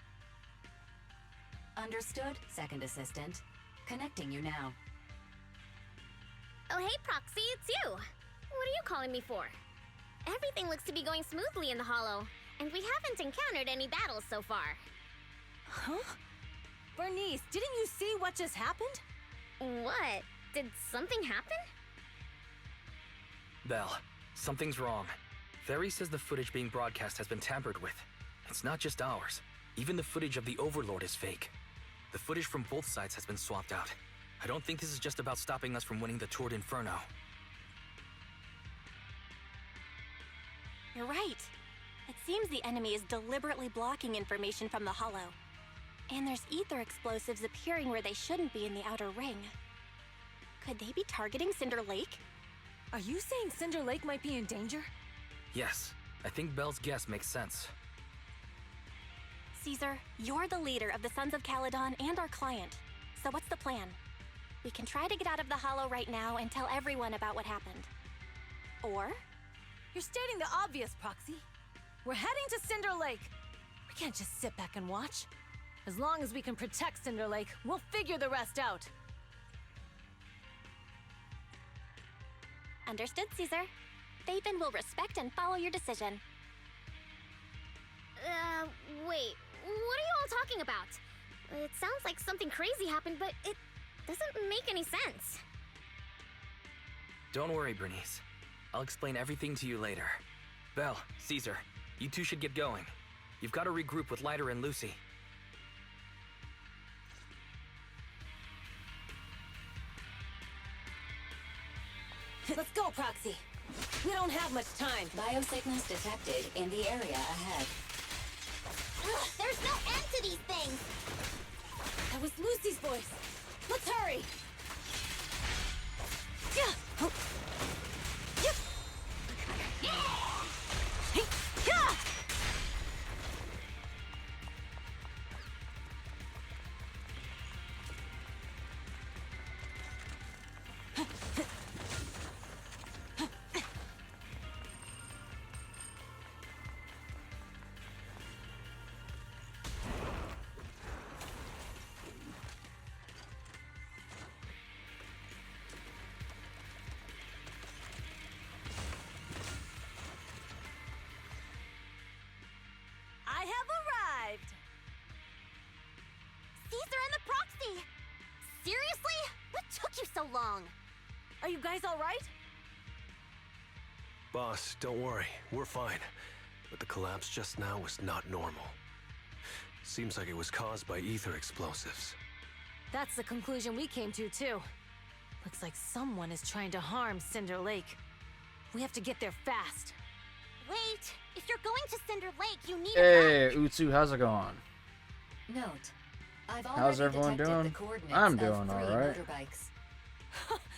Understood, Second Assistant. Connecting you now. Oh, hey, Proxy, it's you. What are you calling me for? Everything looks to be going smoothly in the Hollow, and we haven't encountered any battles so far. Huh? Bernice, didn't you see what just happened? What? Did something happen? Belle, something's wrong. Ferry says the footage being broadcast has been tampered with. It's not just ours. Even the footage of the Overlord is fake. The footage from both sides has been swapped out. I don't think this is just about stopping us from winning the Tour d'Inferno. You're right. It seems the enemy is deliberately blocking information from the Hollow. And there's ether explosives appearing where they shouldn't be in the outer ring. Could they be targeting Cinder Lake? Are you saying Cinder Lake might be in danger? Yes, I think Belle's guess makes sense. Caesar, you're the leader of the Sons of Caledon and our client. So what's the plan? We can try to get out of the Hollow right now and tell everyone about what happened. Or? You're stating the obvious, Proxy. We're heading to Cinder Lake. We can't just sit back and watch. As long as we can protect Cinder Lake, we'll figure the rest out. Understood, Caesar. Phaethon will respect and follow your decision. Wait. What are you all talking about? It sounds like something crazy happened, but it doesn't make any sense. Don't worry, Bernice. I'll explain everything to you later. Belle, Caesar, you two should get going. You've got to regroup with Leiter and Lucy. Let's go, Proxy. We don't have much time. Biosignals detected in the area ahead. Ugh, there's no end to these things! That was Lucy's voice. Let's hurry! I have arrived! Caesar and the Proxy! Seriously? What took you so long? Are you guys all right? Boss, don't worry. We're fine. But the collapse just now was not normal. Seems like it was caused by ether explosives. That's the conclusion we came to, too. Looks like someone is trying to harm Cinder Lake. We have to get there fast. Wait, if you're going to Cinder Lake, you need Hey, Utsu, how's it going? Note, I've How's already everyone detected doing? the coordinates I'm of doing 3 alright. motorbikes.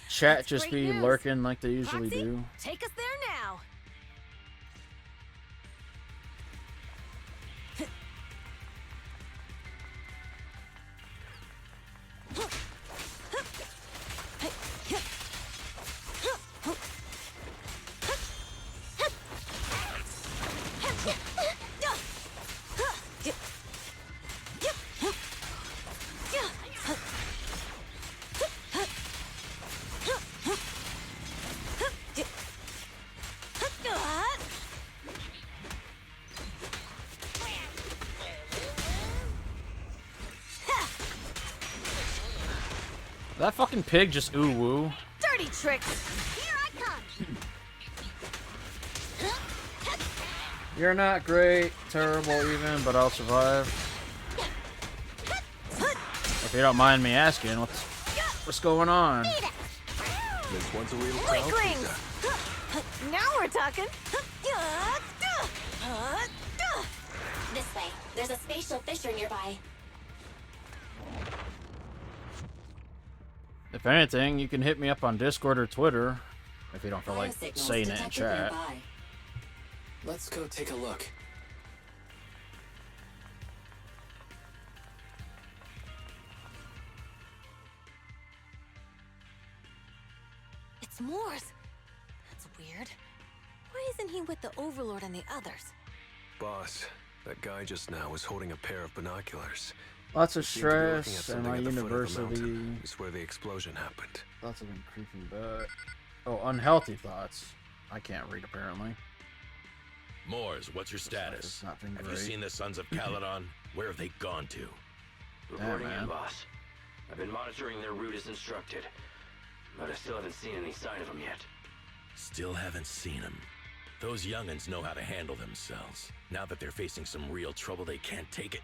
Chat just great be news. lurking like they usually Proxy, do. take us there now! That fucking pig just ooh woo. Dirty tricks! Here I come! You're not great, terrible even, but I'll survive. If you don't mind me asking, what's going on? This one's a real crowd Weaklings! pleaser. Now we're talking! This way. There's a spatial fissure nearby. If anything, you can hit me up on Discord or Twitter if you don't feel like Biosignals saying it in detected chat. nearby. Let's go take a look. It's Morse! That's weird. Why isn't he with the Overlord and the others? Boss, that guy just now was holding a pair of binoculars. Lots of Seemed to be looking at stress in something my at the foot of the university. mountain. It's where the explosion happened. Thoughts have been creeping back. Oh, unhealthy thoughts. I can't read apparently. Moors, what's your status? It's not been Have you great. seen the Sons of Caledon? Where have they gone to? Reporting man. in, boss. I've been monitoring their route as instructed, but I still haven't seen any sign of them yet. Still haven't seen them. Those young'uns know how to handle themselves. Now that they're facing some real trouble, they can't take it.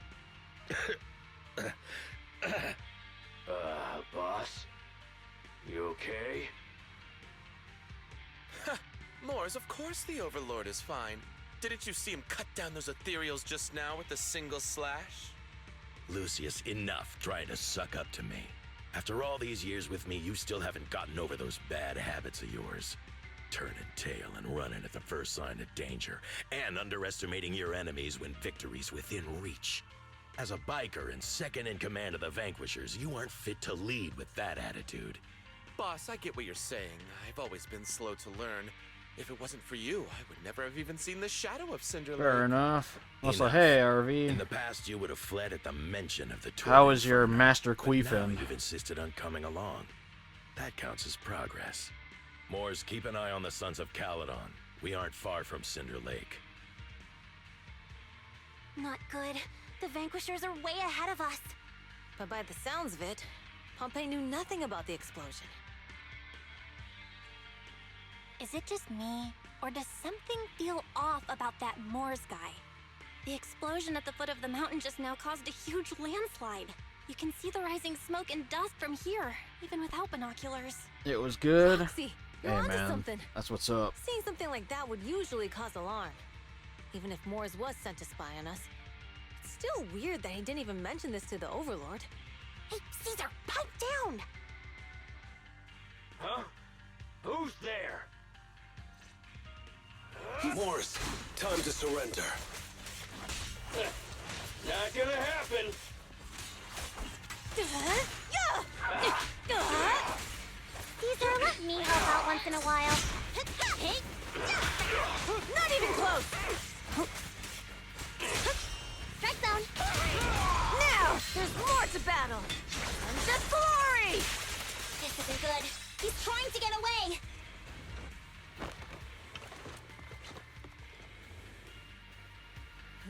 Boss? You okay? Moors, of course the Overlord is fine. Didn't you see him cut down those ethereals just now with a single slash? Lucius, enough trying to suck up to me. After all these years with me, you still haven't gotten over those bad habits of yours. Turning tail and running at the first sign of danger, and underestimating your enemies when victory's within reach. As a biker and second in command of the Vanquishers, you aren't fit to lead with that attitude. Boss, I get what you're saying. I've always been slow to learn. If it wasn't for you, I would never have even seen the shadow of Cinder Lake. Fair enough. Also, Enough. hey, RV. In the past, you would have fled at the mention of the How is your Inferno, Master but now Queefin? you've insisted on coming along. That counts as progress. Moors, keep an eye on the Sons of Caledon. We aren't far from Cinder Lake. Not good. The Vanquishers are way ahead of us. But by the sounds of it, Pompey knew nothing about the explosion. Is it just me, or does something feel off about that Moors guy? The explosion at the foot of the mountain just now caused a huge landslide. You can see the rising smoke and dust from here, even without binoculars. It was good. Foxy, you're Hey, onto man. something. That's what's up. Seeing something like that would usually cause alarm. Even if Moors was sent to spy on us. It's still weird that he didn't even mention this to the Overlord. Hey, Caesar, pipe down! Huh? Who's there? Morris, time to surrender. Not gonna happen. Caesar, let me help out once in a while. Hey! Not even close! Strike zone! Now, there's more to battle! And just glory! This isn't good. He's trying to get away!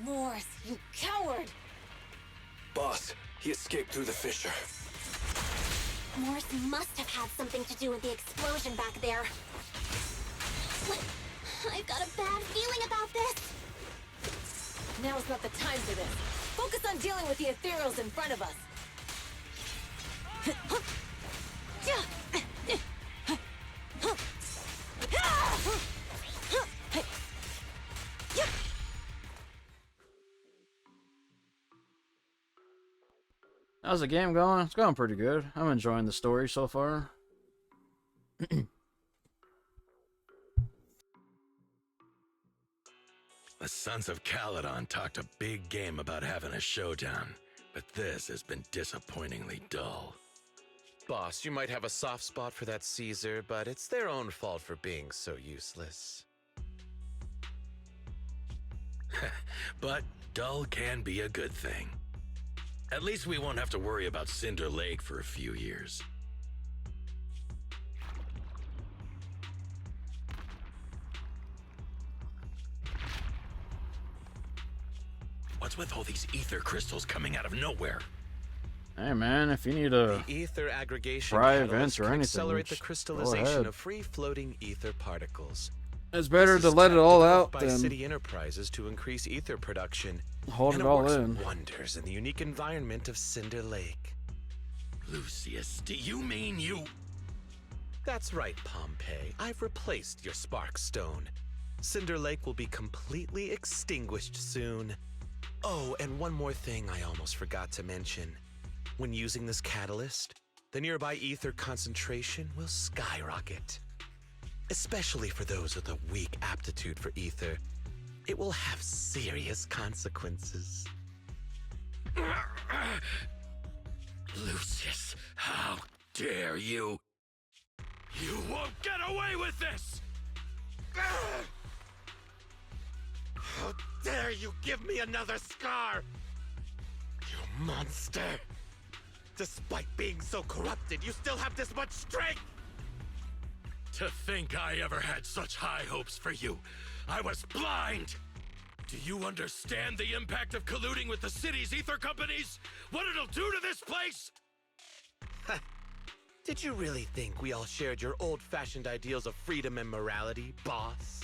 Morris, you coward! Boss, he escaped through the fissure. Morris must have had something to do with the explosion back there. What? I've got a bad feeling about this. Now is not the time for this. Focus on dealing with the ethereals in front of us. How's the game going? It's going pretty good. I'm enjoying the story so far. The Sons of Caledon talked a big game about having a showdown, but this has been disappointingly dull. Boss, you might have a soft spot for that Caesar, but it's their own fault for being so useless. But dull can be a good thing. At least we won't have to worry about Cinder Lake for a few years. What's with all these ether crystals coming out of nowhere? Hey man, if you need a The ether aggregation try catalyst events or can anything, accelerate the just go crystallization ahead. of free-floating ether particles. It's better This to is let it tech all developed out by than City Enterprises to increase ether production. hold and it all works in. wonders in the unique environment of Cinder Lake. Lucius, do you mean you? That's right, Pompey. I've replaced your spark stone. Cinder Lake will be completely extinguished soon. Oh, and one more thing I almost forgot to mention. When using this catalyst, the nearby ether concentration will skyrocket. Especially for those with a weak aptitude for ether, it will have serious consequences. Lucius, how dare you? You won't get away with this! How dare you give me another scar! You monster! Despite being so corrupted, you still have this much strength! To think I ever had such high hopes for you. I was blind! Do you understand the impact of colluding with the city's ether companies? What it'll do to this place? Did you really think we all shared your old-fashioned ideals of freedom and morality, boss?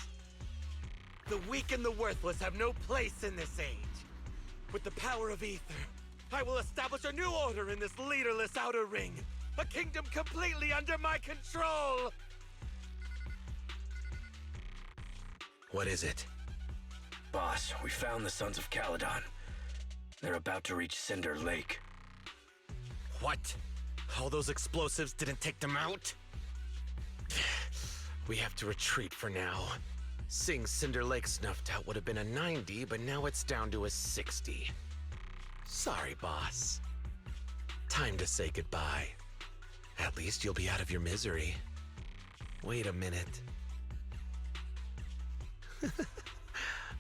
The weak and the worthless have no place in this age. With the power of ether, I will establish a new order in this leaderless outer ring. A kingdom completely under my control! What is it? boss. We found the Sons of Caledon. They're about to reach Cinder Lake. What? All those explosives didn't take them out? We have to retreat for now. Seeing Cinder Lake snuffed out would have been a 90, but now it's down to a 60. Sorry, boss. Time to say goodbye. At least you'll be out of your misery. Wait a minute.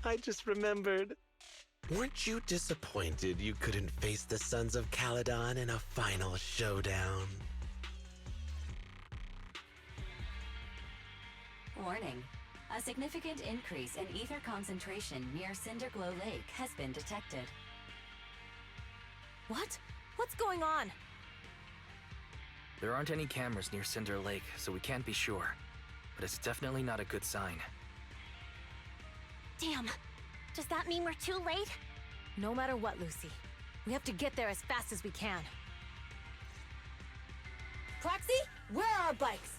I just remembered. Weren't you disappointed you couldn't face the Sons of Caledon in a final showdown? Warning. A significant increase in ether concentration near Cinderglow Lake has been detected. What? What's going on? There aren't any cameras near Cinder Lake, so we can't be sure. But it's definitely not a good sign. Damn. Does that mean we're too late? No matter what, Lucy. We have to get there as fast as we can. Proxy, where are our bikes?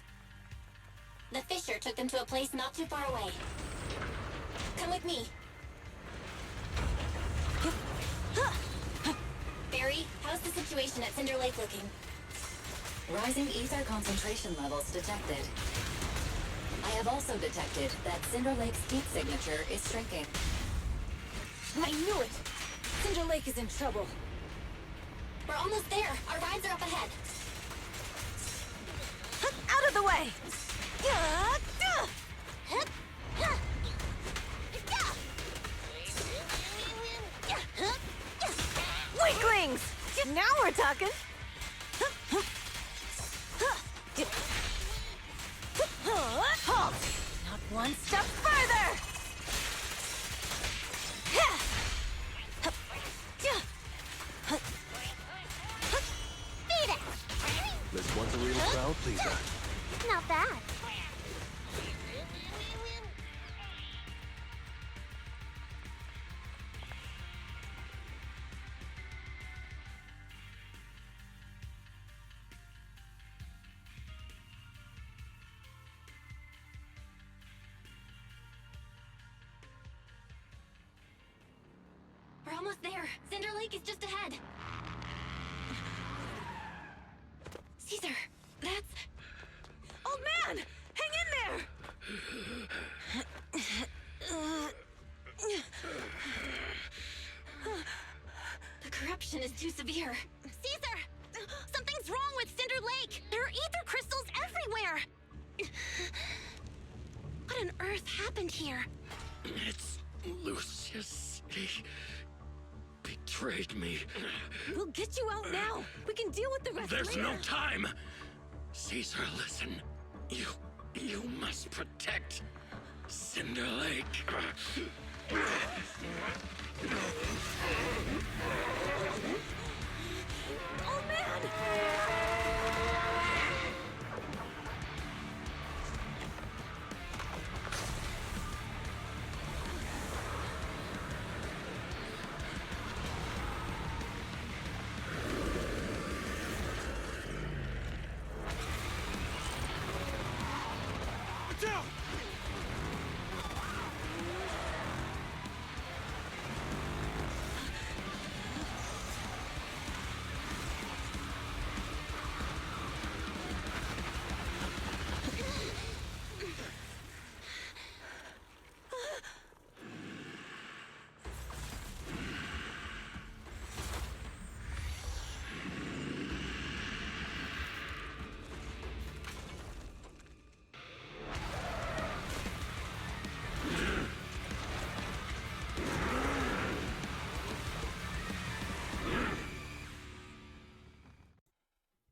The Fisher took them to a place not too far away. Come with me. Barry, how's the situation at Cinder Lake looking? Rising ether concentration levels detected. I have also detected that Cinder Lake's heat signature is shrinking. I knew it! Cinder Lake is in trouble. We're almost there. Our rides are up ahead. Out of the way! Weaklings! Now we're talking! Halt! Not one step further! Beat it! This one's a real crowd pleaser. Not bad. We're almost there. Cinder Lake is just ahead. Caesar, that's... Old man! Hang in there! The corruption is too severe. Caesar! Something's wrong with Cinder Lake! There are ether crystals everywhere! What on earth happened here? It's Lucius. He betrayed me. We'll get you out now. We can deal with the rest There's later. no time. Caesar, listen. You must protect Cinder Lake. Oh man!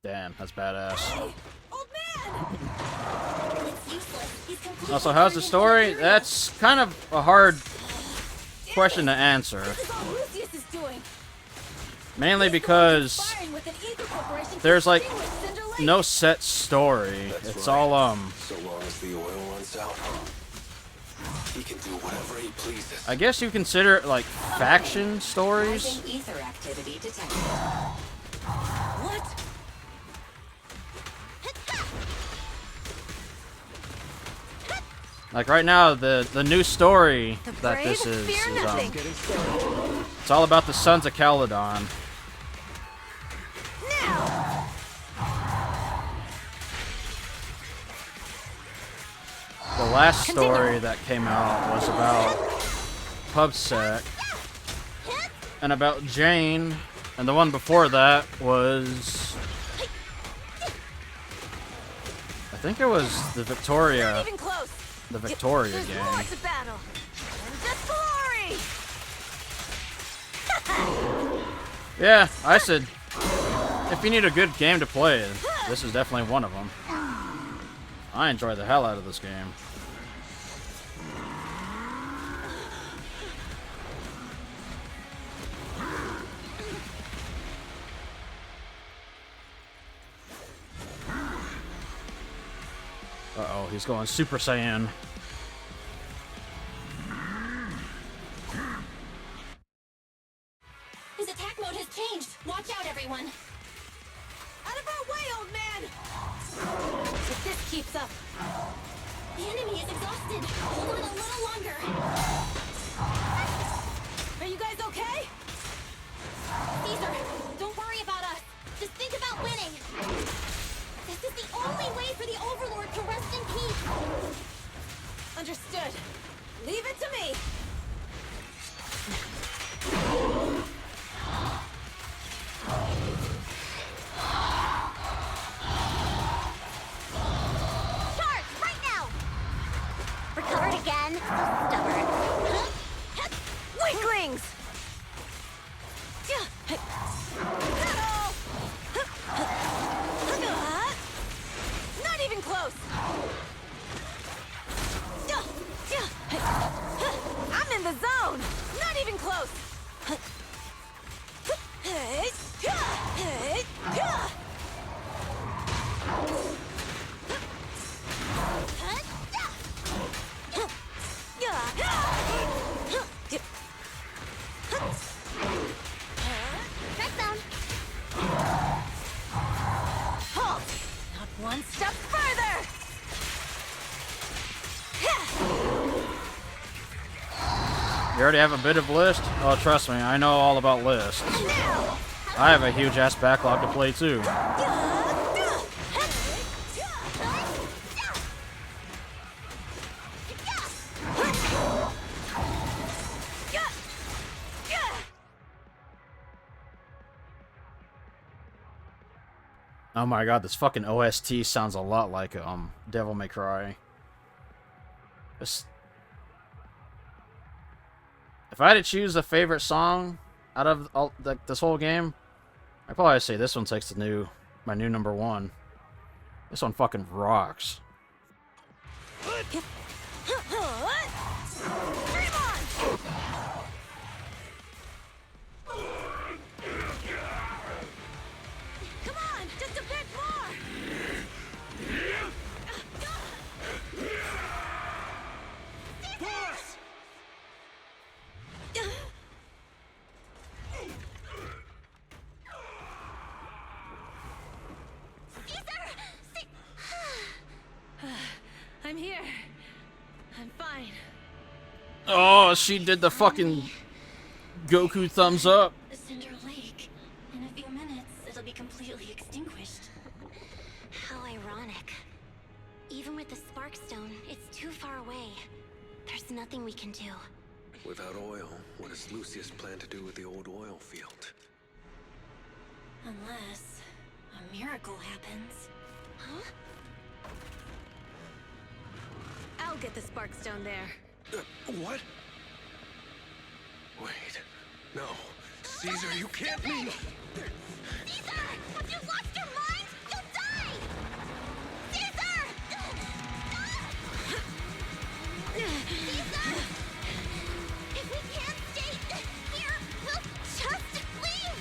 Damn, that's badass. Hey, old man! It's useless. He's completely Also, how's the story? That's kind of a hard question to answer. This is all Lucius is doing. Mainly because Conspiring with an ether corporation to there's like extinguish Cinder Lake. no set story. That's It's right. all So long as the oil runs out, he can do whatever he pleases. I guess you consider it like faction stories. Rising ether activity detected. What? Like right now, the new story that this is it's all about the Sons of Caledon. The last story that came out was about PubSec and about Jane, and the one before that was, I think it was the Victoria gang. Yeah, I said, if you need a good game to play, this is definitely one of them. I enjoy the hell out of this game. Uh-oh, he's going Super Saiyan. His attack mode has changed. Watch out, everyone. Out of our way, old man! If this keeps up... The enemy is exhausted. Hold on a little longer. Are you guys okay? Caesar, don't worry about us. Just think about winning. This is the only way for the Overlord to rest in peace. Understood. Leave it to me. Charge, right now! Recovered again. Stubborn. Weaklings! Not even close! I'm in the zone! Not even close! Halt! Not one step further! You already have a bit of list? Oh, trust me, I know all about lists. I have a huge ass backlog to play too. Oh my god, this fucking OST sounds a lot like Devil May Cry. If I had to choose a favorite song out of all, this whole game, I'd probably say this one takes my new number one. This one fucking rocks. Come on, just a bit more! I'm here. I'm fine. Oh, she did the fucking Goku thumbs up. The Cinder Lake. In a few minutes, it'll be completely extinguished. How ironic. Even with the Spark Stone, it's too far away. There's nothing we can do. Without oil, what does Lucius plan to do with the old oil field? Unless a miracle happens. Huh? I'll get the Spark Stone there. What? Wait. No. Caesar, you can't leave! Caesar! Have you lost your mind? You'll die! Caesar! Caesar! If we can't stay here, we'll just leave!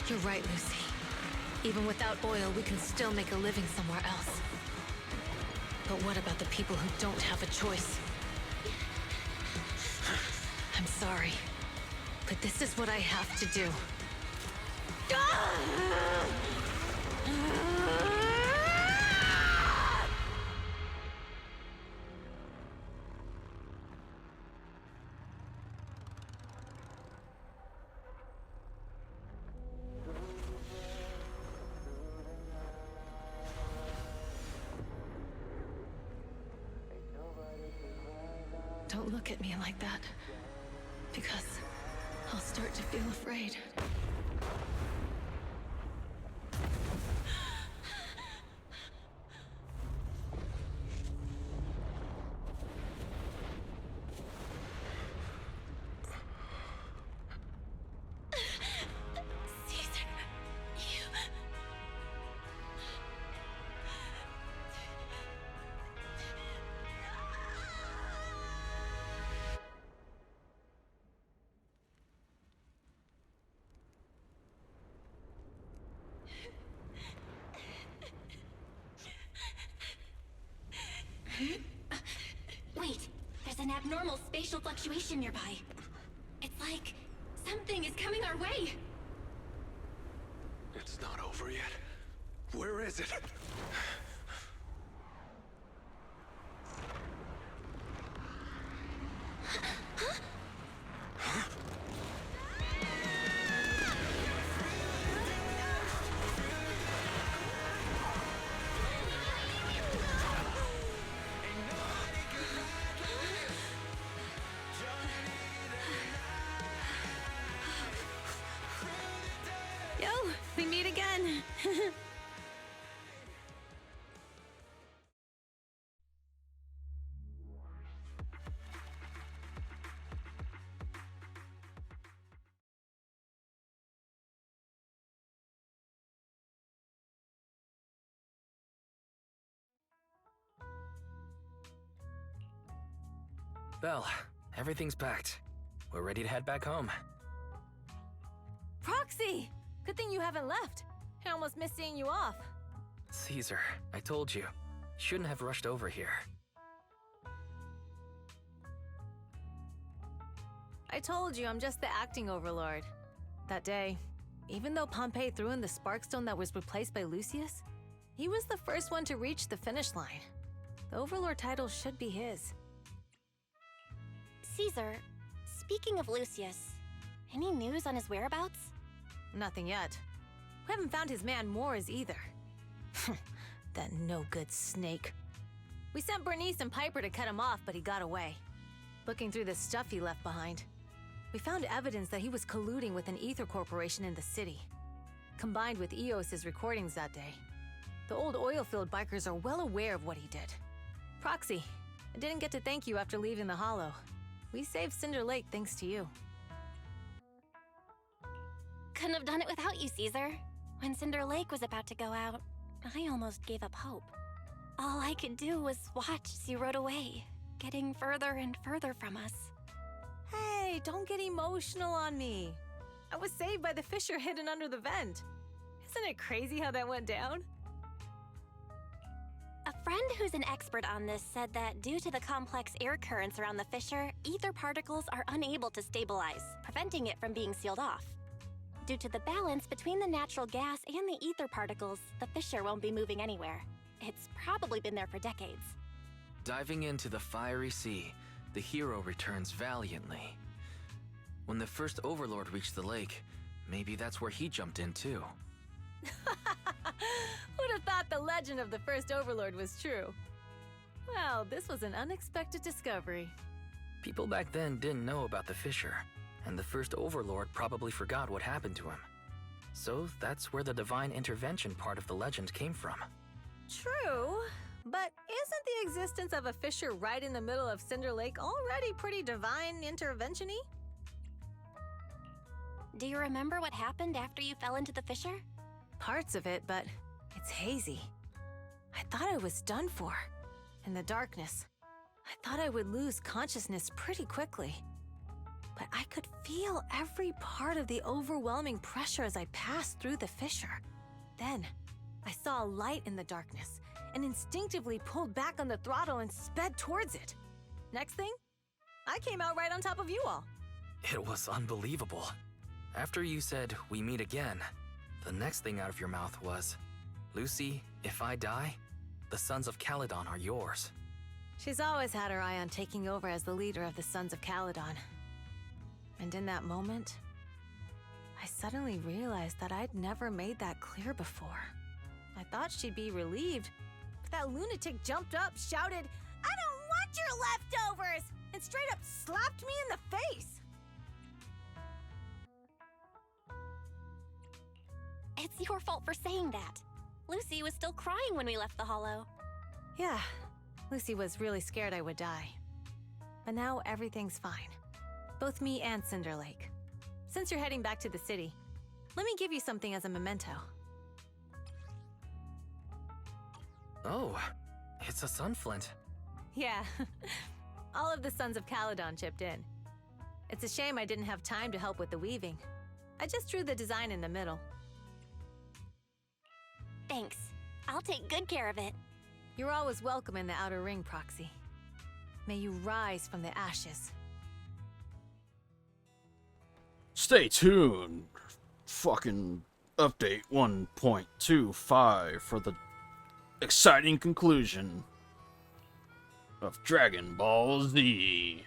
You're right, Lucy. Even without oil, we can still make a living somewhere else. But what about the people who don't have a choice? I'm sorry, but this is what I have to do. Don't look at me like that. Because I'll start to feel afraid. Wait, there's an abnormal spatial fluctuation nearby. It's like something is coming our way. It's not over yet. Where is it? Yo, we meet again. Belle, everything's packed. We're ready to head back home. Proxy! Good thing you haven't left. I almost missed seeing you off. Caesar, I told you. You shouldn't have rushed over here. I told you I'm just the acting overlord. That day, even though Pompey threw in the Sparkstone that was replaced by Lucius, he was the first one to reach the finish line. The overlord title should be his. Caesar, speaking of Lucius, any news on his whereabouts? Nothing yet. We haven't found his man Moores either. That no-good snake. We sent Bernice and Piper to cut him off, but he got away. Looking through the stuff he left behind, we found evidence that he was colluding with an ether corporation in the city, combined with Eos's recordings that day. The old oil-filled bikers are well aware of what he did. Proxy, I didn't get to thank you after leaving the Hollow. We saved Cinder Lake thanks to you. Couldn't have done it without you, Caesar. When Cinder Lake was about to go out, I almost gave up hope. All I could do was watch as you rode away, getting further and further from us. Hey, don't get emotional on me. I was saved by the fissure hidden under the vent. Isn't it crazy how that went down? A friend who's an expert on this said that due to the complex air currents around the fissure, ether particles are unable to stabilize, preventing it from being sealed off. Due to the balance between the natural gas and the ether particles, the fissure won't be moving anywhere. It's probably been there for decades. Diving into the fiery sea, the hero returns valiantly. When the first overlord reached the lake, maybe that's where he jumped in too. Who'd have thought the legend of the first overlord was true? Well, this was an unexpected discovery. People back then didn't know about the fissure, and the first overlord probably forgot what happened to him. So that's where the divine intervention part of the legend came from. True, but isn't the existence of a fissure right in the middle of Cinder Lake already pretty divine intervention-y? Do you remember what happened after you fell into the fissure? Parts of it, but it's hazy. I thought I was done for. In the darkness, I thought I would lose consciousness pretty quickly. But I could feel every part of the overwhelming pressure as I passed through the fissure. Then, I saw a light in the darkness and instinctively pulled back on the throttle and sped towards it. Next thing, I came out right on top of you all. It was unbelievable. After you said, "We meet again," the next thing out of your mouth was, "Lucy, if I die, the Sons of Caledon are yours." She's always had her eye on taking over as the leader of the Sons of Caledon. And in that moment, I suddenly realized that I'd never made that clear before. I thought she'd be relieved, but that lunatic jumped up, shouted, "I don't want ate your leftovers and straight up slapped me in the face. It's your fault for saying that. Lucy was still crying when we left the Hollow. Yeah, Lucy was really scared I would die. But now everything's fine. Both me and Cinder Lake. Since you're heading back to the city, let me give you something as a memento. Oh, it's a sunflint. Yeah, all of the Sons of Caledon chipped in. It's a shame I didn't have time to help with the weaving. I just drew the design in the middle. Thanks. I'll take good care of it. You're always welcome in the Outer Ring, Proxy. May you rise from the ashes. Stay tuned. Fucking update 1.25 for the exciting conclusion of Dragon Ball Z.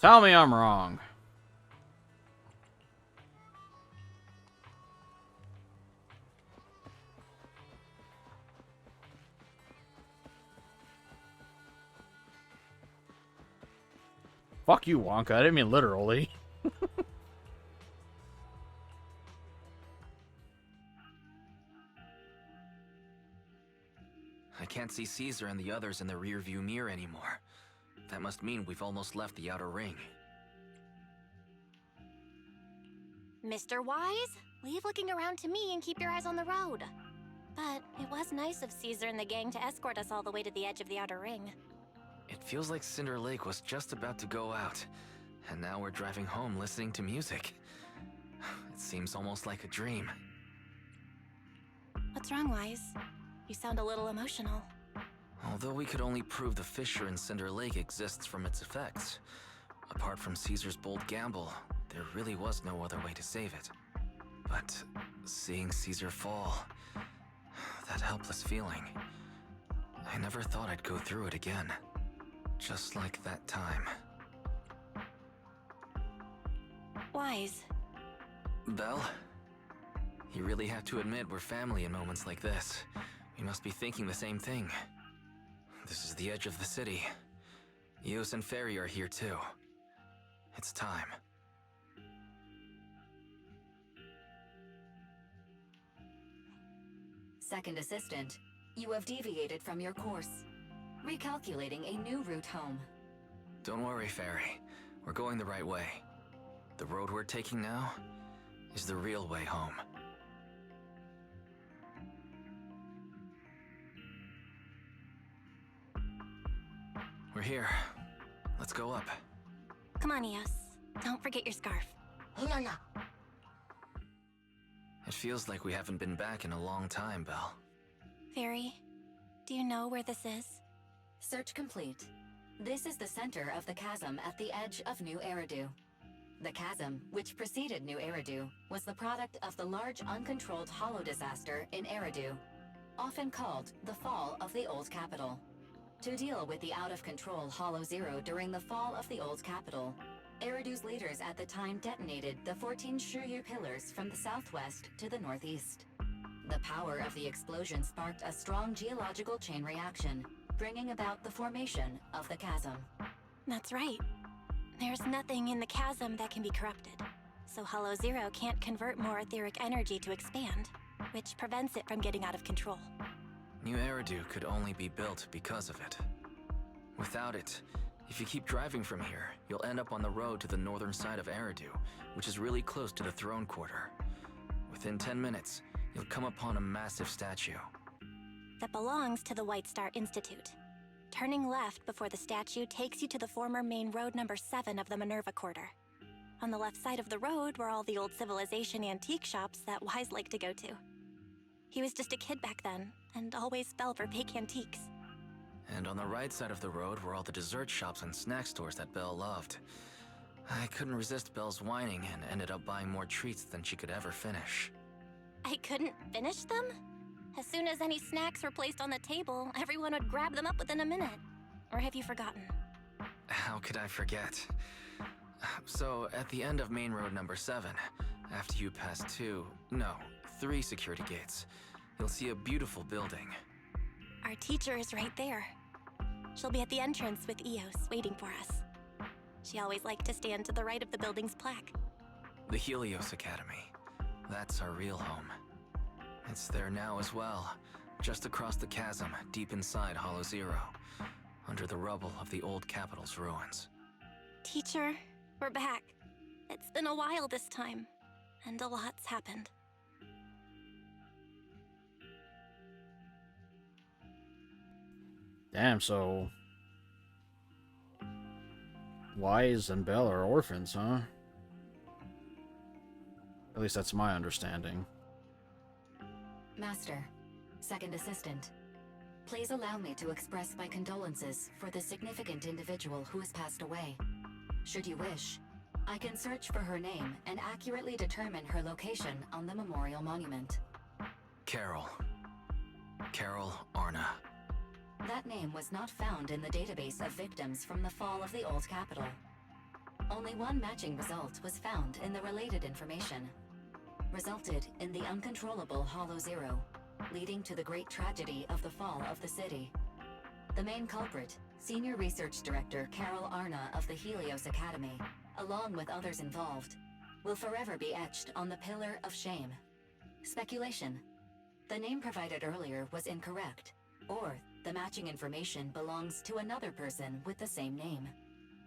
Tell me I'm wrong. Fuck you, Wonka. I didn't mean literally. I can't see Caesar and the others in the rearview mirror anymore. That must mean we've almost left the Outer Ring. Mr. Wise, leave looking around to me and keep your eyes on the road. But it was nice of Caesar and the gang to escort us all the way to the edge of the Outer Ring. It feels like Cinder Lake was just about to go out, and now we're driving home listening to music. It seems almost like a dream. What's wrong, Wise? You sound a little emotional. Although we could only prove the fissure in Cinder Lake exists from its effects, apart from Caesar's bold gamble, there really was no other way to save it. But seeing Caesar fall, that helpless feeling, I never thought I'd go through it again. Just like that time. Wise. Belle? You really have to admit we're family in moments like this. We must be thinking the same thing. This is the edge of the city. Eos and Fairy are here too. It's time. Second assistant, you have deviated from your course. Recalculating a new route home. Don't worry, Fairy. We're going the right way. The road we're taking now is the real way home. We're here. Let's go up. Come on, Eos. Don't forget your scarf. It feels like we haven't been back in a long time, Belle. Fairy, do you know where this is? Search complete. This is the center of the chasm at the edge of New Eridu. The chasm, which preceded New Eridu, was the product of the large uncontrolled hollow disaster in Eridu, often called the fall of the Old Capital. To deal with the out-of-control Hollow Zero during the fall of the Old Capital, Eridu's leaders at the time detonated the 14 Shuryu pillars from the southwest to the northeast. The power of the explosion sparked a strong geological chain reaction, bringing about the formation of the chasm. That's right. There's nothing in the chasm that can be corrupted, so Hollow Zero can't convert more etheric energy to expand, which prevents it from getting out of control. New Eridu could only be built because of it. Without it, if you keep driving from here, you'll end up on the road to the northern side of Eridu, which is really close to the throne quarter. Within 10 minutes, you'll come upon a massive statue. That belongs to the White Star Institute. Turning left before the statue takes you to the former main road number 7 of the Minerva Quarter. On the left side of the road were all the old civilization antique shops that Wise liked to go to. He was just a kid back then, and always fell for fake antiques. And on the right side of the road were all the dessert shops and snack stores that Belle loved. I couldn't resist Belle's whining and ended up buying more treats than she could ever finish. I couldn't finish them? As soon as any snacks were placed on the table, everyone would grab them up within a minute. Or have you forgotten? How could I forget? So, at the end of main road number 7, after you pass 3 security gates, you'll see a beautiful building. Our teacher is right there. She'll be at the entrance with Eos, waiting for us. She always liked to stand to the right of the building's plaque. The Helios Academy. That's our real home. It's there now as well, just across the chasm, deep inside Hollow Zero, under the rubble of the old capital's ruins. Teacher, we're back. It's been a while this time, and a lot's happened. Damn, so Wise and Belle are orphans, huh? At least that's my understanding. Master, second assistant, please allow me to express my condolences for the significant individual who has passed away. Should you wish, I can search for her name and accurately determine her location on the memorial monument. Carol Arna. That name was not found in the database of victims from the fall of the old capital. Only one matching result was found in the related information. Resulted in the uncontrollable Hollow Zero, leading to the great tragedy of the fall of the city. The main culprit, Senior Research Director Carol Arna of the Helios Academy, along with others involved, will forever be etched on the Pillar of Shame. Speculation. The name provided earlier was incorrect, or the matching information belongs to another person with the same name.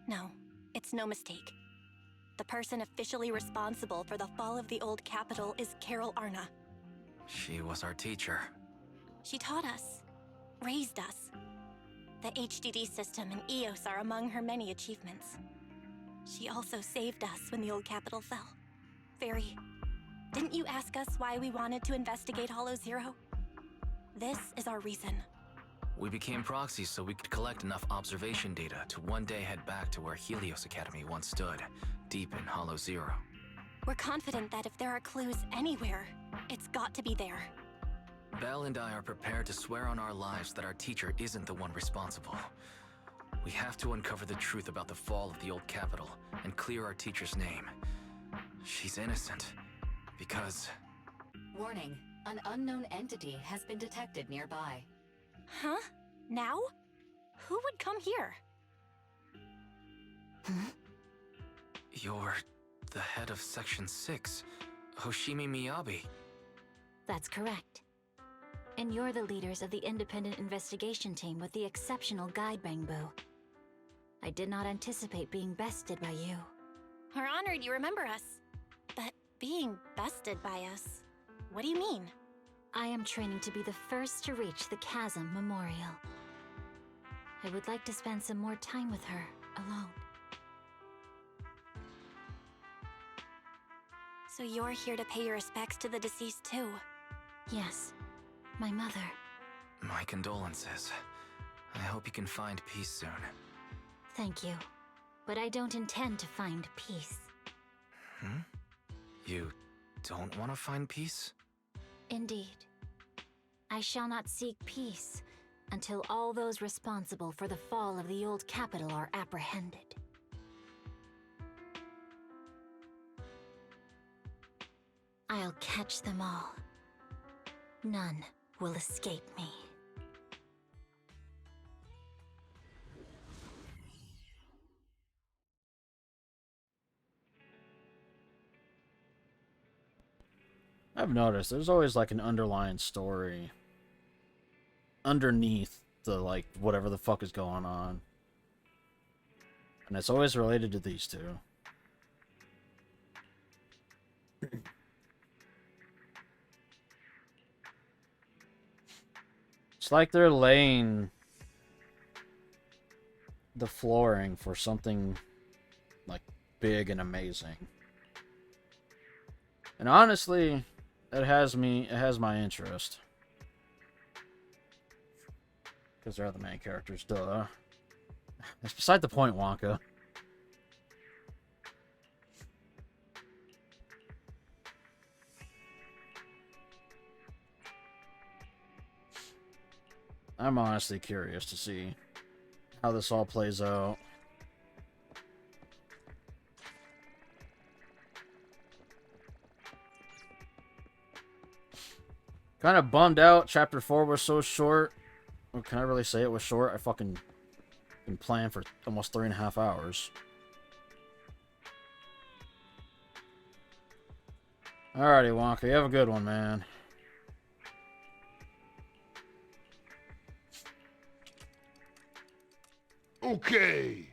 No, it's no mistake. The person officially responsible for the fall of the old capital is Carol Arna. She was our teacher. She taught us, raised us. The HDD system and Eos are among her many achievements. She also saved us when the old capital fell. Fairy, didn't you ask us why we wanted to investigate Hollow Zero? This is our reason. We became proxies so we could collect enough observation data to one day head back to where Helios Academy once stood, deep in Hollow Zero. We're confident that if there are clues anywhere, it's got to be there. Belle and I are prepared to swear on our lives that our teacher isn't the one responsible. We have to uncover the truth about the fall of the old capital and clear our teacher's name. She's innocent, because... Warning, an unknown entity has been detected nearby. Huh? Now? Who would come here? You're the head of Section 6, Hoshimi Miyabi. That's correct. And you're the leaders of the independent investigation team with the exceptional guide Bangbu. I did not anticipate being bested by you. We're honored you remember us. But being bested by us, what do you mean? I am training to be the first to reach the Chasm Memorial. I would like to spend some more time with her, alone. So you're here to pay your respects to the deceased too? Yes, my mother. My condolences. I hope you can find peace soon. Thank you, but I don't intend to find peace. You don't want to find peace? Indeed. I shall not seek peace until all those responsible for the fall of the old capital are apprehended. I'll catch them all. None will escape me. I've noticed there's always like an underlying story underneath the like whatever the fuck is going on. And it's always related to these two. It's like they're laying the flooring for something like big and amazing. And honestly, it has my interest. Because they're the main characters, duh. That's beside the point, Wonka. I'm honestly curious to see how this all plays out. Kind of bummed out. Chapter 4 was so short. Well, can I really say it was short? I fucking been playing for almost 3.5 hours. Alrighty, Wonka. You have a good one, man. Okay.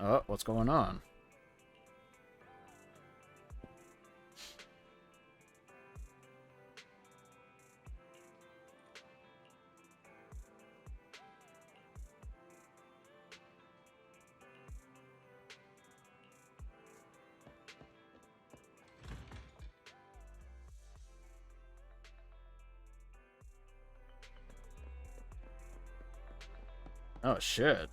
Oh, what's going on? Oh, shit.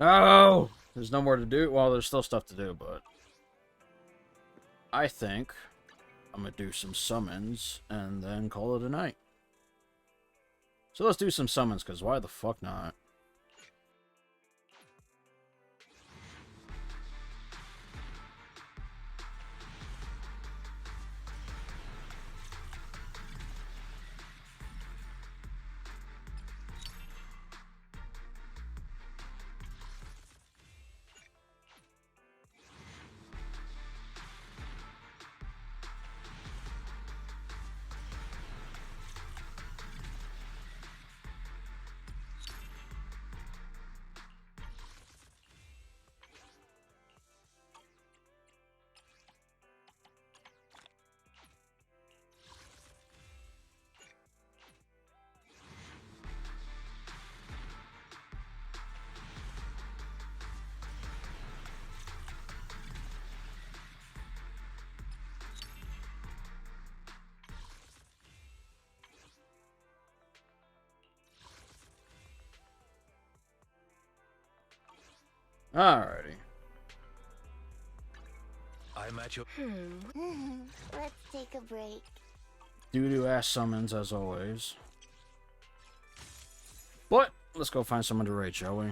Oh! There's no more to do. Well, there's still stuff to do, but... I think I'm gonna do some summons and then call it a night. So let's do some summons, because why the fuck not? Alrighty. I'm at your... Let's take a break. Doo-doo ass summons as always. But let's go find someone to raid, shall we?